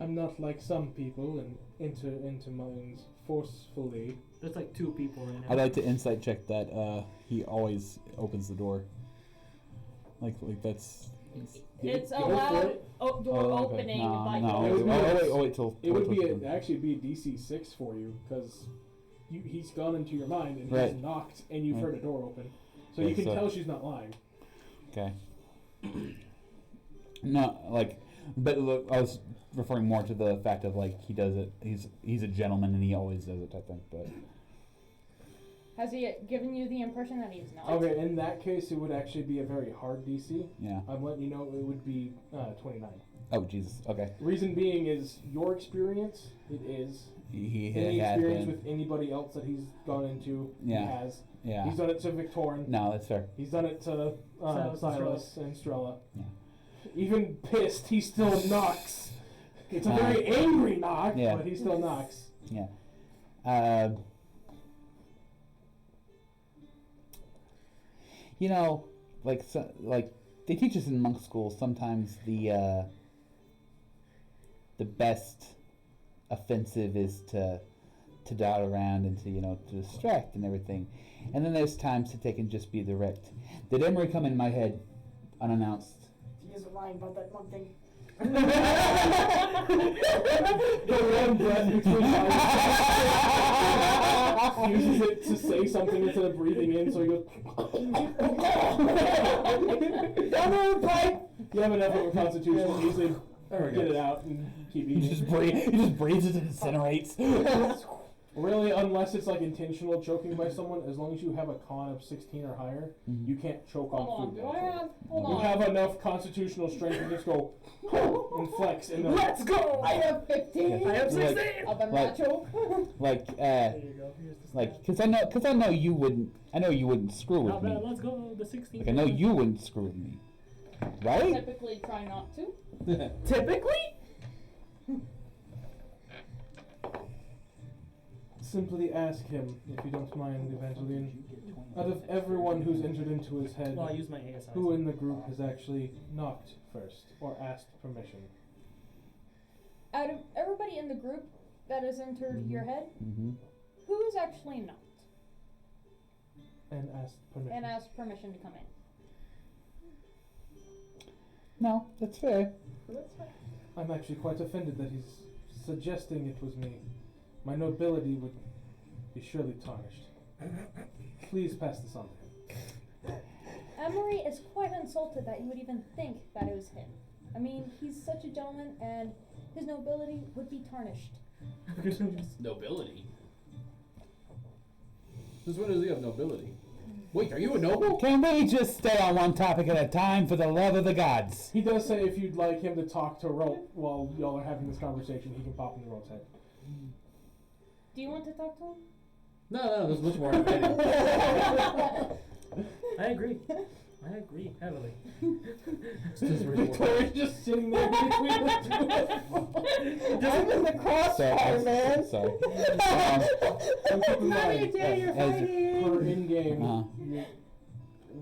I'm not like some people and enter into minds forcefully. There's like 2 people right now. I'd like to insight check that he always opens the door. Like that's. It's a Go for loud it. door okay. opening No, by no. door. Wait till. It would till- be actually be a DC 6 for you because he's gone into your mind and Right. he's knocked and you've Right. heard a door open, so Okay, you can so- tell she's not lying. Okay. No, like, but look, I was referring more to the fact of like he does it. He's a gentleman and he always does it. I think, but Has he given you the impression that he's not? Okay, in that case, it would actually be a very hard DC. yeah. I'm letting you know it would be 29. Oh Jesus. Okay. Reason being is your experience. It is He any had experience been. with anybody else that he's gone into. Yeah. He has. Yeah. He's done it to Victorin. No, that's fair. He's done it to Silas and Silas and Strella. Yeah. Even pissed, he still knocks. It's a Uh, very angry knock, yeah. but he still knocks. Yeah. You know, like they teach us in monk school. Sometimes the best offensive is to dot around and to to distract and everything, and then there's times that they can just be direct. Did Emery come in my head unannounced? He isn't lying about that one thing. The one breath between uses it to say something instead of breathing in, so he goes. You have enough of a constitution to easily get it out and keep eating. He just breathes it and incinerates. Really, unless it's like intentional choking by someone, as long as you have a con of 16 or higher, you can't choke Hold on on. food. Do I have? Hold You on. have enough constitutional strength to just go and flex and then Let's go! I have 15. I have 16! Of a Like- choke. Like, There you go. Here's the like, cause I know you wouldn't. I know you wouldn't screw with Not me. bad. Let's go. The 16. Like I know you wouldn't screw with me, right? Typically try not to. Typically? simply ask him, if you don't mind, Evangeline, out of everyone who's entered into his head, Well, I use my ASI. who in the group has actually knocked first or asked permission? Out of everybody in the group that has entered your head, Mm-hmm. who has actually knocked And asked permission. and asked permission to come in? No, that's fair. I'm actually quite offended that he's suggesting it was me. My nobility would be surely tarnished. Please pass this on to him. Emery is quite insulted that you would even think that it was him. I mean, he's such a gentleman, and his nobility would be tarnished. Nobility? Since when does he have nobility? Wait, are you a noble? Can we just stay on one topic at a time for the love of the gods? He does say if you'd like him to talk to Rolt while y'all are having this conversation, he can pop into Rolt's head. Do you want to talk to him? No, there's much more happening. I agree. I agree heavily. Victoria's just sitting there between the two of them. I'm in the crossfire, man. Sorry. And keep in mind, you're as- fighting. her in-game, Uh-huh.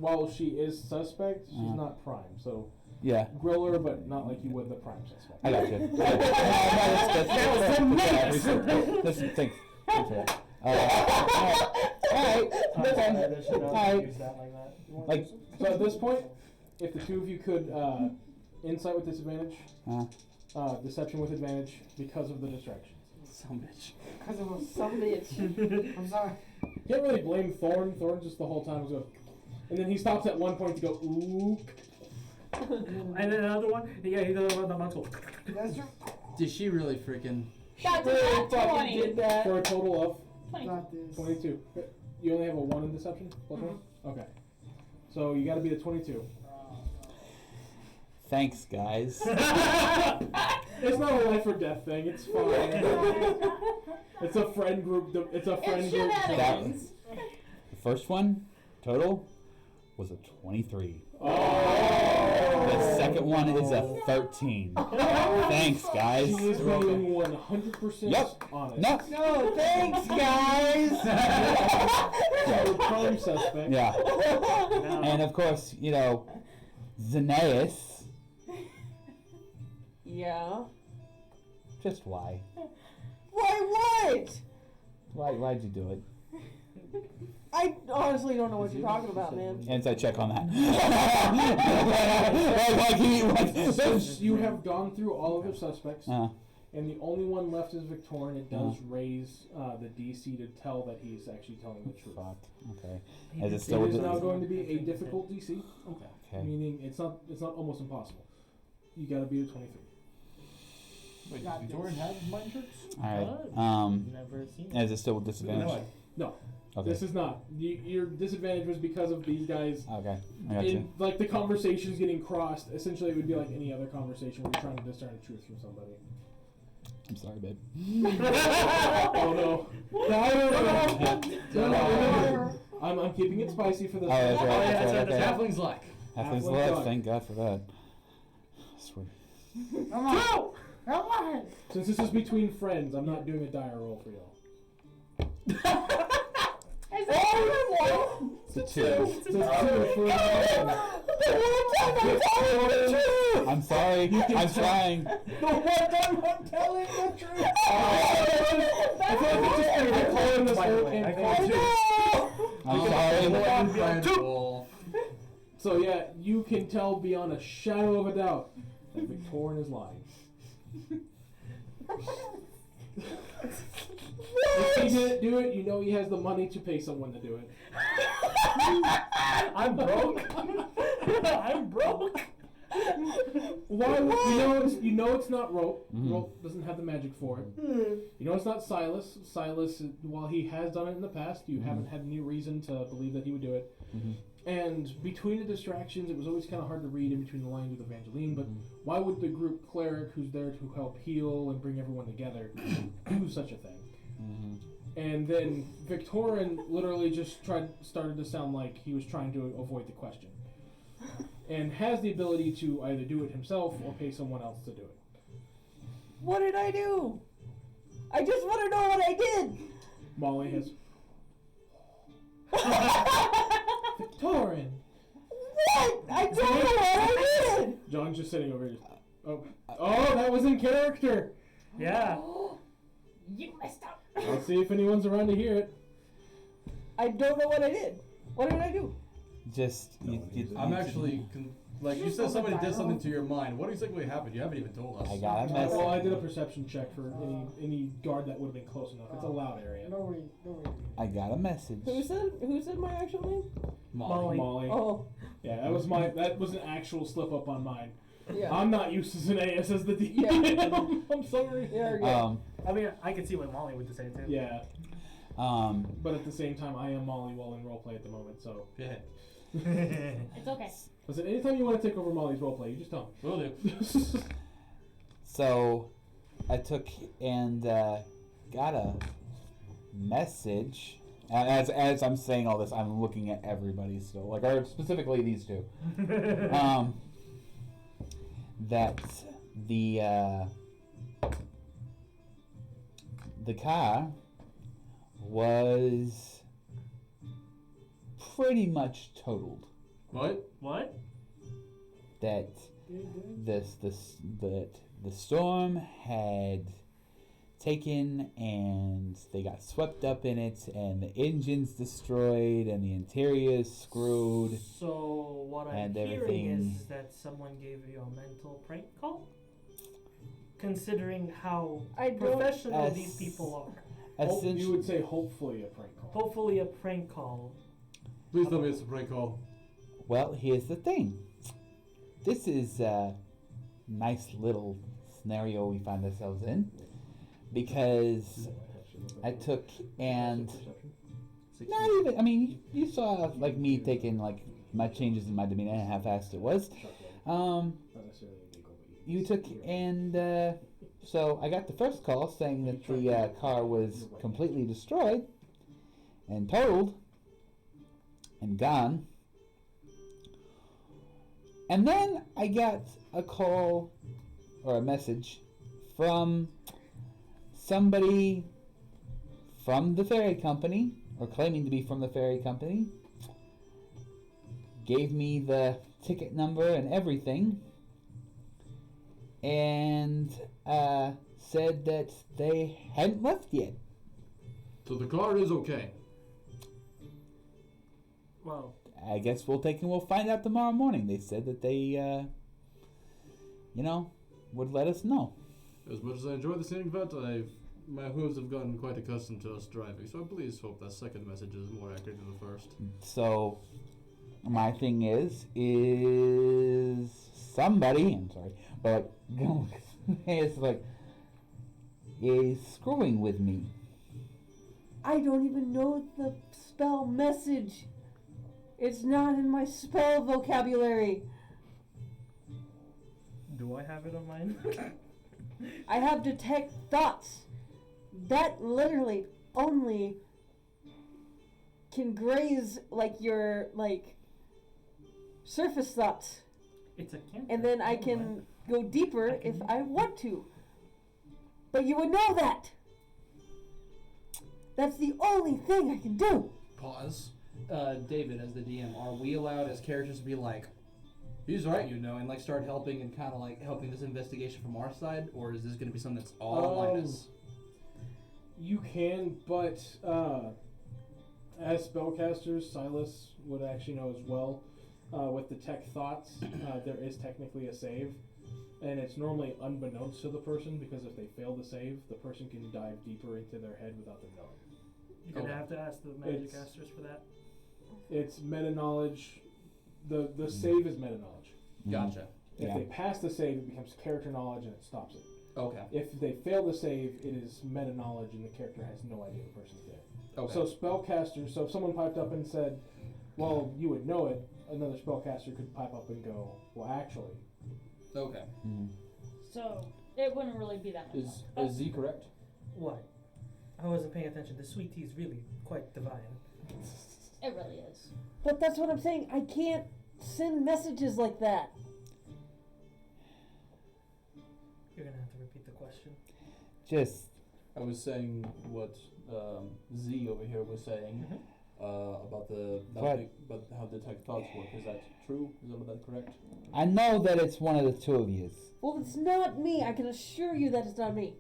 while she is suspect, she's Uh-huh. not prime. So Yeah, grill her, but not like you would the prime suspect. I got you. Thanks. Alright. They should not Alright. use that like that. Like, So at this point, if the two of you could insight with disadvantage, deception with advantage because of the distractions. Some bitch. Because it was some bitch. I'm sorry. Can't really blame Thorn. Thorn just the whole time was going, and then he stops at one point to go ooh. And then another one. Yeah, he does the muscle. That's true. Did she really freaking? That's Really not fucking 20. did that. For a total of 20. Got this. 22. You only have a 1 in deception? Plus 1? Okay. So you gotta be a 22. thanks, guys. It's not a life or death thing, it's fine. It's a friend group. It's a friend It's group. shenanigans. The first one, total, was a 23. Oh. The second one is a 13. Thanks, guys. She is being 100% Yep. honest. No. No, thanks, guys. You're a prime suspect. Yeah. No. And of course, you know, Xenaeus. Yeah. Just why? Why what? Why'd you do it? I honestly don't know what you're talking about, man. Inside check on that. So you have gone through all of the suspects, Uh, and the only one left is Victorian. It does raise the DC to tell that he's actually telling the truth. fuck. Okay. Is it It still is with now the, going to be a difficult DC, okay. meaning it's not almost impossible. You gotta beat a 23. Wait, does Victorian have mind tricks? All right. Never seen it. Is it still with disadvantage? No, Okay. this is not. Your disadvantage was because of these guys. Okay. I got you. Like the conversations getting crossed. Essentially, it would be like any other conversation where you're trying to discern the truth from somebody. I'm sorry, babe. Oh no! No. I'm keeping it spicy for this. Oh, that's right. Oh, yeah, That's that's right. right. That's Okay. halfling's luck. Halfling's Halfling left. luck. Thank God for that. Sweet. Come on. Come on. Since this is between friends, I'm not doing a dire roll for y'all. Is that It's a 2. So it's 2 for I'm sorry. I'm trying. The one time I'm telling the truth. I feel like it's just I call him this By the whole way, I campaign. I'm sorry. Two. So yeah, you can tell beyond a shadow of a doubt that Victorian is lying. If he didn't do it, you know he has the money to pay someone to do it. I'm broke. I'm broke. Why? You know it's not rope. Rope doesn't have the magic for it. You know it's not Silas. Silas, while he has done it in the past, you haven't had any reason to believe that he would do it. And between the distractions, it was always kind of hard to read in between the lines with Evangeline. But why would the group cleric, who's there to help heal and bring everyone together, do such a thing? And then Victorin literally just started to sound like he was trying to avoid the question. And has the ability to either do it himself or pay someone else to do it. What did I do? I just want to know what I did. Molly has... Victorin! What? I don't know what I did. John's just sitting over here. Oh, that was in character! Yeah. You messed up. I'll see if anyone's around to hear it. I don't know what I did. What did I do? Just I'm actually like you said somebody did something to your mind. What exactly happened? You haven't even told us. I got a message. Well, I did a perception check for any guard that would have been close enough. It's a loud area. No way. I got a message. Who said my actual name? Molly. Oh. Yeah, that was an actual slip up on mine. Yeah. I'm not used as an AS as the DM. Yeah. I'm sorry. Yeah. I mean, I can see what Molly would say too. Yeah. But at the same time, I am Molly while in roleplay at the moment, so. Yeah. It's okay. Listen, anytime you want to take over Molly's roleplay, you just tell me. Will do. So, I took and got a message. As I'm saying all this, I'm looking at everybody still, like, or specifically these two. That the car was pretty much totaled. What? What? That the storm had taken and they got swept up in it, and the engine's destroyed and the interior's screwed. So what I'm And hearing everything. is that someone gave you a mental prank call? Considering how I don't- professional As- these people are. You would say hopefully a prank call. Hopefully a prank call. Please tell me it's a prank call. Well, here's the thing. This is a nice little scenario we find ourselves in, because I took and not even, I mean, you saw like me taking like my changes in my demeanor and how fast it was. Not necessarily illegal, but You took and so I got the first call saying that the car was completely destroyed and totaled and gone. And then I got a call or a message from somebody from the ferry company, or claiming to be from the ferry company, gave me the ticket number and everything, and said that they hadn't left yet. So the car is okay. Well, I guess we'll find out tomorrow morning. They said that they, would let us know. As much as I enjoy the scenic vet, my hooves have gotten quite accustomed to us driving, so I please hope that second message is more accurate than the first. So, my thing is somebody, I'm sorry, but it's like, is screwing with me. I don't even know the spell message. It's not in my spell vocabulary. do I have it on mine? I have detect thoughts. That literally only can graze like your surface thoughts, It's a cantrip. and then I can go deeper if I want to. But you would know that. That's the only thing I can do. Pause. David, as the DM, are we allowed as characters to be like, he's right, and like start helping and kind of like helping this investigation from our side, or is this going to be something that's all Linus? You can, but as spellcasters, Silas would actually know as well. With detect thoughts, there is technically a save, and it's normally unbeknownst to the person, because if they fail the save, the person can dive deeper into their head without them knowing. You're gonna Okay. have to ask the magic casters for that. It's meta knowledge. The save is meta knowledge. Gotcha. If Yeah. they pass the save, it becomes character knowledge and it stops it. Okay. If they fail the save, it is meta knowledge and the character has no idea the person's dead. Okay. So spellcasters, so if someone piped up and said, well, you would know it, another spellcaster could pipe up and go, well, actually. Okay. Mhm. So it wouldn't really be that much. Is Z correct? What? I wasn't paying attention. The sweet tea is really quite divine. It really is. But that's what I'm saying. I can't send messages like that. You're gonna have to repeat the question. Just I was saying what Z over here was saying about the about how detect thoughts work. Is that true? Is all of that correct? I know that it's one of the two of you. Well, it's not me. I can assure you that it's not me.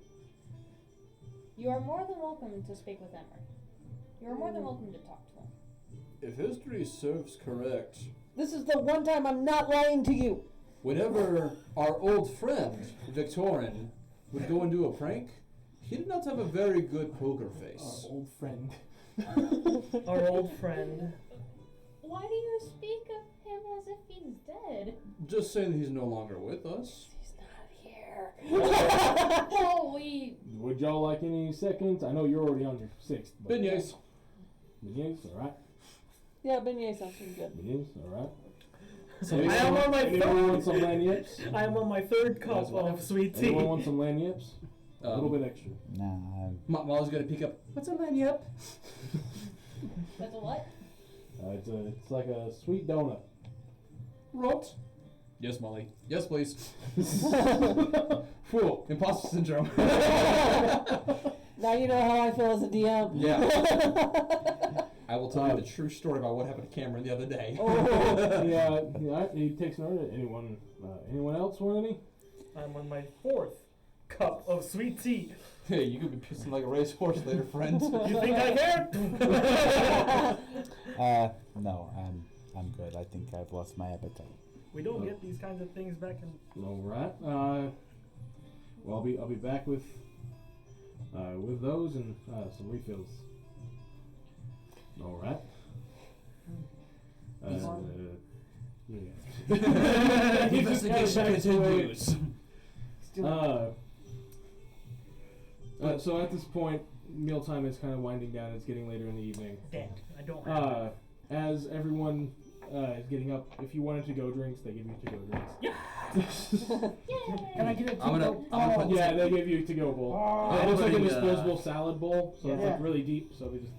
You are more than welcome to speak with Emery. You are more than welcome to talk to him. If history serves correct, This is the one time I'm not lying to you. whenever our old friend Victorin would go and do a prank, he did not have a very good poker Our face. old friend. Our old friend. Why do you speak of him as if he's dead? Just saying he's no longer with us. He's not here. Well, we. Would y'all like any seconds? I know you're already on your sixth. But Beignets. Beignets, alright. Yeah, beignet sounds pretty good. Beignets, alright. So I am on my Anyone want some third. lanyards? I am on my third cup That's what- of sweet tea. Anyone want some lanyards? A little bit extra. nah. Molly's gonna pick up. What's a lanyard? That's a what? It's like a sweet donut. Rot. Yes, Molly. Yes, please. Fool. Imposter syndrome. Now you know how I feel as a DM. Yeah. I will tell you the true story about what happened to Cameron the other day. Yeah, he takes an order. Anyone else want any? I'm on my fourth cup of sweet tea. Hey, you could be pissing like a racehorse later, friend. You think I care? No, I'm good. I think I've lost my appetite. We don't get these kinds of things back in. All right. Well, I'll be back with those and some refills. All right. Yeah. Investigation continues. So at this point, mealtime is kind of winding down. It's getting later in the evening. Damn, I don't have. As everyone is getting up, if you wanted to-go drinks, they give you to-go drinks. Yeah. Can I get a I'm gonna put Yeah, they give you a to-go bowl. Oh. It looks like a putting, disposable salad bowl, so it's Yeah. like really deep. So they just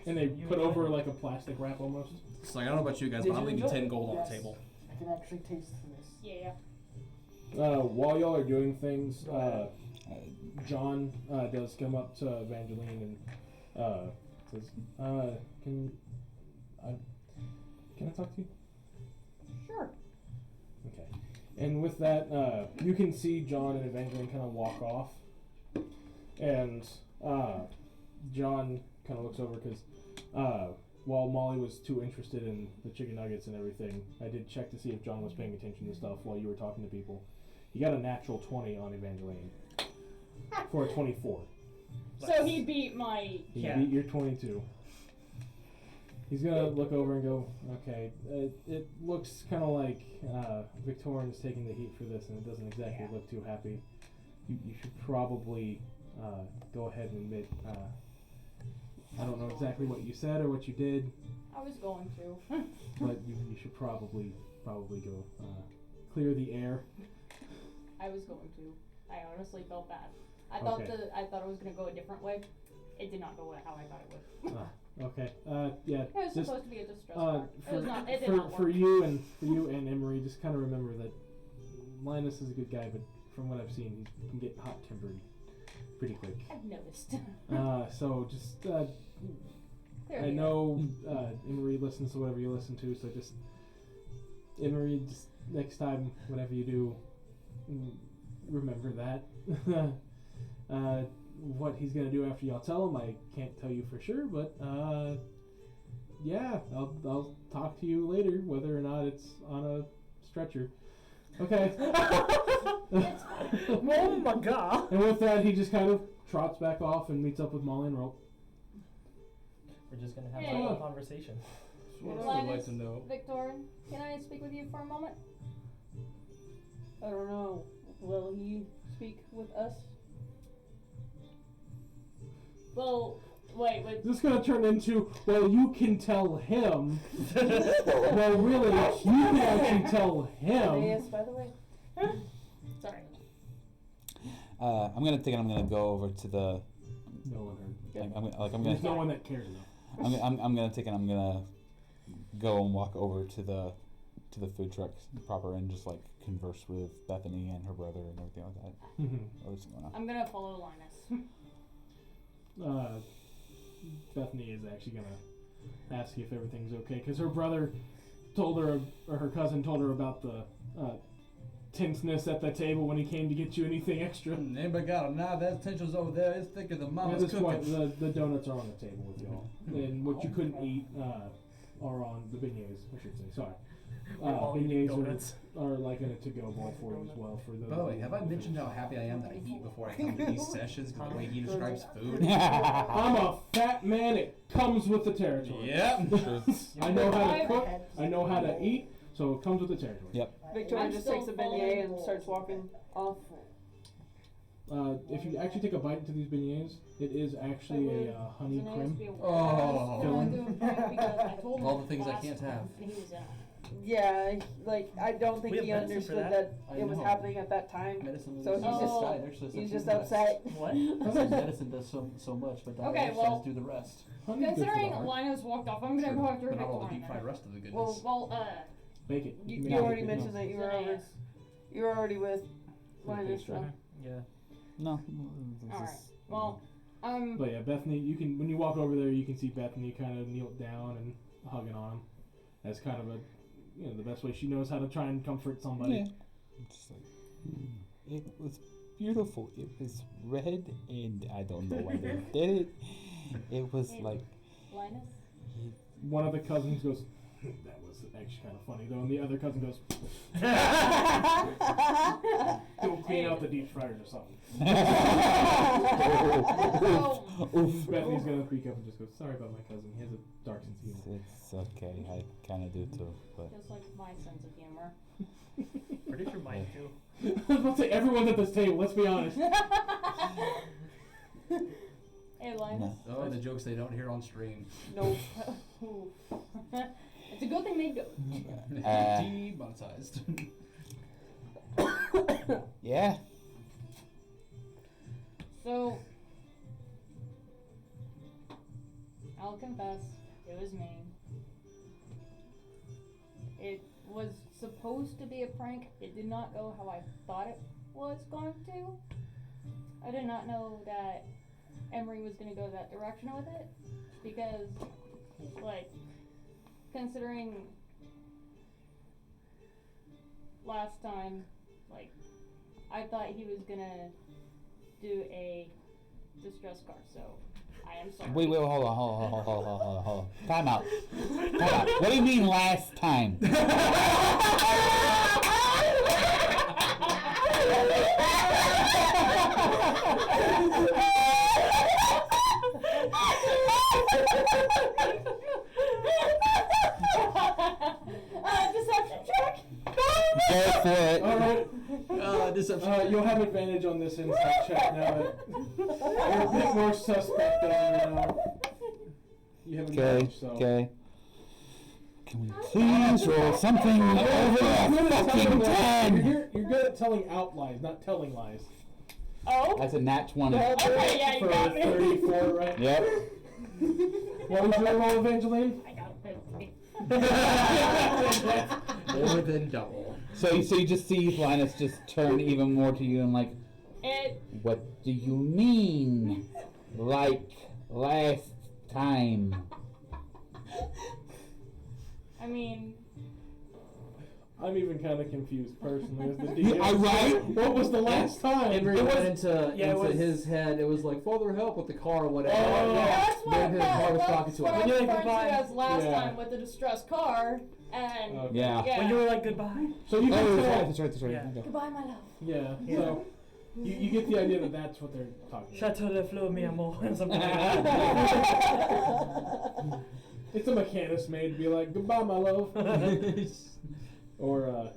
and they You put enjoy over it? like a plastic wrap almost. It's like, I don't know about you guys, Did but I'm you leaving enjoy 10 it? gold on Yes. the table. I can actually taste this. Yeah. While y'all are doing things, John does come up to Evangeline and says, "Can I talk to you?" Sure. Okay. And with that, you can see John and Evangeline kind of walk off, and John kind of looks over because while Molly was too interested in the chicken nuggets and everything, I did check to see if John was paying attention to stuff while you were talking to people. He got a natural 20 on Evangeline for a 24. So he beat my. He Yeah. beat your 22. He's gonna look over and go, okay, it looks kind of like Victorian's taking the heat for this, and it doesn't exactly look too happy. You should probably go ahead and admit, I don't know exactly what you said or what you did, I was going to. but you should probably go clear the air. I was going to. I honestly felt bad. I thought Okay. I thought it was gonna go a different way. It did not go how I thought it would. Okay, yeah, It was just supposed to be a distress part. It was not. It did for not for work. you and Emery, just kind of remember that Linus is a good guy, but from what I've seen, he can get hot-tempered pretty quick. I've noticed. So just There I we go. know Emery listens to whatever you listen to, so just Emery, just next time, whatever you do, remember that. What he's gonna do after y'all tell him, I can't tell you for sure, but yeah, I'll talk to you later, whether or not it's on a stretcher. Okay. Oh my god! And with that, he just kind of trots back off and meets up with Molly and Rope. We're just gonna have Hey. a whole conversation. What else would I like Linus, to know? Victor, can I speak with you for a moment? I don't know. Will he speak with us? Well, wait. This is gonna turn into, well, you can tell him. Well, really, you can actually tell him. Yes, by the way. Sorry. I'm gonna go over to the. No one heard. I'm There's no gonna. one that cares though. I'm gonna go and walk over to the food truck proper and just like converse with Bethany and her brother and everything like that. What's going on? I'm gonna follow Linus. Bethany is actually gonna ask you if everything's okay because her brother told her, or her cousin told her about the tenseness at the table when he came to get you anything extra. Anybody got a knife? That tension's over there. It's thicker than At mama's this point, cooking. the donuts are on the table with y'all, and what you couldn't eat are on the beignets. I should say. Sorry. We're all eating Beignets donuts. are like in a to-go bowl for you as well. For those. By the way, have I mentioned how happy I am that I eat before I come to these sessions because the way he describes food? I'm a fat man. It comes with the territory. Yep. I know how to cook. I know how to eat. So it comes with the territory. Yep. Victoria I'm just still takes a following beignet the and rules. starts walking off. If you actually take a bite into these beignets, it is actually a honey creme. Oh. All the things I can't have. He was in. Yeah, like I don't think We have he medicine for understood that. that I it was know. happening at that time. Medicine was So he's just- He's just upset. What? Medicine does so much, but Okay, well- do the rest. Honey's good for the Considering heart. Linus walked off, I'm gonna go after But not all the Victoria. deep fried rest of the goodness. Well, Bake it. You, can you make already it. mentioned that you were Xanax. over. You were already with Okay, Linus. sure. So. Yeah. No. Alright. Well, But yeah, Bethany, you can when you walk over there, you can see Bethany kind of kneel down and hugging on him. That's kind of the best way she knows how to try and comfort somebody. Yeah. Just like, it was beautiful. It was red, and I don't know why they did it. It was like. Linus. One of the cousins goes, "That was actually kind of funny though," and the other cousin goes, "Go clean out the deep fryers or something." Bethany's gonna speak up and just go, "Sorry about my cousin. He has a dark sense of humor." It's okay. I kind of do too, but. Just like my sense of humor. Pretty sure mine too. I was about to say everyone's at this table. Let's be honest. Hey, Linus. Oh, the jokes they don't hear on stream. Nope. It's a good thing they do. Demonetized. Yeah. So, I'll confess, it was me. It was supposed to be a prank. It did not go how I thought it was going to. I did not know that Emery was going to go that direction with it. Because, like, considering last time, like, I thought he was going to do a distress car, so I am sorry. Wait, hold on. Time out. What do you mean last time? Deception check? Go for it. Alright. Deception. You'll have advantage on this insight check now that you're a bit more suspect than you have advantage, so. Okay. Can we please roll something over a fucking 10? You're good at telling out lies, not telling lies. Oh? That's a nat 20. Okay, yeah, you For got me. 34, right? Yep. What was your roll, Evangeline? I got 50. More than double. So you just see Linus just turn even more to you and like, It, what do you mean? Like last time? I mean, I'm even kind of confused personally as the DM. Yeah, right? What was the last time? Emery went into it was- his head. It was like, "Father, help with the car," or whatever. Oh, yeah, that's what Then his car was talking to what him. I'm When you're like, referring to goodbye. as last Yeah. time with the distressed car, and Okay. Yeah. When you were like goodbye. So you Oh, can tell. that's right. Yeah. Okay. goodbye, my love. Yeah. Yeah. So you get the idea that that's what they're talking about. Chateau de Fleur, mi amour, and something like that. It's a mechanist made to be like, "Goodbye, my love," or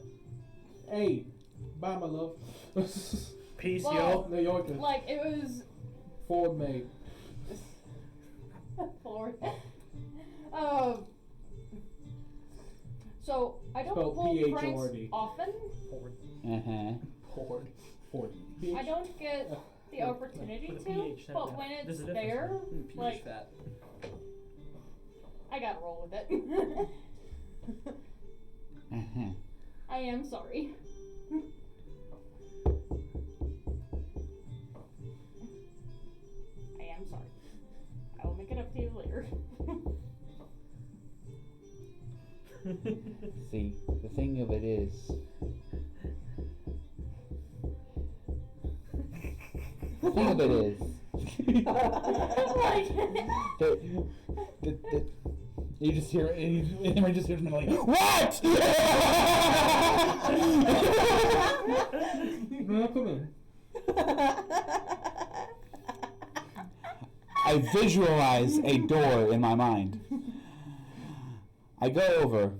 "Hey, Bye, my love. Peace, Well, No, you're okay. Like, it was Ford made. Lord. So I don't Spelled pull P-H-O-R-D. pranks often. Ford. I don't get the opportunity With a to, PH, then but yeah. when There's it's a difference, there, Peach like, fat. I gotta roll with it. I am sorry. I am sorry. I will make it up to you later. See, the thing of it is, Like, that you just hear, and I just hear me like, what? No, come in. I visualize a door in my mind. I go over.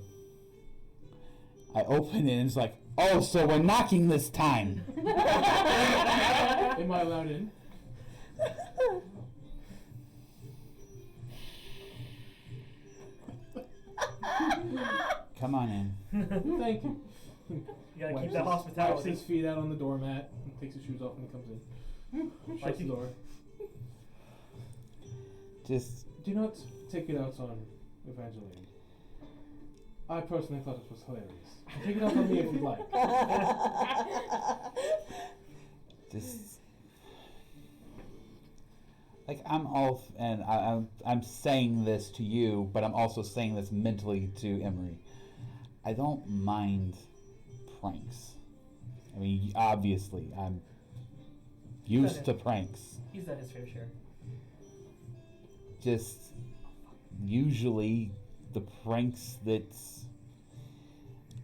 I open it and it's like, oh, so we're knocking this time. Am I allowed in? Come on in. Thank you. You gotta Wipes keep that his- Wipes hospitality. his feet out on the doormat and takes his shoes off when he comes in. Shuts Like the you- door. Just, Do not take it out on Evangeline. I personally thought it was hilarious. Take it out on me if you'd like. just, like I'm saying this to you, but I'm also saying this mentally to Emery. I don't mind pranks. I mean, obviously, I'm used to pranks. He's done his fair share. Just usually the pranks that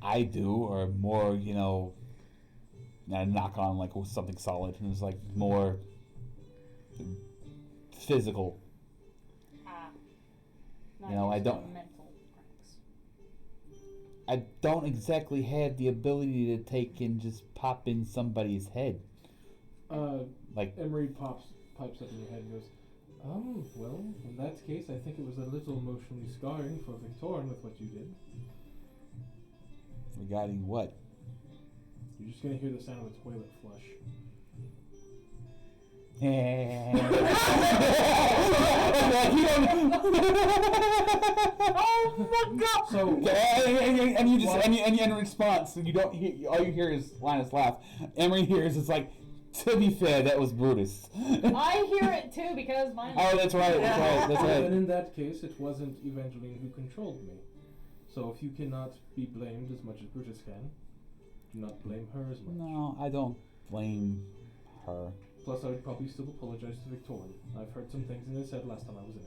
I do are more, I knock on like something solid, and it's like more physical. not You know, I don't- mental pranks. I don't exactly have the ability to take and just pop in somebody's head. Like, Emery pipes up in your head and goes, well, in that case, I think it was a little emotionally scarring for Victorian with what you did. regarding what? You're just gonna hear the sound of a toilet flush. Oh my god! So and you just and in response, you don't hear, all you hear is Linus laugh. Emery hears it's like, to be fair, that was Brutus. I hear it too because mine. Oh, that's right. That's And right. in that case, it wasn't Evangeline who controlled me. So if you cannot be blamed as much as Brutus can, do not blame her as much. No, I don't blame her. Plus, I would probably still apologize to Victorian. I've heard some things in his head last time I was in it.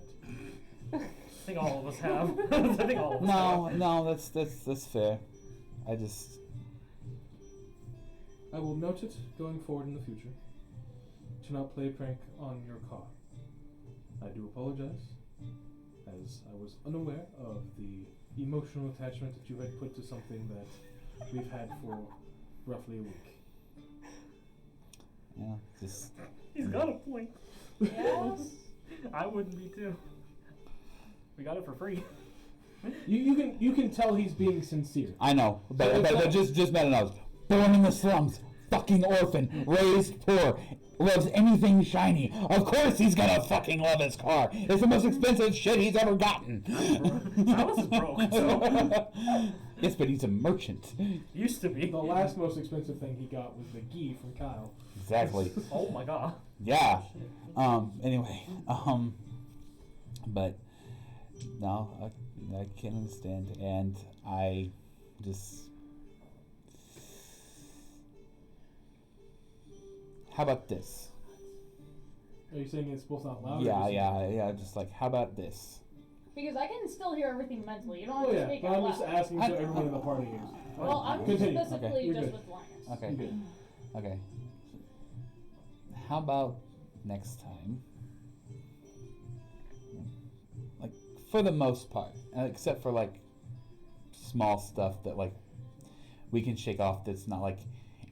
I think all of us have. I think all of us have. No, that's fair. I just I will note it going forward in the future. To not play a prank on your car. I do apologize, as I was unaware of the emotional attachment that you had put to something that we've had for roughly a week. yeah, just He's got a point. Yes. I wouldn't be too. We got it for free. You can tell he's being sincere. I know, but just Matt knows. Born in the slums, fucking orphan, raised poor, loves anything shiny. Of course he's gonna fucking love his car. It's the most expensive shit he's ever gotten. Alice is broke, so. Yes, but he's a merchant. Used to be. The last most expensive thing he got was the ghee from Kyle. Exactly. Oh my god. Yeah. Anyway. But no, I can understand, and I just. How about this? Are you saying it's both out loud? Yeah. Just like, how about this? Because I can still hear everything mentally. You don't have Oh to yeah, speak but out I'm loud. just asking so everyone in the party hears. Well, I'm Continue. specifically Okay. You're just good. with Linus. Okay. You're good. Okay. How about next time? Like, for the most part, except for like small stuff that like we can shake off, that's not like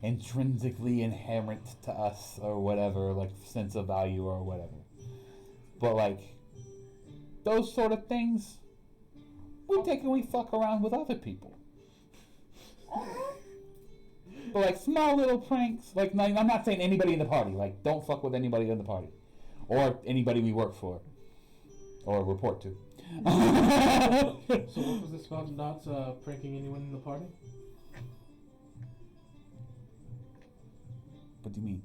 intrinsically inherent to us or whatever, like sense of value or whatever. But like those sort of things, we take and we fuck around with other people. But like small little pranks, like I'm not saying anybody in the party. Like don't fuck with anybody in the party, or anybody we work for, or report to. So what was this about not pranking anyone in the party? What do you mean?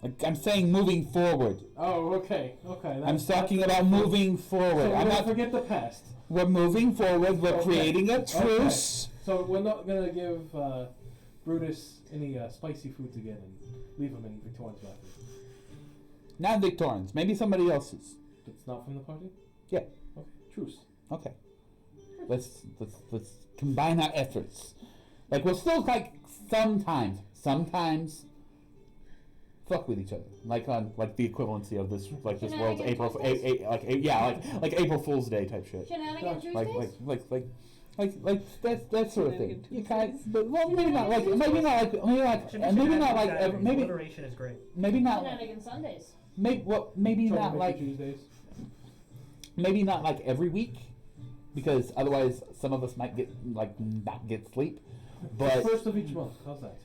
Like I'm saying, moving forward. Oh, okay. I'm talking about moving forward. So I'm we're not. forget the past. We're moving forward. We're Okay. creating a truce. Okay. So we're not gonna give Brutus any spicy foods again and leave him in Victorian's bathroom. Not Victorians. Maybe somebody else's. It's not from the party. Yeah. Okay. Truce. Okay. Let's combine our efforts. Like we're still like sometimes fuck with each other. Like on like the equivalency of this like this world's April like April Fool's Day type shit. Shenanigans Like Tuesdays? that sort of thing. You kind but well maybe not like Alliteration is great. maybe not Shenanigans Sundays. maybe not Troublemaker like Tuesdays. maybe not like every week, because otherwise some of us might get like not get sleep. But The first of each month. How's that?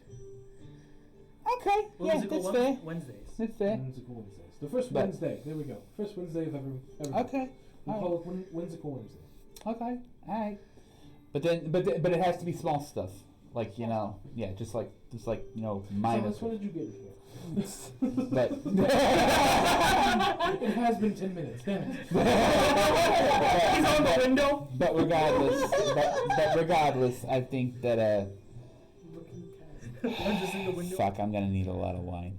okay, yeah, Whimsical that's fair. Wednesdays. That's fair. Whimsical Wednesdays. The first But- Wednesday. There we go. First Wednesday of every Okay, We call it Whimsical Wednesday. okay, all right. But it has to be small stuff, like just like minor. So, when did you get here? But It has been 10 minutes. Damn it. He's on the window. but regardless, I think that Lunges in the window. fuck, I'm gonna need a lot of wine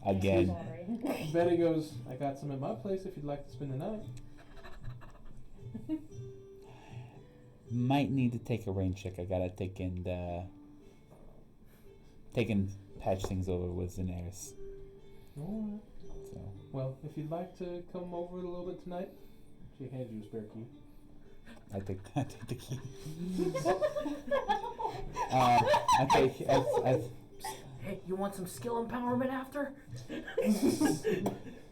again. Sorry. Betty goes, I got some at my place if you'd like to spend the night. Might need to take a rain check. I gotta take and patch things over with Daenerys. Alright. So Well, if you'd like to come over a little bit tonight, she hands you a spare key. I take the key. I take as Hey, you want some skill empowerment after?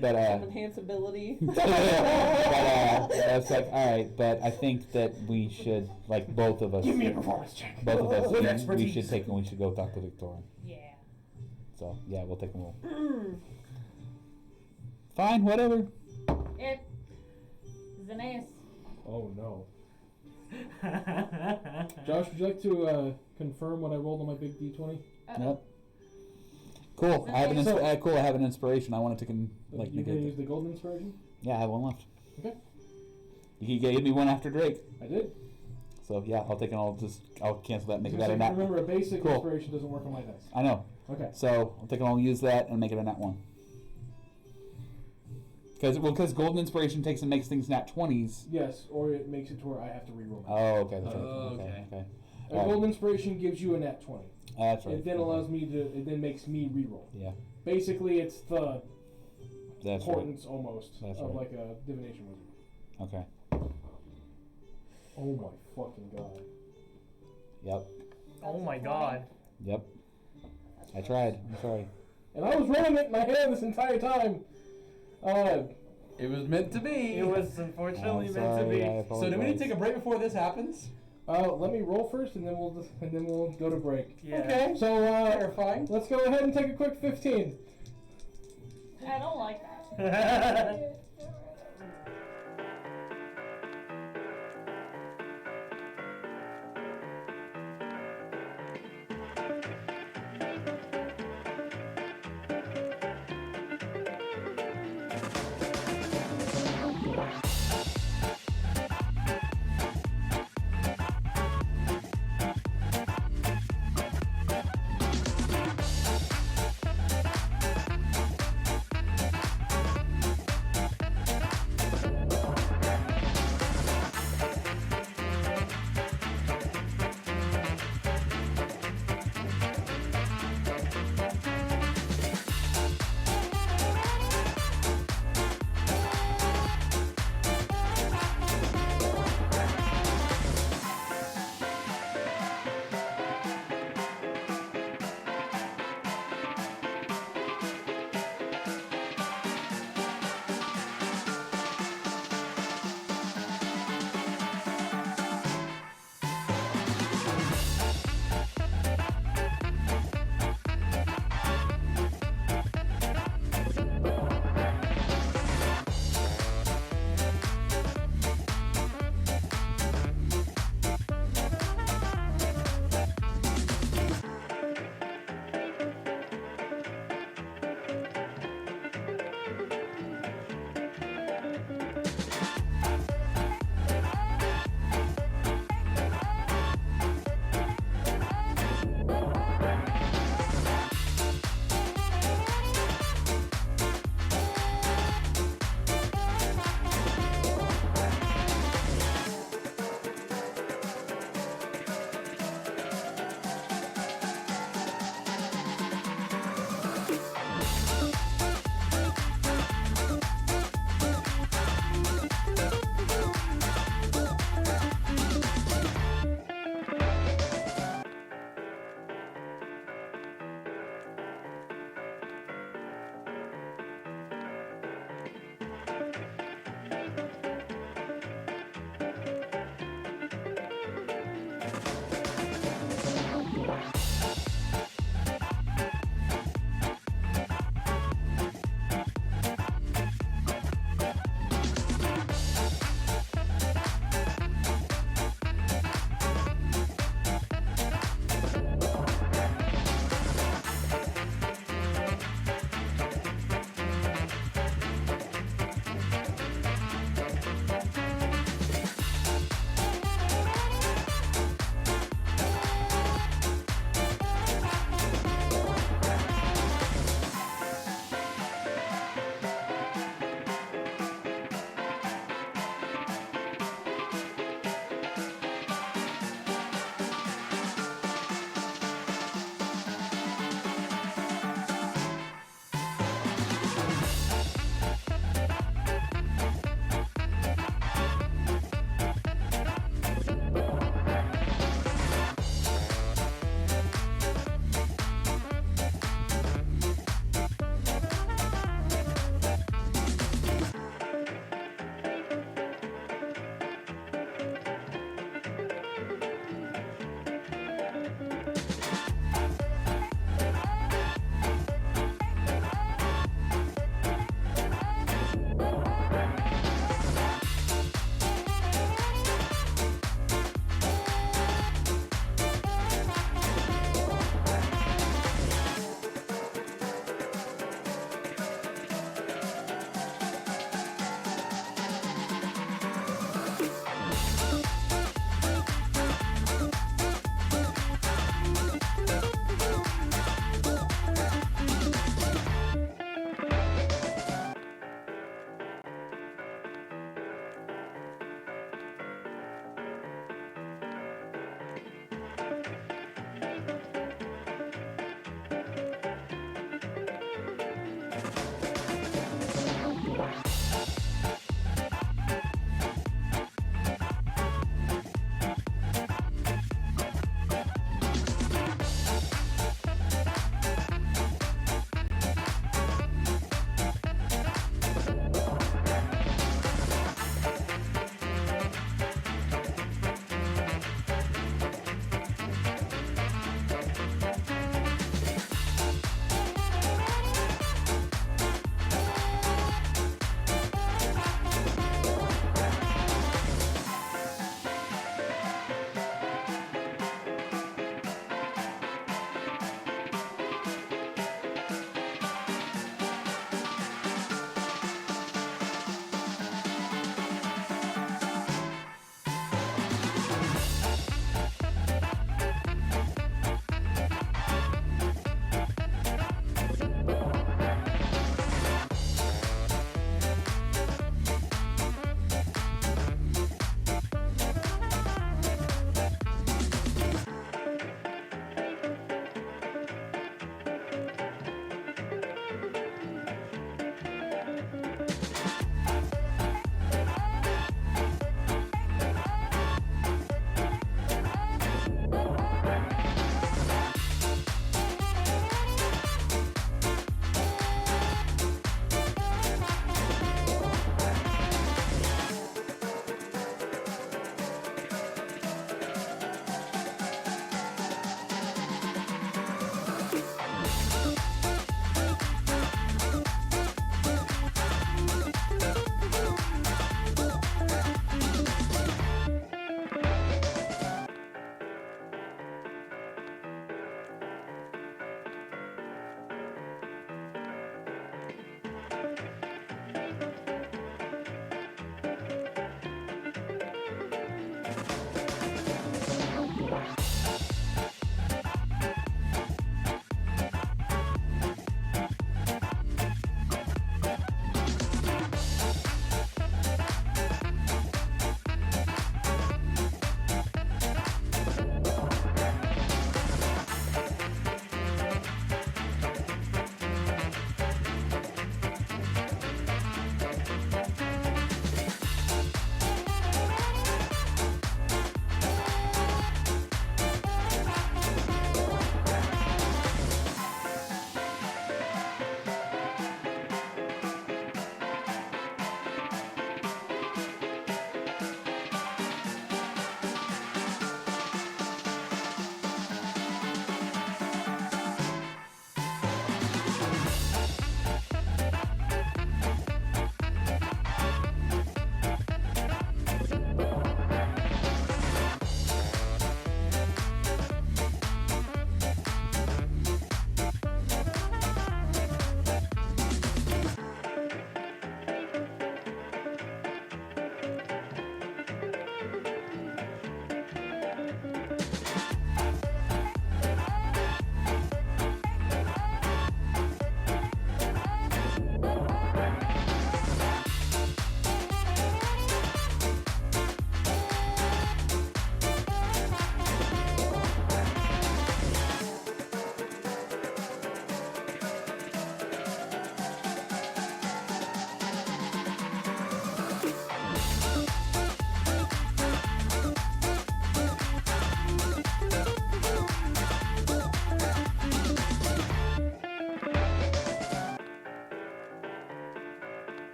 but Enhance ability. that's like all right. But I think that we should like both of us. Give me a performance check. Both of us. With we expertise. should take and we should go talk to Victoria. Yeah. So yeah, we'll take a roll. Fine, whatever. It. Xenaeus. Oh no. Josh, would you like to confirm what I rolled on my big D20? Yep. Cool. I have an So- I have an inspiration. I wanted to You gonna use negate the golden inspiration? Yeah, I have one left. Okay. You gave me one after Drake. I did. So yeah, I'll take it. I'll cancel that. Make it Just that a so you nat. remember, a basic Cool. inspiration doesn't work on my dice. I know. Okay. So I'll take it. I'll use that and make it a nat 1. Because golden inspiration takes and makes things nat 20s. Yes, or it makes it to where I have to reroll my. Oh, okay. That's right. Oh, Okay. okay. A Alright. golden inspiration gives you a nat 20. That's right. It then allows me to. It then makes me reroll. Yeah. Basically, it's the That's right. importance almost That's of right. like a divination wizard. Okay. Oh my fucking god! Yep. Oh my god. Yep. I tried. I'm sorry. And I was rolling it in my hand this entire time. It was meant to be. It was unfortunately I'm meant to sorry, be. I So do we need to apologize. take a break before this happens? Let me roll first, and then we'll go to break. Yeah. Okay. So Terrifying. let's go ahead and take a quick 15. I don't like that.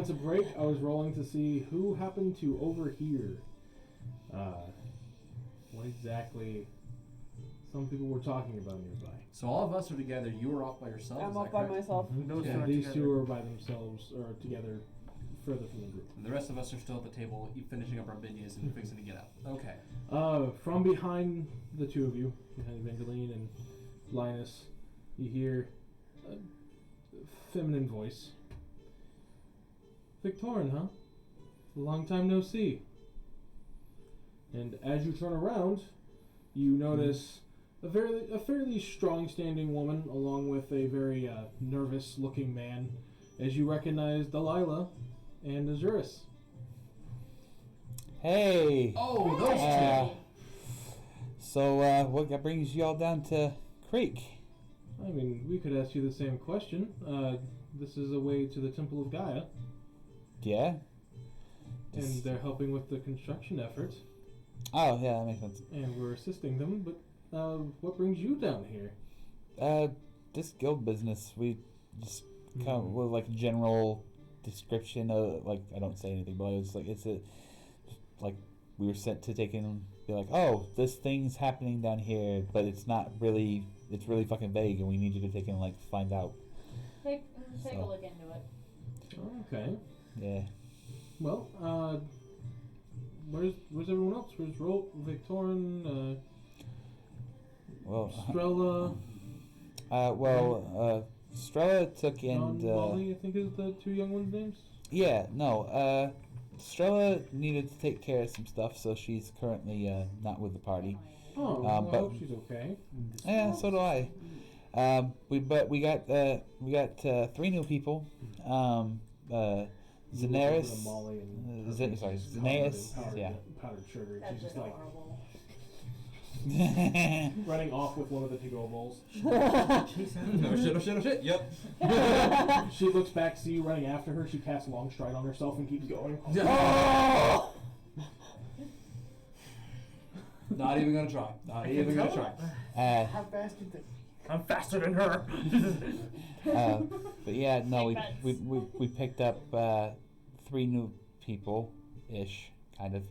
to break, I was rolling to see who happened to overhear what exactly some people were talking about nearby. So all of us are together. You were off by yourself. I'm is off that by correct? myself. Those Yeah, two are these together. two are by themselves, or together, further from the group. And the rest of us are still at the table, finishing up our beignets and fixing to get out. Okay. From behind the two of you, behind Vendaline and Linus, you hear a feminine voice. Victorin, huh? Long time no see. And as you turn around, you notice a fairly strong-standing woman, along with a very nervous-looking man, as you recognize Delilah and Azuris. Hey. Oh, those two. So, what brings you all down to Creek? I mean, we could ask you the same question. This is a way to the Temple of Gaia, Yeah. and they're helping with the construction effort, Oh, yeah, that makes sense. and we're assisting them, but what brings you down here? This guild business, we just come with like a general description of, like, I don't say anything, but it's like we were sent to take in, be like, oh, this thing's happening down here, but it's not really, it's really fucking vague, and we need you to take in, like, find out. Take a So. look into it. Okay. Yeah. Well, where's everyone else? Where's Victorin, Well, Strella, Strella took John, in, Molly, I think is the two young ones' names? yeah, no, Strella needed to take care of some stuff, so she's currently, not with the party. Oh, well, I but- hope she's okay. Yeah, so do I. We got 3 new people. Zenaris, Molly and Zenaeus, yeah. Powdered sugar. That's She's just like adorable. running off with one of the to-go bowls. No shit. Yep. She looks back, see you running after her. She casts long stride on herself and keeps going. Not even gonna try. Not even gonna try. How fast do you think? I'm faster than her. But yeah, no, Big bets. we picked up 3 new people, ish, kind of.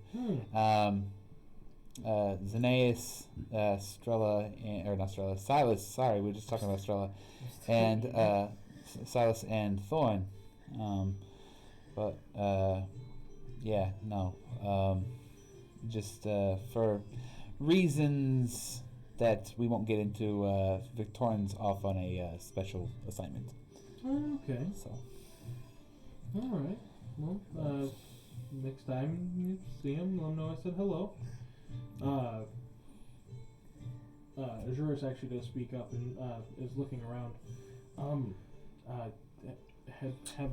Zenaeus, Strella, or not Strella, Silas. Sorry, we were just talking about Strella, and Silas and Thorn. But yeah, no. Just for reasons that we won't get into, Victorian's off on a special assignment. Okay. So All right. Well, next time you see him, let him know I said hello. Azuris actually does speak up and is looking around. Have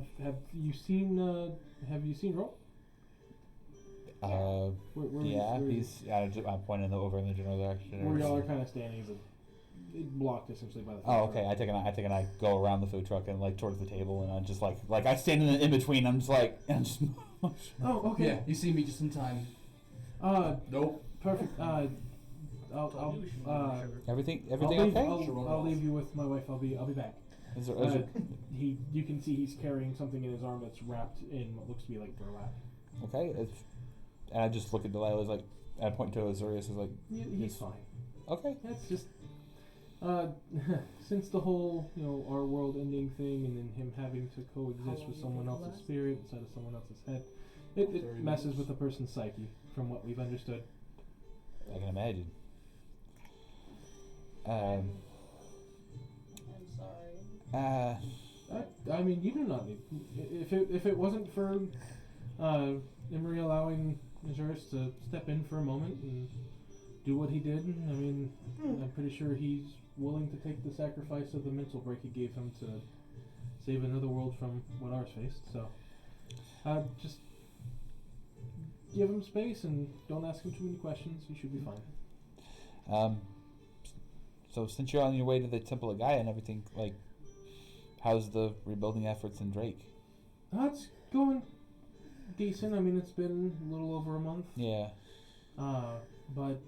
you seen Ro? Where yeah, where, he's. I'm pointing over in the general direction. where y'all are kind of standing is blocked essentially by the. food Oh, truck. okay. I take and I go around the food truck and like towards the table, and I'm just like I stand in between. I'm just like, and I'm just. Oh, okay. Yeah, you see me just in time. Nope. Perfect. I'll Everything leave, okay? I'll leave you with my wife. I'll be back. Is there, You can see he's carrying something in his arm that's wrapped in what looks to be like burlap. okay. And I just look at Delilah, like, and I point to Azurius, is like, He's fine. okay. That's just since the whole our world ending thing, and then him having to coexist with someone else's spirit instead of someone else's head, it messes with a person's psyche, from what we've understood. I can imagine. I'm sorry. I mean, you do not need. If it wasn't for Emery allowing Azuris to step in for a moment and do what he did, I mean, I'm pretty sure he's willing to take the sacrifice of the mental break it gave him to save another world from what ours faced. So, just give him space and don't ask him too many questions. He should be fine. So since you're on your way to the Temple of Gaia and everything, like, how's the rebuilding efforts in Drake? It's going decent. I mean, it's been a little over a month. Yeah. But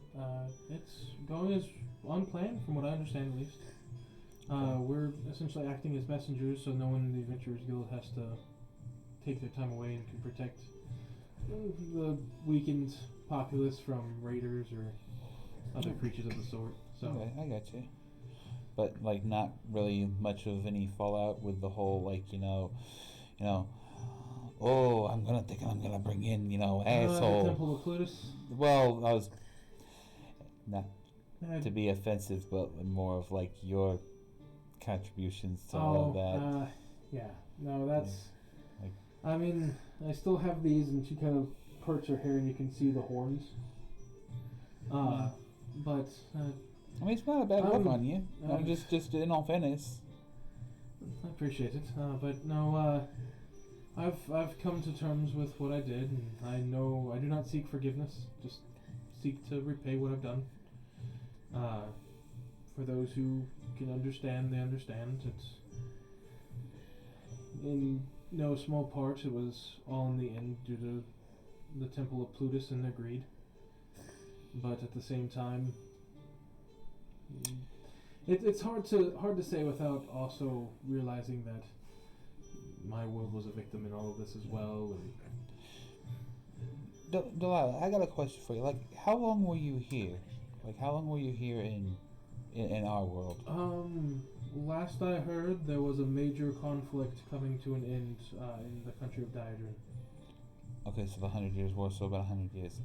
it's going as on plan, from what I understand at least. We're essentially acting as messengers, so no one in the Adventurers Guild has to take their time away and can protect the weakened populace from raiders or other creatures of the sort. So Okay, I got you. But like, not really much of any fallout with the whole oh, I'm gonna bring in asshole. Temple of Plutus. Well, I was not to be offensive, but more of like your contributions to all of that. Yeah. No, that's. Like- I mean, I still have these, and she kind of perks her hair, and you can see the horns. But I mean, it's not a bad look on you. Just in all fairness. I appreciate it. But no, I've come to terms with what I did, and I know I do not seek forgiveness. Just seek to repay what I've done. For those who can understand, they understand. It's in no small part. It was all in the end due to the Temple of Plutus and their greed. But at the same time, it's hard to say without also realizing that my world was a victim in all of this as well. And Delilah, I got a question for you. Like, how long were you here? Like, how long were you here in our world? Last I heard, there was a major conflict coming to an end in the country of Diadrin. Okay, so the 100 years war, so about 100 years.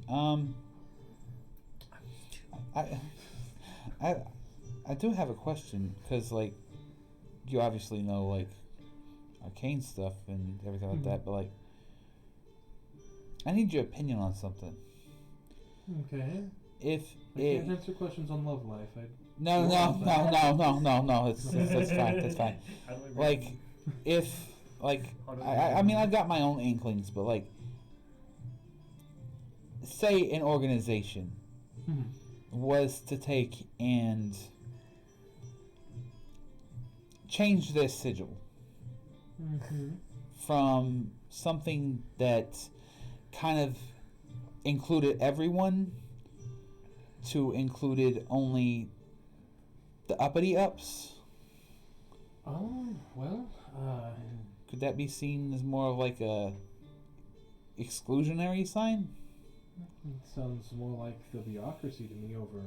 I do have a question, because, like, you obviously know, like, arcane stuff and everything like that, but, like, I need your opinion on something. Okay. If I can't answer questions on love life. No, that's fine, that's fine. Like, if, like, I mean, I've got my own inklings, but, like, say an organization was to take and change their sigil from something that kind of included everyone to included only the uppity ups. Well, could that be seen as more of like a exclusionary sign? it sounds more like the bureaucracy to me over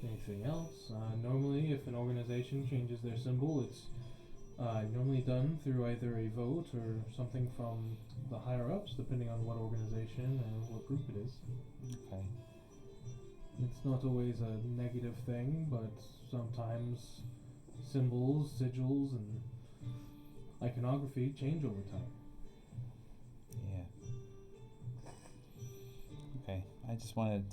anything else. Normally, if an organization changes their symbol, it's normally done through either a vote or something from the higher ups, depending on what organization or what group it is. Okay. It's not always a negative thing, but sometimes symbols, sigils, and iconography change over time. Yeah. Okay. I just wanted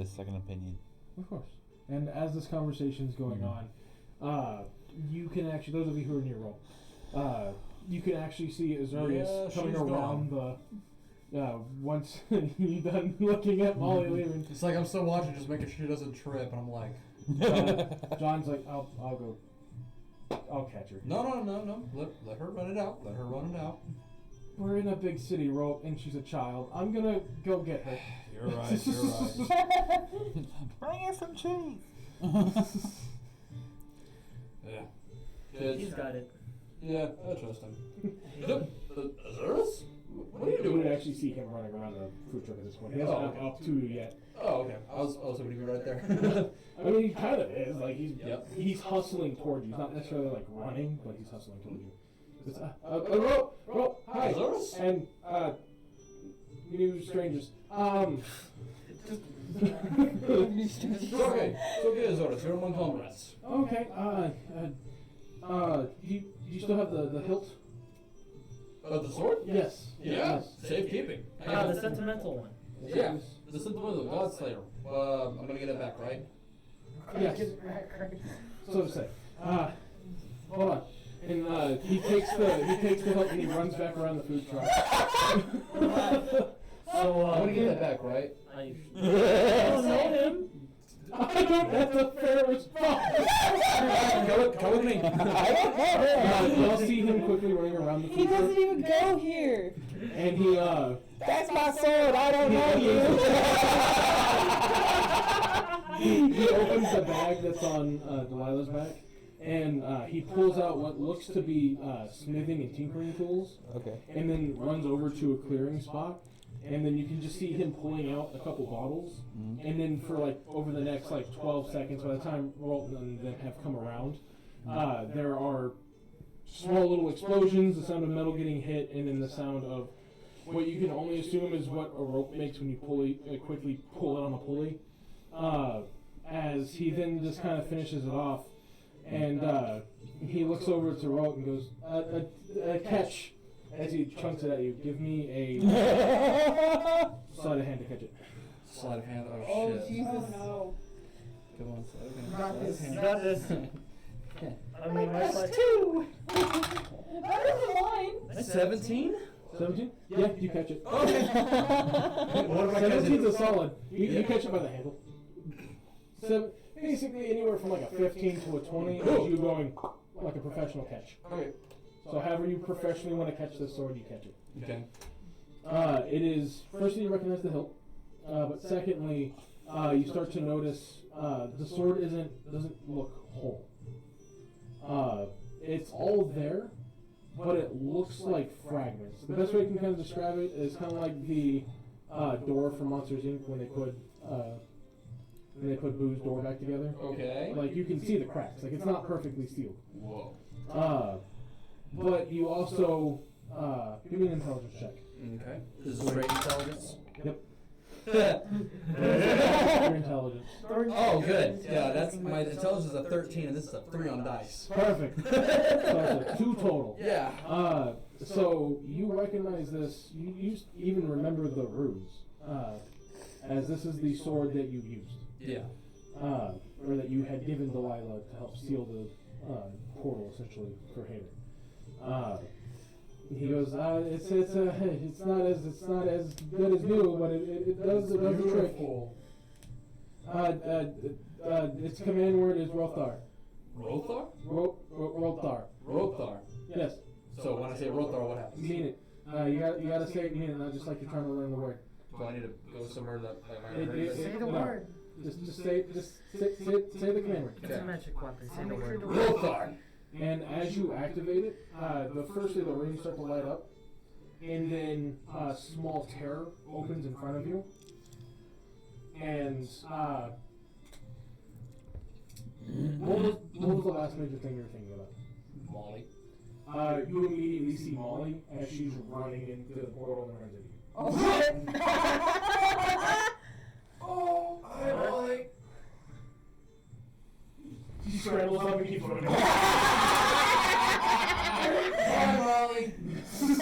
a second opinion. Of course. And as this conversation is going on, you can actually, those of you who are in your role, you can actually see Azurius coming around the. Once you're done looking at Molly leaving. It's like I'm still watching, just making sure she doesn't trip, and I'm like... John's like, I'll catch her. No. Let her run it out. Let her run it out. We're in a big city, and she's a child. I'm gonna go get her. You're right. Bring her some cheese. Yeah. He's got it. Yeah, I trust him. Azurus? What are you You doing? would actually see him running around the food truck at this point. He hasn't okay. up to you yet. Oh, okay. I was hoping to be right there. I mean, he kind of is. Like, Yep. he's hustling towards you. He's not necessarily, like, running, but he's hustling towards you. It's, Ro, hi. Azurus? And, new strangers. It's okay, Azurus. You're among comrades. Okay, do you still have the hilt? The sword? Yes. Yeah. Safekeeping. The sentimental one. Yeah. The Sentinel, Godslayer. I'm gonna get it back, right? Yes. So to say. Hold on. And he takes the hilt and he runs back around the food truck. So I'm gonna get that back, right? I don't know him. I don't. That's a fair response. Come with me. You'll see him quickly running around the He food truck, doesn't even go here. and he That's my sword. I don't know he opens the bag that's on Delilah's back, and he pulls out what looks to be smithing and tinkering tools, Okay. and then runs over to a clearing spot, and then you can just see him pulling out a couple bottles, and then for like over the next like 12 seconds, by the time Rolton and them have come around, there are small little explosions, the sound of metal getting hit, and then the sound of what you can only assume is what a rope makes when you quickly pull it on a pulley. As he then just kind of finishes it off, and he looks over to Rolt and goes, a catch. As he chunks it at you, give me a sleight of hand to catch it. Sleight of hand. Oh, Oh, shit. Jesus. no. Come on, sleight of hand. Got this. Sleight You of got this. I mean, my That's slice. 2. Better than mine. 17? 17? Yeah, you catch it. Okay. What am I 17's catching? a solid. You Yeah. catch it by the handle. Basically anywhere from like a 15 to a 20 is you going like a professional catch. Okay. So however you professionally want to catch this sword, you catch it. Okay. It is, firstly, you recognize the hilt, but secondly, you start to notice the sword doesn't look whole. It's all there, but it looks like fragments. The best way I can kind of describe it is kind of like the door from Monsters Inc. when they put Boo's door back together. Okay. Like you can see the cracks. Like it's not perfectly sealed. Whoa. But you also give me an intelligence check. Okay. This is straight intelligence? Yep. Your intelligence. Oh, good. Yeah, that's my intelligence is a 13, and this is a 3 on dice. Perfect. So it's a 2 total. Yeah. So you recognize this. You even remember the ruse, as this is the sword that you used, Yeah. or that you had given Delilah to help seal the portal, essentially for Hater. He goes, it's not as good as new, but it does the trick. Its command word is Rothar. Rothar? Rothar. Rothar. Yes. So when I say Rothar, what happens? Mean it. You gotta say it, mean it, not just like you're trying to learn the word. Do I need to go somewhere that like Say the no. word. Just say the command word. It's a magic weapon. Say the word. Rothar. And as you activate it, the first of the rings start to light up, and then a small tear opens in front of you, and what was the last major thing you were thinking about? Molly. You immediately see Molly as she's running into the portal and runs into you. Oh, shit. Oh, hi, Molly. She scrambles up and keeps running. Hi, Molly.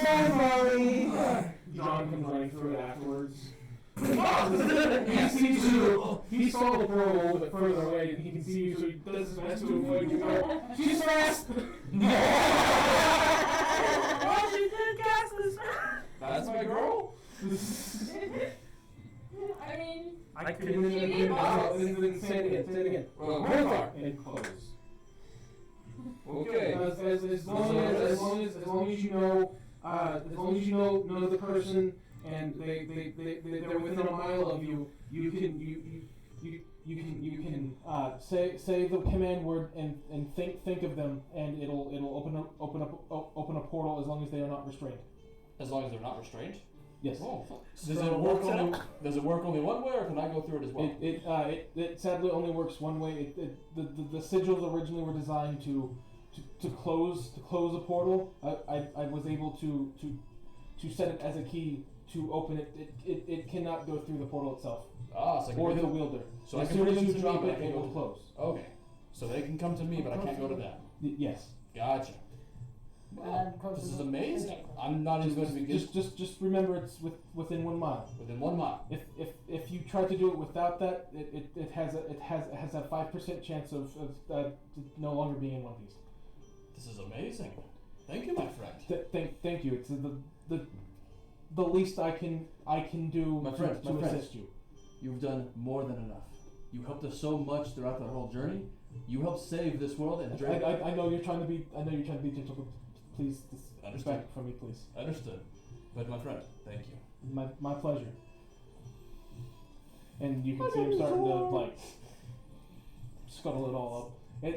Hi, Molly. John comes running through it afterwards. He sees you. He saw the portal a little bit further away, and he can see you, so he does his best to avoid you. She's fast. Oh, she did cast this. That's my girl? I mean, I And couldn't. then say it again. Rothar. And close. Okay. As long as you know the person, and they're within a mile of you, you can say the command word and think of them, and it'll open a portal as long as they are not restrained. As long as they're not restrained? Yes. Oh. Does it work only one way, or can I go through it as well? It sadly only works one way. The sigils originally were designed to close a portal. I was able to set it as a key to open it. It cannot go through the portal itself So I can or bring the them- wielder. So I as can soon bring as them you to me, drop but I it, can't it go will to- close. Okay. So they can come to me, but I can't go to them. Yes. Gotcha. Wow. This is amazing. I'm not even going to be good. Just remember it's within 1 mile. Within 1 mile. If you try to do it without that, it has a 5% chance of no longer being in one piece. This is amazing. Thank you, my friend. Thank you. It's the least I can do My to friend. assist you. You've done more than enough. You helped us so much throughout that whole journey. You helped save this world and drink. I know you're trying to be gentle, but please Understood. respect for me, please. Understood. But my friend, thank you. My pleasure. And you can see him starting to like scuttle it all up.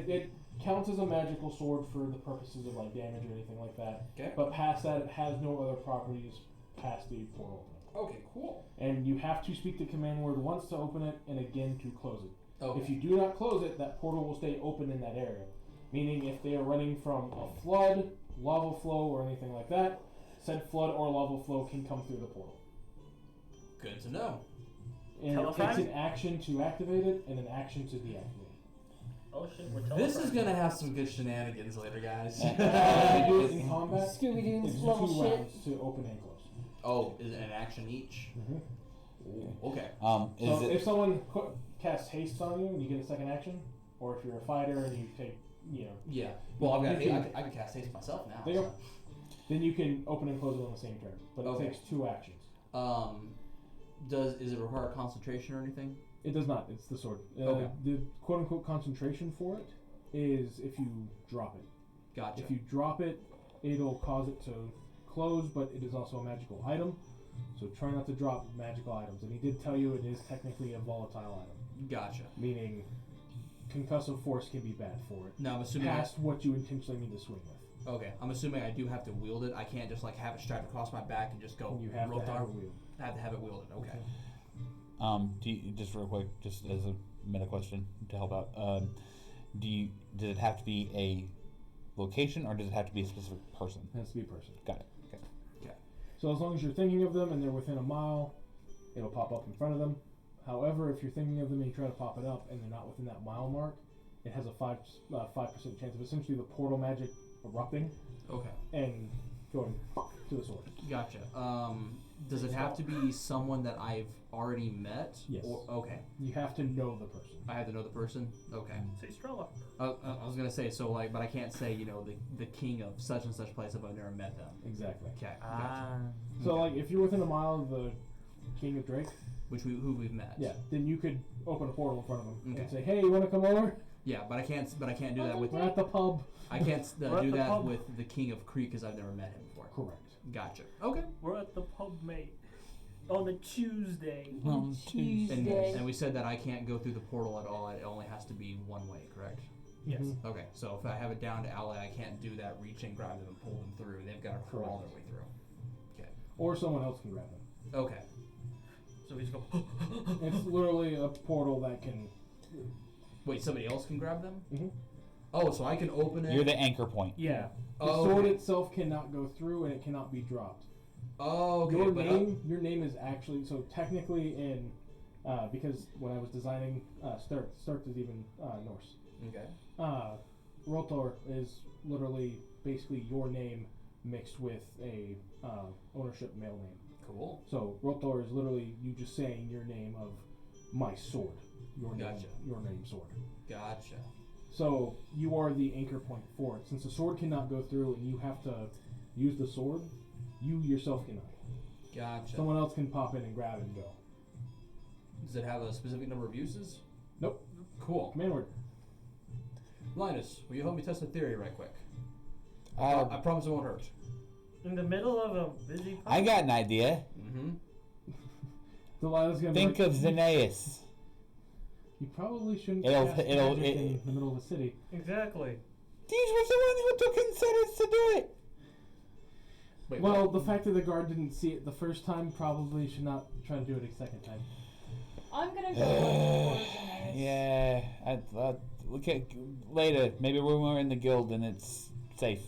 counts as a magical sword for the purposes of like damage or anything like that. Okay. But past that, it has no other properties past the portal opening. Okay, cool. And you have to speak the command word once to open it and again to close it. Okay. If you do not close it, that portal will stay open in that area. Meaning if they are running from a flood, lava flow, or anything like that, said flood or lava flow can come through the portal. Good to know. And it Telephone? takes an action to activate it and an action to deactivate it. Oh shit, we're This is gonna have some good shenanigans later, guys. If you do it in combat, Scooby it's Doo's 2 level shit. rounds to open and close. Oh, is it an action each? Ooh, okay. Is So it if someone casts haste on you and you get a second action, or if you're a fighter and you take, Yeah. Well, I've got. You can- I can cast haste myself now. There you go. Then you can open and close it on the same turn. But it Okay. takes 2 actions. Is it require concentration or anything? It does not. It's the sword. Okay. The quote unquote concentration for it is if you drop it. Gotcha. If you drop it, it'll cause it to close, but it is also a magical item. So try not to drop magical items. And he did tell you it is technically a volatile item, Gotcha. meaning concussive force can be bad for it. Now I'm assuming. Past what you intentionally mean to swing with. Okay, I'm assuming I do have to wield it. I can't just like have it strapped across my back and just go. You have real to have dark. a wheel. I have to have it wielded. Okay. do you, just real quick, just as a meta question to help out, does it have to be a location or does it have to be a specific person? It has to be a person. Got it. Okay. So as long as you're thinking of them and they're within a mile, it'll pop up in front of them. However, if you're thinking of them and you try to pop it up and they're not within that mile mark, it has a 5% chance of essentially the portal magic erupting Okay. and going to the sword. Gotcha. Does it have to be someone that I've already met? Yes. Or, okay. You have to know the person. I have to know the person. Okay. Say Strella. I was gonna say so like, but I can't say the king of such and such place if I've never met them. Exactly. Okay. Gotcha. So like if you're within a mile of the King of Drake, Who we've met. yeah, then you could open a portal in front of him Okay. and say, "Hey, you want to come over? Yeah, but I can't do that with. We're at the pub." I can't We're at do the that pub. with the king of Creek because I've never met him before. Correct. Gotcha. Okay. We're at the pub, mate. On a Tuesday. Tuesday. And we said that I can't go through the portal at all. It only has to be one way, correct? Yes. Mhm. Okay. So if I have it down to ally, I can't do that. Reach and grab them and pull them through. They've got to crawl their way through. Okay. Or someone else can grab them. Okay. So we just go. It's literally a portal that can. Wait, somebody else can grab them? Mhm. Oh, so I can open it. You're the anchor point. Yeah. The Oh, sword okay. itself cannot go through and it cannot be dropped. Oh, okay. Your but, your name is actually so technically in because when I was designing Sturk is even Norse. okay. Rotor is literally basically your name mixed with a ownership male name. Cool. So Rotor is literally you just saying your name of my sword, your Gotcha. name sword. Gotcha. So you are the anchor point for it. Since the sword cannot go through and you have to use the sword, you yourself cannot. Gotcha. Someone else can pop in and grab it and go. Does it have a specific number of uses? Nope. Cool. Command word. Linus, will you help me test a theory right quick? Uh, I promise it won't hurt. In the middle of a busy pub. I got an idea. Mm-hmm. Delilah's gonna Think be like, of Xenaeus. You probably shouldn't It'll- cast it'll- magic it- in the middle of a city. Exactly. These was the one who took incentives to do it. Wait, Well, the fact that the guard didn't see it the first time probably should not try to do it a second time. I'm gonna go with Poison Yeah, okay, later. Maybe when we're in the guild and it's safe.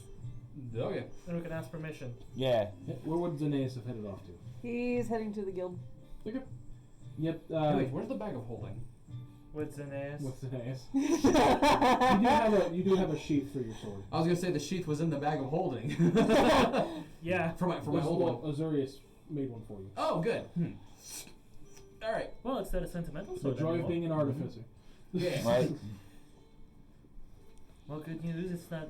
Okay. Then we can ask permission. Yeah. Where would Xenaeus have headed off to? He's heading to the guild. Okay. Yep. Wait, where's the bag of holding? With Xenaeus. What's Xenaeus? you do have a sheath for your sword. I was gonna say the sheath was in the bag of holding. Yeah. for my Well, holding. Azurius made one for you. Oh, good. All right. Well, it's that a sentimental The sword joy of anymore. being an artificer. Yeah. Right. Well, good news. It's not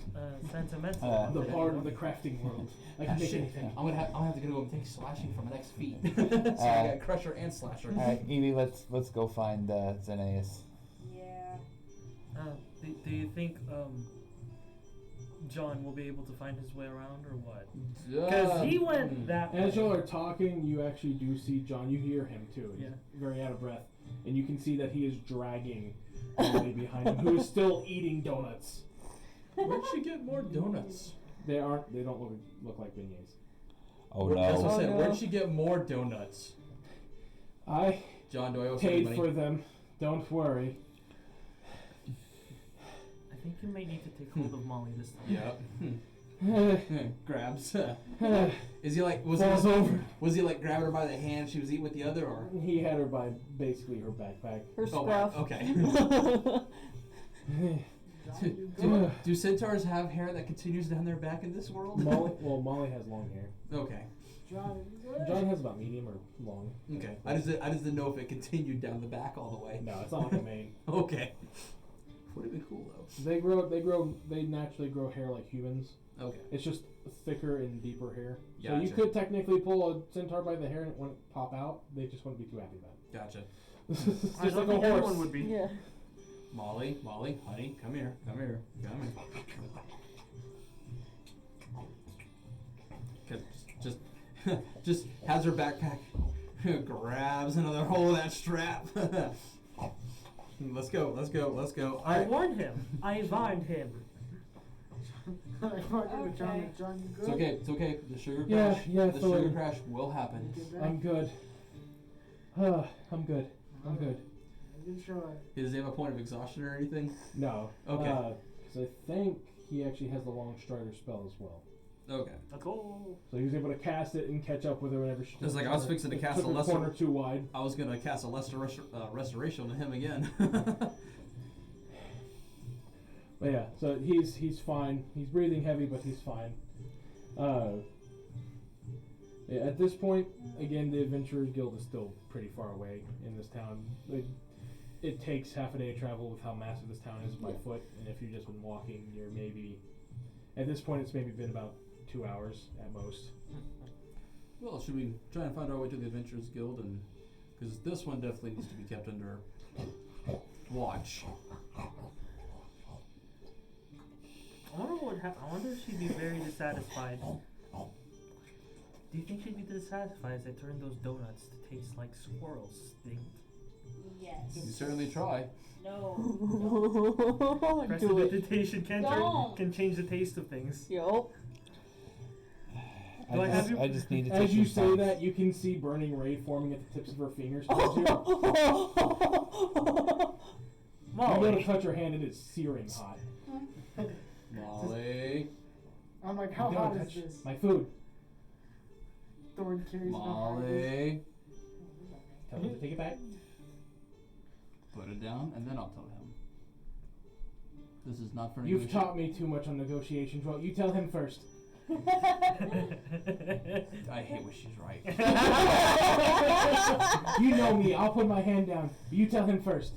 sentimental. The part of the crafting world. I can make Shit. anything. I'm gonna have to go and take slashing for my next feat. So I got crusher and slasher. All right, Evie, let's go find Xenaeus. Yeah. Do you think John will be able to find his way around or what? Because he went that way. As y'all are talking, you actually do see John. You hear him too. He's Yeah. very out of breath, and you can see that he is dragging Emily behind him, who is still eating donuts. Where'd she get more donuts? They aren't. They don't look like beignets. Oh That's what no. I said. no. Where'd she get more donuts? I John, do I owe paid somebody for them. Don't worry. I think you may need to take hold of Molly this time. Yep. Grabs. Is he like Falls over. Was he like grabbing her by the hand? She was eating with the other, or He had her by basically her backpack. Her oh, scruff. okay. John, you good? do centaurs have hair that continues down their back in this world? Molly has long hair. Okay. John, you good? John has about medium or long. Okay. I just didn't know if it continued down the back all the way. No, it's not like a mane. Okay. Would have been cool though. They naturally grow hair like humans. Okay. It's just thicker and deeper hair. So you Gotcha. could technically pull a centaur by the hair and it wouldn't pop out. They just wouldn't be too happy about it. Gotcha. It's I just don't like a think horse. anyone would be. Yeah. Molly, honey, come here. Just has her backpack, grabs another hole of that strap. Let's go. I warned him. I warned him. John, you good? It's okay. The sugar Yeah, crash. yeah, The so sugar crash will happen. You good, I'm good. I'm good. Making sure. Does he have a point of exhaustion or anything? No. Okay. Because I think he actually has the long strider spell as well. Okay. Let's go. So he was able to cast it and catch up with her whenever she. It's like I was fixing to it cast took a her lesser- corner too wide. I was gonna cast a restoration to him again. But yeah, so he's fine. He's breathing heavy, but he's fine. Yeah, at this point, again, the Adventurers Guild is still pretty far away in this town. It takes half a day of travel with how massive this town is by foot, and if you've just been walking, you're maybe at this point it's maybe been about 2 hours at most. Well, should we try and find our way to the Adventurers Guild, and because this one definitely needs to be kept under watch. I wonder what would happen. I wonder if she'd be very dissatisfied. Do you think she'd be dissatisfied as they turn those donuts to taste like squirrels stinged? You Yes. certainly try. No. Do it. Prestidigitation Don't. can change the taste of things. Yup. Do I have you- I just need to take As you some say time. that, you can see burning ray forming at the tips of her fingers towards you. You go to Molly. touch her hand, and it's searing hot. Molly. I'm like, how Don't hot is touch this? my food. Thorn carries no hot. Molly. Tell him to take it back. Put it down, and then I'll tell him. This is not for You've negotiation. taught me too much on negotiations. Well, you tell him first. I hate when she's right. You know me. I'll put my hand down. You tell him first.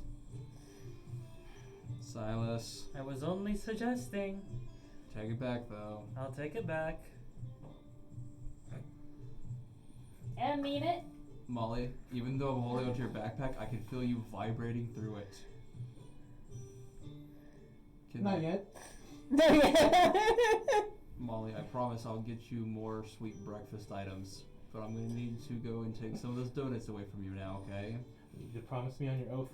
Silas. I was only suggesting. Take it back, though. I'll take it back. And mean it. Molly, even though I'm holding onto your backpack, I can feel you vibrating through it. Can Not I- yet. Molly, I promise I'll get you more sweet breakfast items. But I'm gonna need to go and take some of those donuts away from you now, okay? You need to promise me on your oath.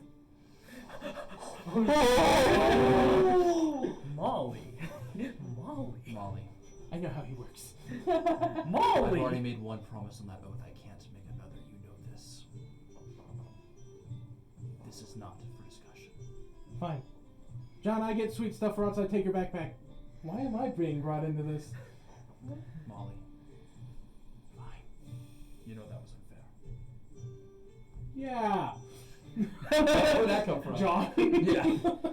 Molly. Molly. Molly. I know how he works. I've Molly. already made one promise on that oath. I can't make another. You know this. This is not for discussion. Fine. John, I get sweet stuff, or else I take your backpack. Why am I being brought into this? Molly. Fine. You know that was unfair. Yeah. Where would that come from? John. Yeah.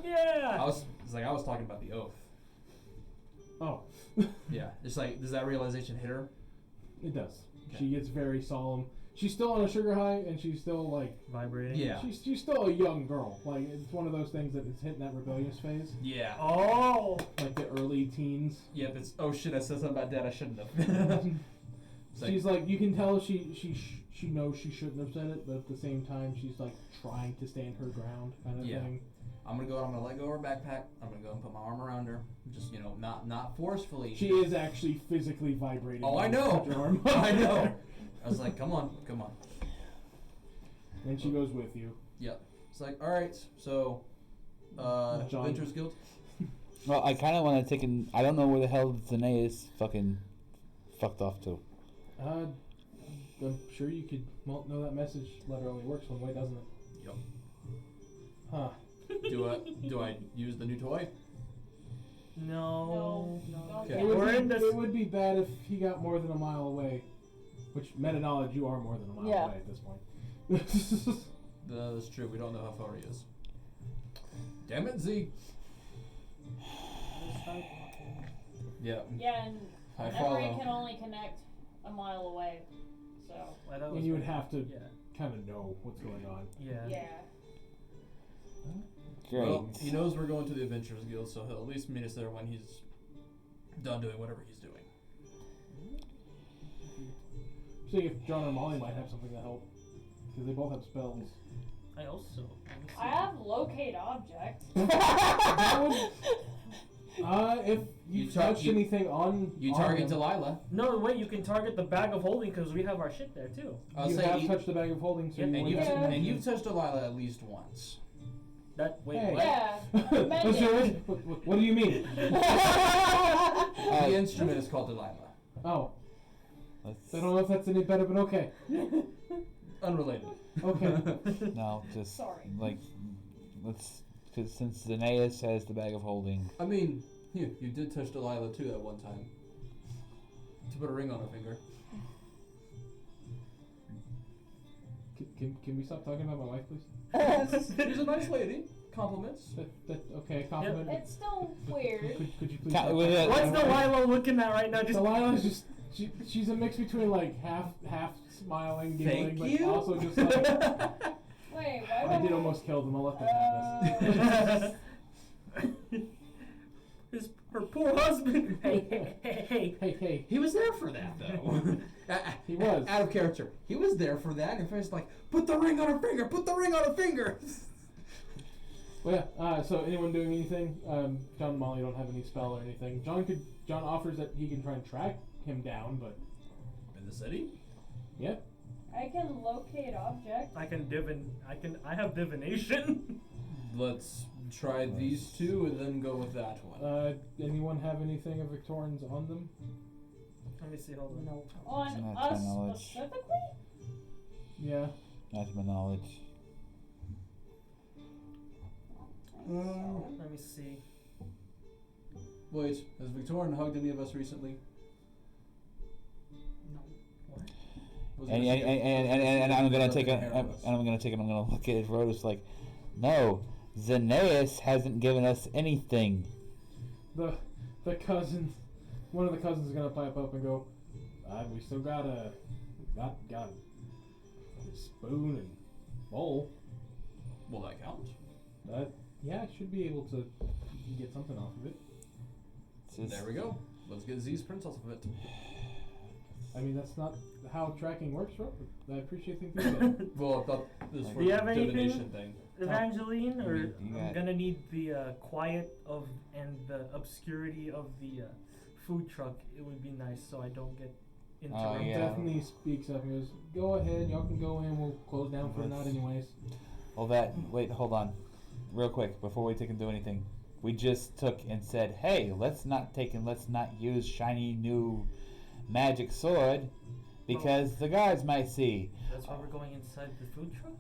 Yeah. I was talking about the oath. Oh. Yeah. It's like, does that realization hit her? It does. Okay. She gets very solemn. She's still on a sugar high, and she's still like, Vibrating. Yeah. she's still a young girl. Like, it's one of those things that it's hitting that rebellious phase, Yeah. Oh. like the early teens. Yep. It's, oh shit, I said something about Dad I shouldn't have. It's like- She's like, you can tell she knows she shouldn't have said it, but at the same time, she's like trying to stand her ground, kind of Yeah. thing. I'm gonna let go of her backpack. I'm gonna go and put my arm around her. Just, not forcefully. She is actually physically vibrating. Oh, I when you know. touch her arm. I know. I was like, come on. And she goes with you. Yep. It's like, all right, so, John. Adventurers Guild. Well, I kind of want to take in. I don't know where the hell Zanaeus fucking fucked off to. I'm sure you could. Well, no, that message letter only works one way, doesn't it? Yep. Huh. Do I use the new toy? No. Okay. It would be bad if he got more than a mile away. Which, meta knowledge, you are more than a mile Yeah. away at this point. That's true. We don't know how far he is. Damn it, Z. Yeah. Yeah, and I Emery follow. can only connect a mile away. So, And you would have to Yeah. kind of know what's going on. Yeah. yeah. Great. Well, he knows we're going to the Adventurers Guild, so he'll at least meet us there when he's done doing whatever he's doing. See if John or Molly might have something to help. Because they both have spells. I also. I have locate object. If you You touch you- anything on. You on target them, Delilah. No, wait. You can target the bag of holding because we have our shit there too. I'll you say have you- touched the bag of holding, so Yeah, you and would you've, have to and you've touched Delilah at least once. That wait. Hey. What? Yeah. What's your- what do you mean? The instrument is called Delilah. Oh, Let's, I don't know if that's any better, but okay. Unrelated. Okay. no, just Sorry. like let's. Because since Zanaeus has the bag of holding, I mean, you did touch Delilah too that one time. To put a ring on her finger. Can we stop talking about my wife, please? She's a nice lady. Compliments. Okay, compliment. It's still weird. Could you please? Ca- stop with talking it- about What's my wife? Delilah looking at right now? Just Delilah's just she's a mix between like half smiling, giggling, Thank but you. also just like Wait, why I would did almost kill them. I'll let them have this. His her poor husband. Hey. Hey, He was there for that though. He was. Out of character. He was there for that, and first like, put the ring on her finger. Put the ring on her finger. Well, yeah. So anyone doing anything? John and Molly don't have any spell or anything. John offers that he can try and track him down, but In the city. yeah. I can locate object. I have divination. Let's try these two and then go with that one. Anyone have anything of Victorians on them? Let me see. Hold on. No. On Not us my knowledge. specifically? Yeah. not to my knowledge. Let me see. Wait, has Victorian hugged any of us recently? Was it And, a and, secret? and I'm gonna take Nothing a, hair on us. and I'm gonna look at Rhoda's like, no, Zanaeus hasn't given us anything. The cousin, one of the cousins is gonna pipe up and go. We still got a spoon and bowl. Will that count? Yeah, I should be able to get something off of it. It's just, There we go. Let's get Z's print off of it. I mean, that's not how tracking works, right? I appreciate the enthusiasm. Well, I thought this was Do for you the have anything? divination thing. Evangeline, or You I'm got- gonna need the quiet of and the obscurity of the food truck. It would be nice so I don't get interrupted. yeah. Definitely speaks up and goes, "Go ahead, y'all can go in. We'll close down for the night, anyways." well, wait, hold on, real quick before we take and do anything. We just took and said, hey, let's not use shiny new magic sword because the guards might see. That's why we're going inside the food truck?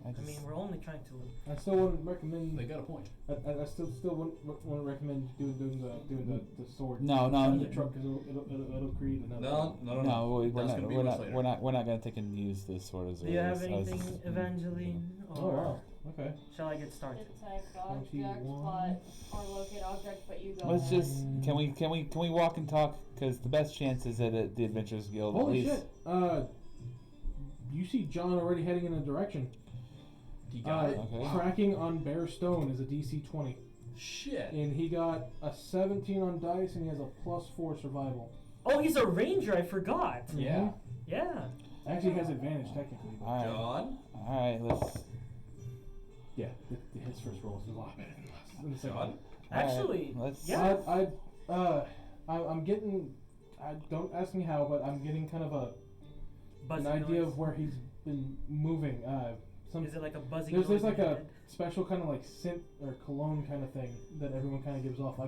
Okay, I mean, we're only trying to. I still wouldn't recommend. They got a point. I still wouldn't recommend doing the sword. No, on the truck because it'll create another. no, we're That's not. gonna be We're much not. later. We're not gonna take and use this sword as. Do you have as- anything, Evangeline? Oh Or wow. Okay. shall I get started? Detect 21. object, but or locate object, but you go. Let's just can we walk and talk because the best chance is at the Adventurers Guild. Holy at least. shit. You see John already heading in a direction. He got it. Okay. Tracking on bare stone is a DC 20, Shit. and he got a 17 on dice, and he has a +4 survival. Oh, he's a ranger. I forgot. Yeah. Yeah. Actually, he has advantage technically. But All right. John. All right. Let's. yeah, his first roll is a lot better than the second. John. one. Actually, let's- yeah. I'm getting. Don't ask me how, but I'm getting kind of an Buzzy idea noise. of where he's been moving. Is it like a buzzing There's noise like in your a head? special kind of like scent or cologne kind of thing that everyone kind of gives off.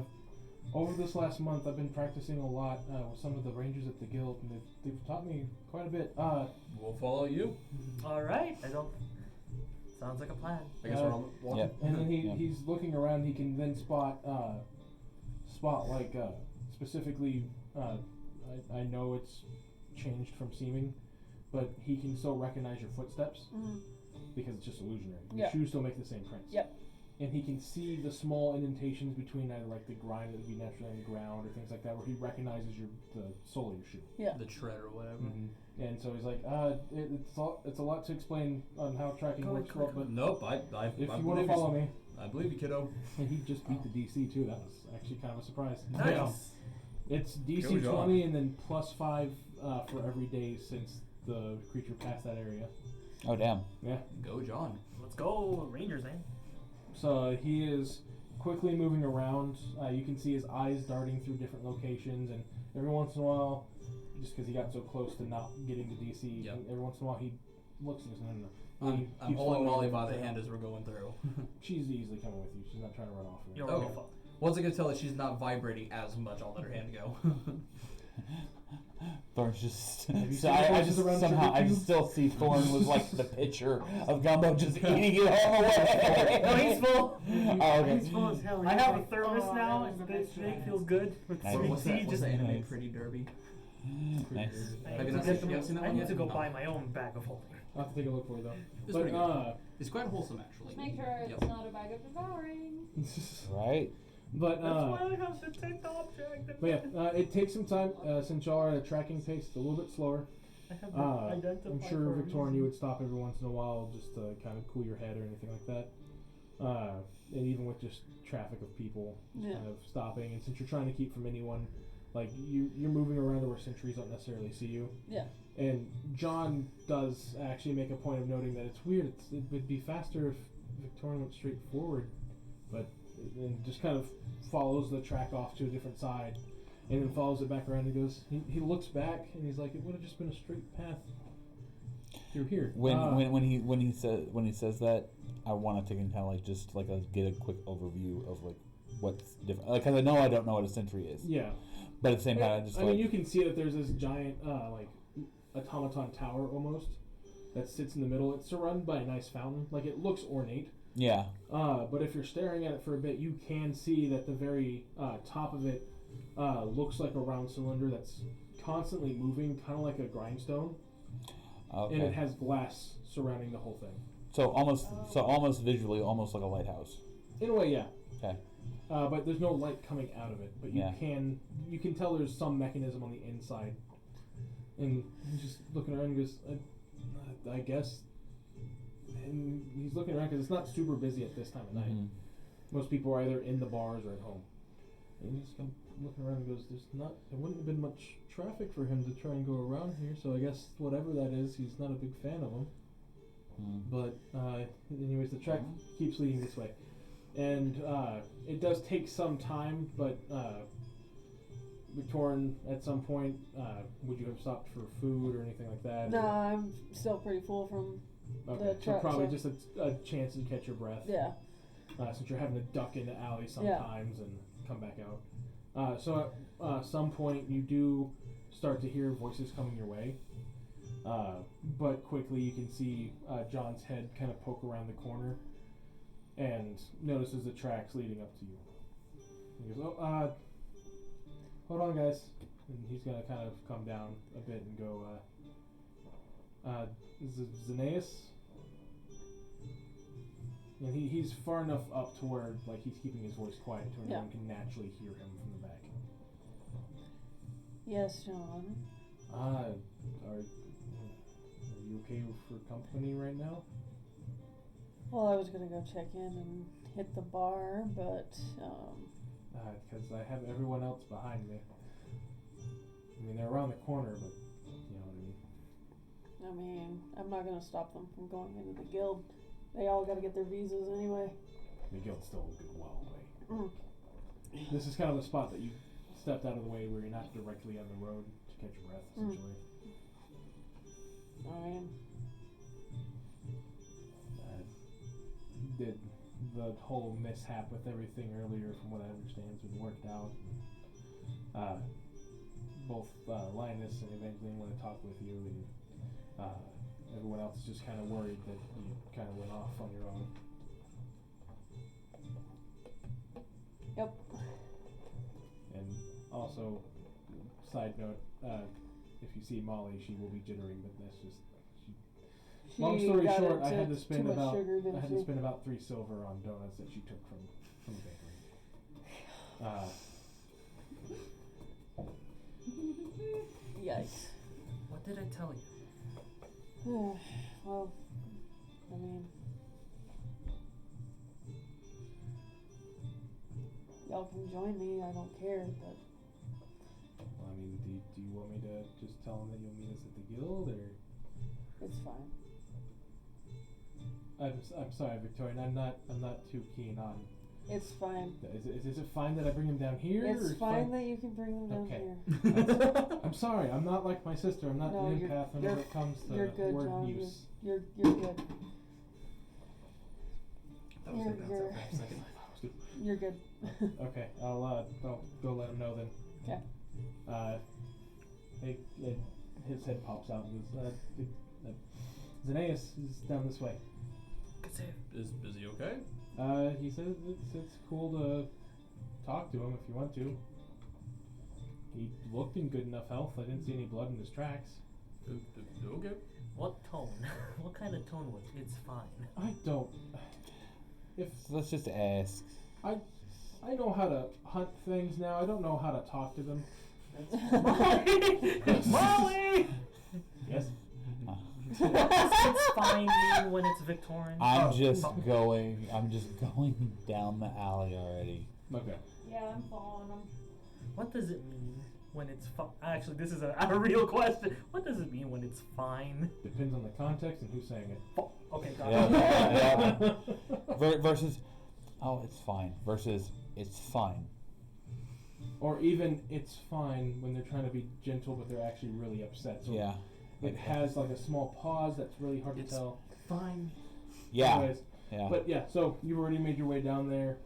Over this last month, I've been practicing a lot with some of the rangers at the guild, and they've taught me quite a bit. We'll follow you. All right. I don't. Sounds like a plan. I guess we're all walking. Yep. And then he's looking around. He can then spot like specifically. I know it's changed from seeming, but he can still recognize your footsteps because it's just illusionary. Your Yeah. shoes still make the same prints. Yep. And he can see the small indentations between either like the grime that would be naturally on the ground or things like that, where he recognizes the sole of your shoe. Yeah. The tread or whatever. And so he's like, it's a lot to explain on how tracking Go works, ahead, Rob, but Nope, I if you want believe to follow you. me. I believe you, kiddo. And he just beat the DC too. That was actually kind of a surprise. Nice. It's DC Go John. 20 and then +5 for every day since the creature passed that area. Oh damn. Yeah. Go, John. Let's go, Rangers, man. So he is quickly moving around. You can see his eyes darting through different locations, and every once in a while, just because he got so close to not getting to DC, Yep. every once in a while he looks and goes, no. He I'm keeps holding following Molly him by the through. hand as we're going through. She's easily coming with you. She's not trying to run off. Or You're anything. my Okay. fault. Once I can tell that she's not vibrating as much, I'll let her hand go. Thorn's just. Have you So seen the I voices just around somehow Sugar I Cube? just still see Thorn was like the picture of Gumbo just eating it all away. No, he's full. Oh, okay. He's full as hell. I He's have a like, thermos "Oh, now. that was the This best steak shit." feels good. With Nice. sweet What's tea, that just anime nice. Pretty Derby? Nice. Have you not seen- you haven't seen that I one need yet? to go No. buy my own bag of holding. I'll have to take a look for you though. It's But pretty good. It's quite wholesome, Just actually. make sure it's Yep. not a bag of devouring. Right. but That's why I have to take the object. But yeah, it takes some time since y'all are at a tracking pace. It's a little bit slower. I have to identify I'm for sure, a Victorian, reason. you would stop every once in a while just to kind of cool your head or anything like that. And even with just traffic of people, just Yeah. kind of stopping. And since you're trying to keep from anyone, like you're moving around to where sentries don't necessarily see you. Yeah. And John does actually make a point of noting that it's weird. It would be faster if Victorian went straight forward, but and just kind of follows the track off to a different side, and then follows it back around and goes. He looks back and he's like, it would have just been a straight path through here. When he says that, I want to take and kind of like just like get a quick overview of like what's different. Like, 'cause I know I don't know what a sentry is, Yeah. but at the same time, I just I mean, you can see that there's this giant like automaton tower almost that sits in the middle. It's surrounded by a nice fountain. Like, it looks ornate. yeah. But if you're staring at it for a bit, you can see that the very top of it looks like a round cylinder that's constantly moving, kind of like a grindstone, Okay. and it has glass surrounding the whole thing. so almost visually, almost like a lighthouse. In a way, yeah. Okay. But there's no light coming out of it. But you Yeah. can tell there's some mechanism on the inside. And he's just looking around and goes, I guess. And he's looking around because it's not super busy at this time of night. Mhm. Most people are either in the bars or at home. And he's kind of looking around and goes, there wouldn't have been much traffic for him to try and go around here, so I guess whatever that is, he's not a big fan of them. Mm. But anyways, the track keeps leading this way. And it does take some time, but Victorian, at some point, would you have stopped for food or anything like that? No, Or- I'm still pretty full from okay, the so truck, probably so- just a chance to catch your breath. yeah. Since you're having to duck into alleys sometimes and come back out. So at some point you do start to hear voices coming your way. But quickly you can see John's head kind of poke around the corner and notices the tracks leading up to you. He goes, hold on guys. And he's going to kind of come down a bit and go, Xenaeus? And he's far enough up to where like he's keeping his voice quiet to where no Yeah. one can naturally hear him from the back. Yes, John. Are you okay for company right now? Well, I was gonna go check in and hit the bar, but Because I have everyone else behind me. I mean, they're around the corner, but you know what I mean. I'm not gonna stop them from going into the guild. They all gotta get their visas anyway. The guild's still a good while away. Mm. This is kind of a spot that you stepped out of the way where you're not directly on the road to catch your breath, essentially. I mean, the whole mishap with everything earlier, from what I understand, has been worked out. Both Linus and Evangeline want to talk with you, and everyone else is just kind of worried that you kind of went off on your own. Yep. And also, side note, if you see Molly, she will be jittering, but that's just. Long story got short, I into had to too spend much about sugar, didn't she? about 3 silver on donuts that she took from the bakery. Yikes. What did I tell you? Well, I mean, y'all can join me. I don't care, but Well, I mean, do you want me to just tell them that you'll meet us at the guild, or? it's fine. I'm sorry, Victoria. I'm not too keen on. It's fine. Is it fine that I bring him down here? It's or fine that you can bring them down Okay. here. I'm sorry. I'm not like my sister. I'm not No, an you're- empath when you're- it comes to You're good, word John. use. You're good. That was You're- thinking you're- outside for a second. You're good. Okay, I'll go let him know then. Okay. His head pops out and goes, Xenaeus is down this way. Good save. Is he okay? He says it's cool to talk to him if you want to. He looked in good enough health. I didn't see any blood in his tracks. Okay. What tone? What kind of tone was it? It's fine. I don't. If So let's just ask. I know how to hunt things now. I don't know how to talk to them. Molly! Yes. It's fine mean when it's Victorian. I'm just going down the alley already. Okay. Yeah, I'm following them. What does it mean when it's fine? Actually, this is a real question. What does it mean when it's fine? Depends on the context and who's saying it. Okay, got Yeah, it. yeah. Versus, oh, it's fine. Versus, it's fine. Or even it's fine when they're trying to be gentle, but they're actually really upset. So Yeah. it has like a small pause that's really hard to It's tell. Fine. Yeah. Anyways, Yeah. but yeah, so you've already made your way down there.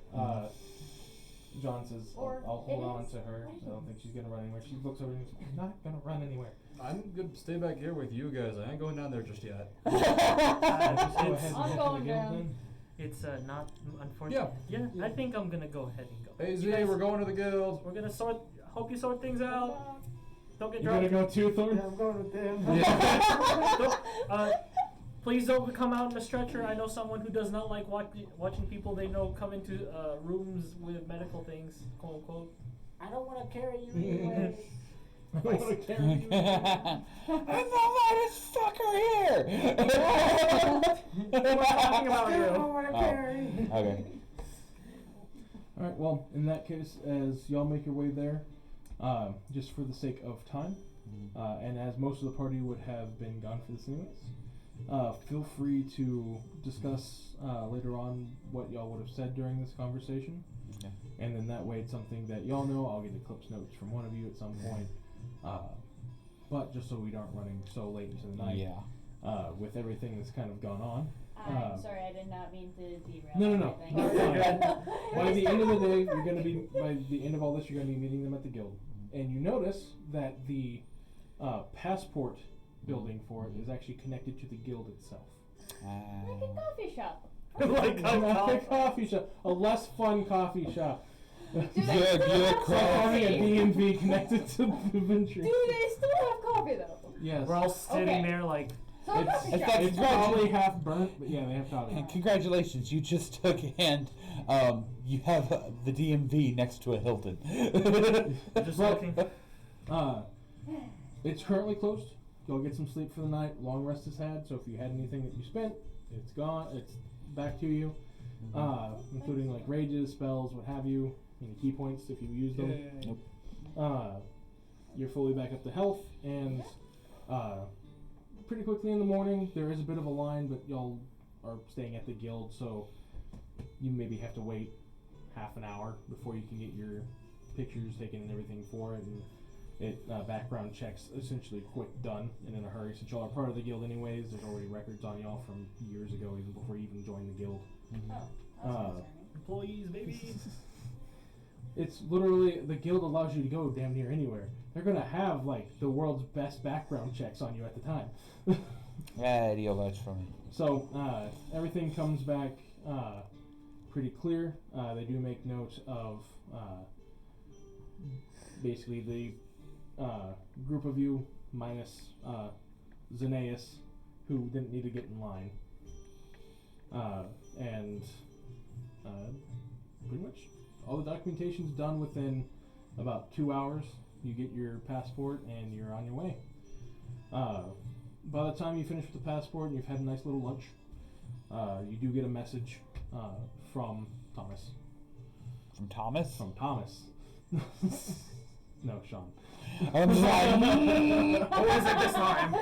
John says, Or I'll hold it on is to her. I don't think she's going to run anywhere. She looks over and goes, I'm not going to run anywhere. I'm gonna stay back here with you guys. I ain't going down there just yet. Just go ahead and I'm head to the going guild down. then. It's not unfortunate. Yeah. I think I'm gonna go ahead and go. Hey Z, You guys- we're going to the guild. We're gonna sort. Hope you sort things out. Don't get You going to drunk. go too, Thorn? Yeah, I'm going with them. Please don't come out in a stretcher. I know someone who does not like watching people they know come into rooms with medical things, quote unquote. I don't want to carry you anyway. I don't want to carry you. I'm the lightest fucker here! We're talking about you. Okay. Alright, well, in that case, as y'all make your way there, just for the sake of time, and as most of the party would have been gone for this anyways, feel free to discuss later on what y'all would have said during this conversation. Okay. And then that way it's something that y'all know. I'll get Eclipse notes from one of you at some point. But just so we aren't running so late into the night Yeah. with everything that's kind of gone on. I'm sorry, I did not mean to derail No. everything. By the end of the day, by the end of all this, you're going to be meeting them at the guild. And you notice that the passport building for it is actually connected to the guild itself. Like a coffee shop. Like Not a coffee shop, a less fun coffee shop. Do they Good, still good have crap. Having a coffee? DMV connected to the venture. Do they still have coffee though? Yes. We're all sitting Okay. there like. So a coffee it's shop. like- It's probably half burnt, but yeah, they have coffee. And congratulations, you just took and you have the DMV next to a Hilton. Just Well, looking. It's currently closed. Go get some sleep for the night. Long rest is had, so if you had anything that you spent, it's gone. It's back to you, including like rages, spells, what have you. Any key points if you use them. Nope. You're fully back up to health, and pretty quickly in the morning there is a bit of a line, but y'all are staying at the guild, so you maybe have to wait half an hour before you can get your pictures taken and everything for it, and background checks essentially quick done and in a hurry. Since y'all are part of the guild anyways, there's already records on y'all from years ago, even before you even joined the guild. Oh, Employees, baby. It's literally, the guild allows you to go damn near anywhere. They're gonna have like the world's best background checks on you at the time. Yeah, Eddie will vouch for me. So everything comes back pretty clear. They do make note of basically the group of you minus Xenaeus, who didn't need to get in line, and pretty much all the documentation's done within about 2 hours. You get your passport and you're on your way. By the time you finish with the passport and you've had a nice little lunch, you do get a message from Thomas. From Thomas? From Thomas. No, Sean. I'm sorry. What was it this time?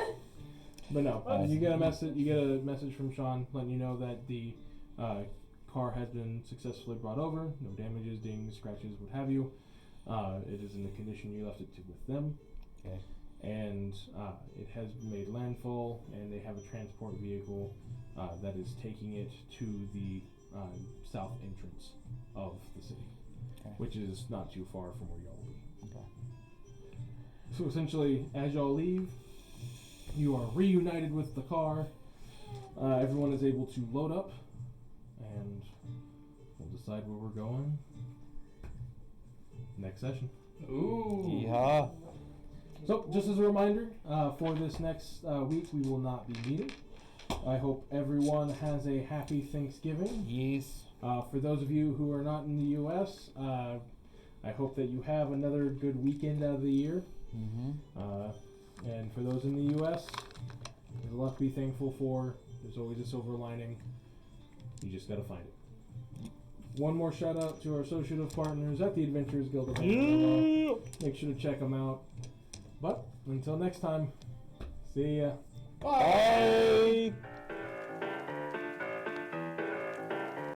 But no, you get a message. You get a message from Sean letting you know that the car has been successfully brought over. No damages, dings, scratches, what have you. It is in the condition you left it to with them. Okay. And it has made landfall, and they have a transport vehicle that is taking it to the south entrance of the city, which is not too far from where y'all will be. Okay. So essentially, as y'all leave, you are reunited with the car. Everyone is able to load up, and we'll decide where we're going next session. Ooh. Yeah. So, just as a reminder, for this next week, we will not be meeting. I hope everyone has a happy Thanksgiving. Yes. For those of you who are not in the U.S., I hope that you have another good weekend out of the year. Mm-hmm. And for those in the U.S., there's a lot to be thankful for. There's always a silver lining. You just gotta find it. One more shout out to our associative partners at the Adventurers Guild of America. Make sure to check them out. But until next time, see ya. Bye.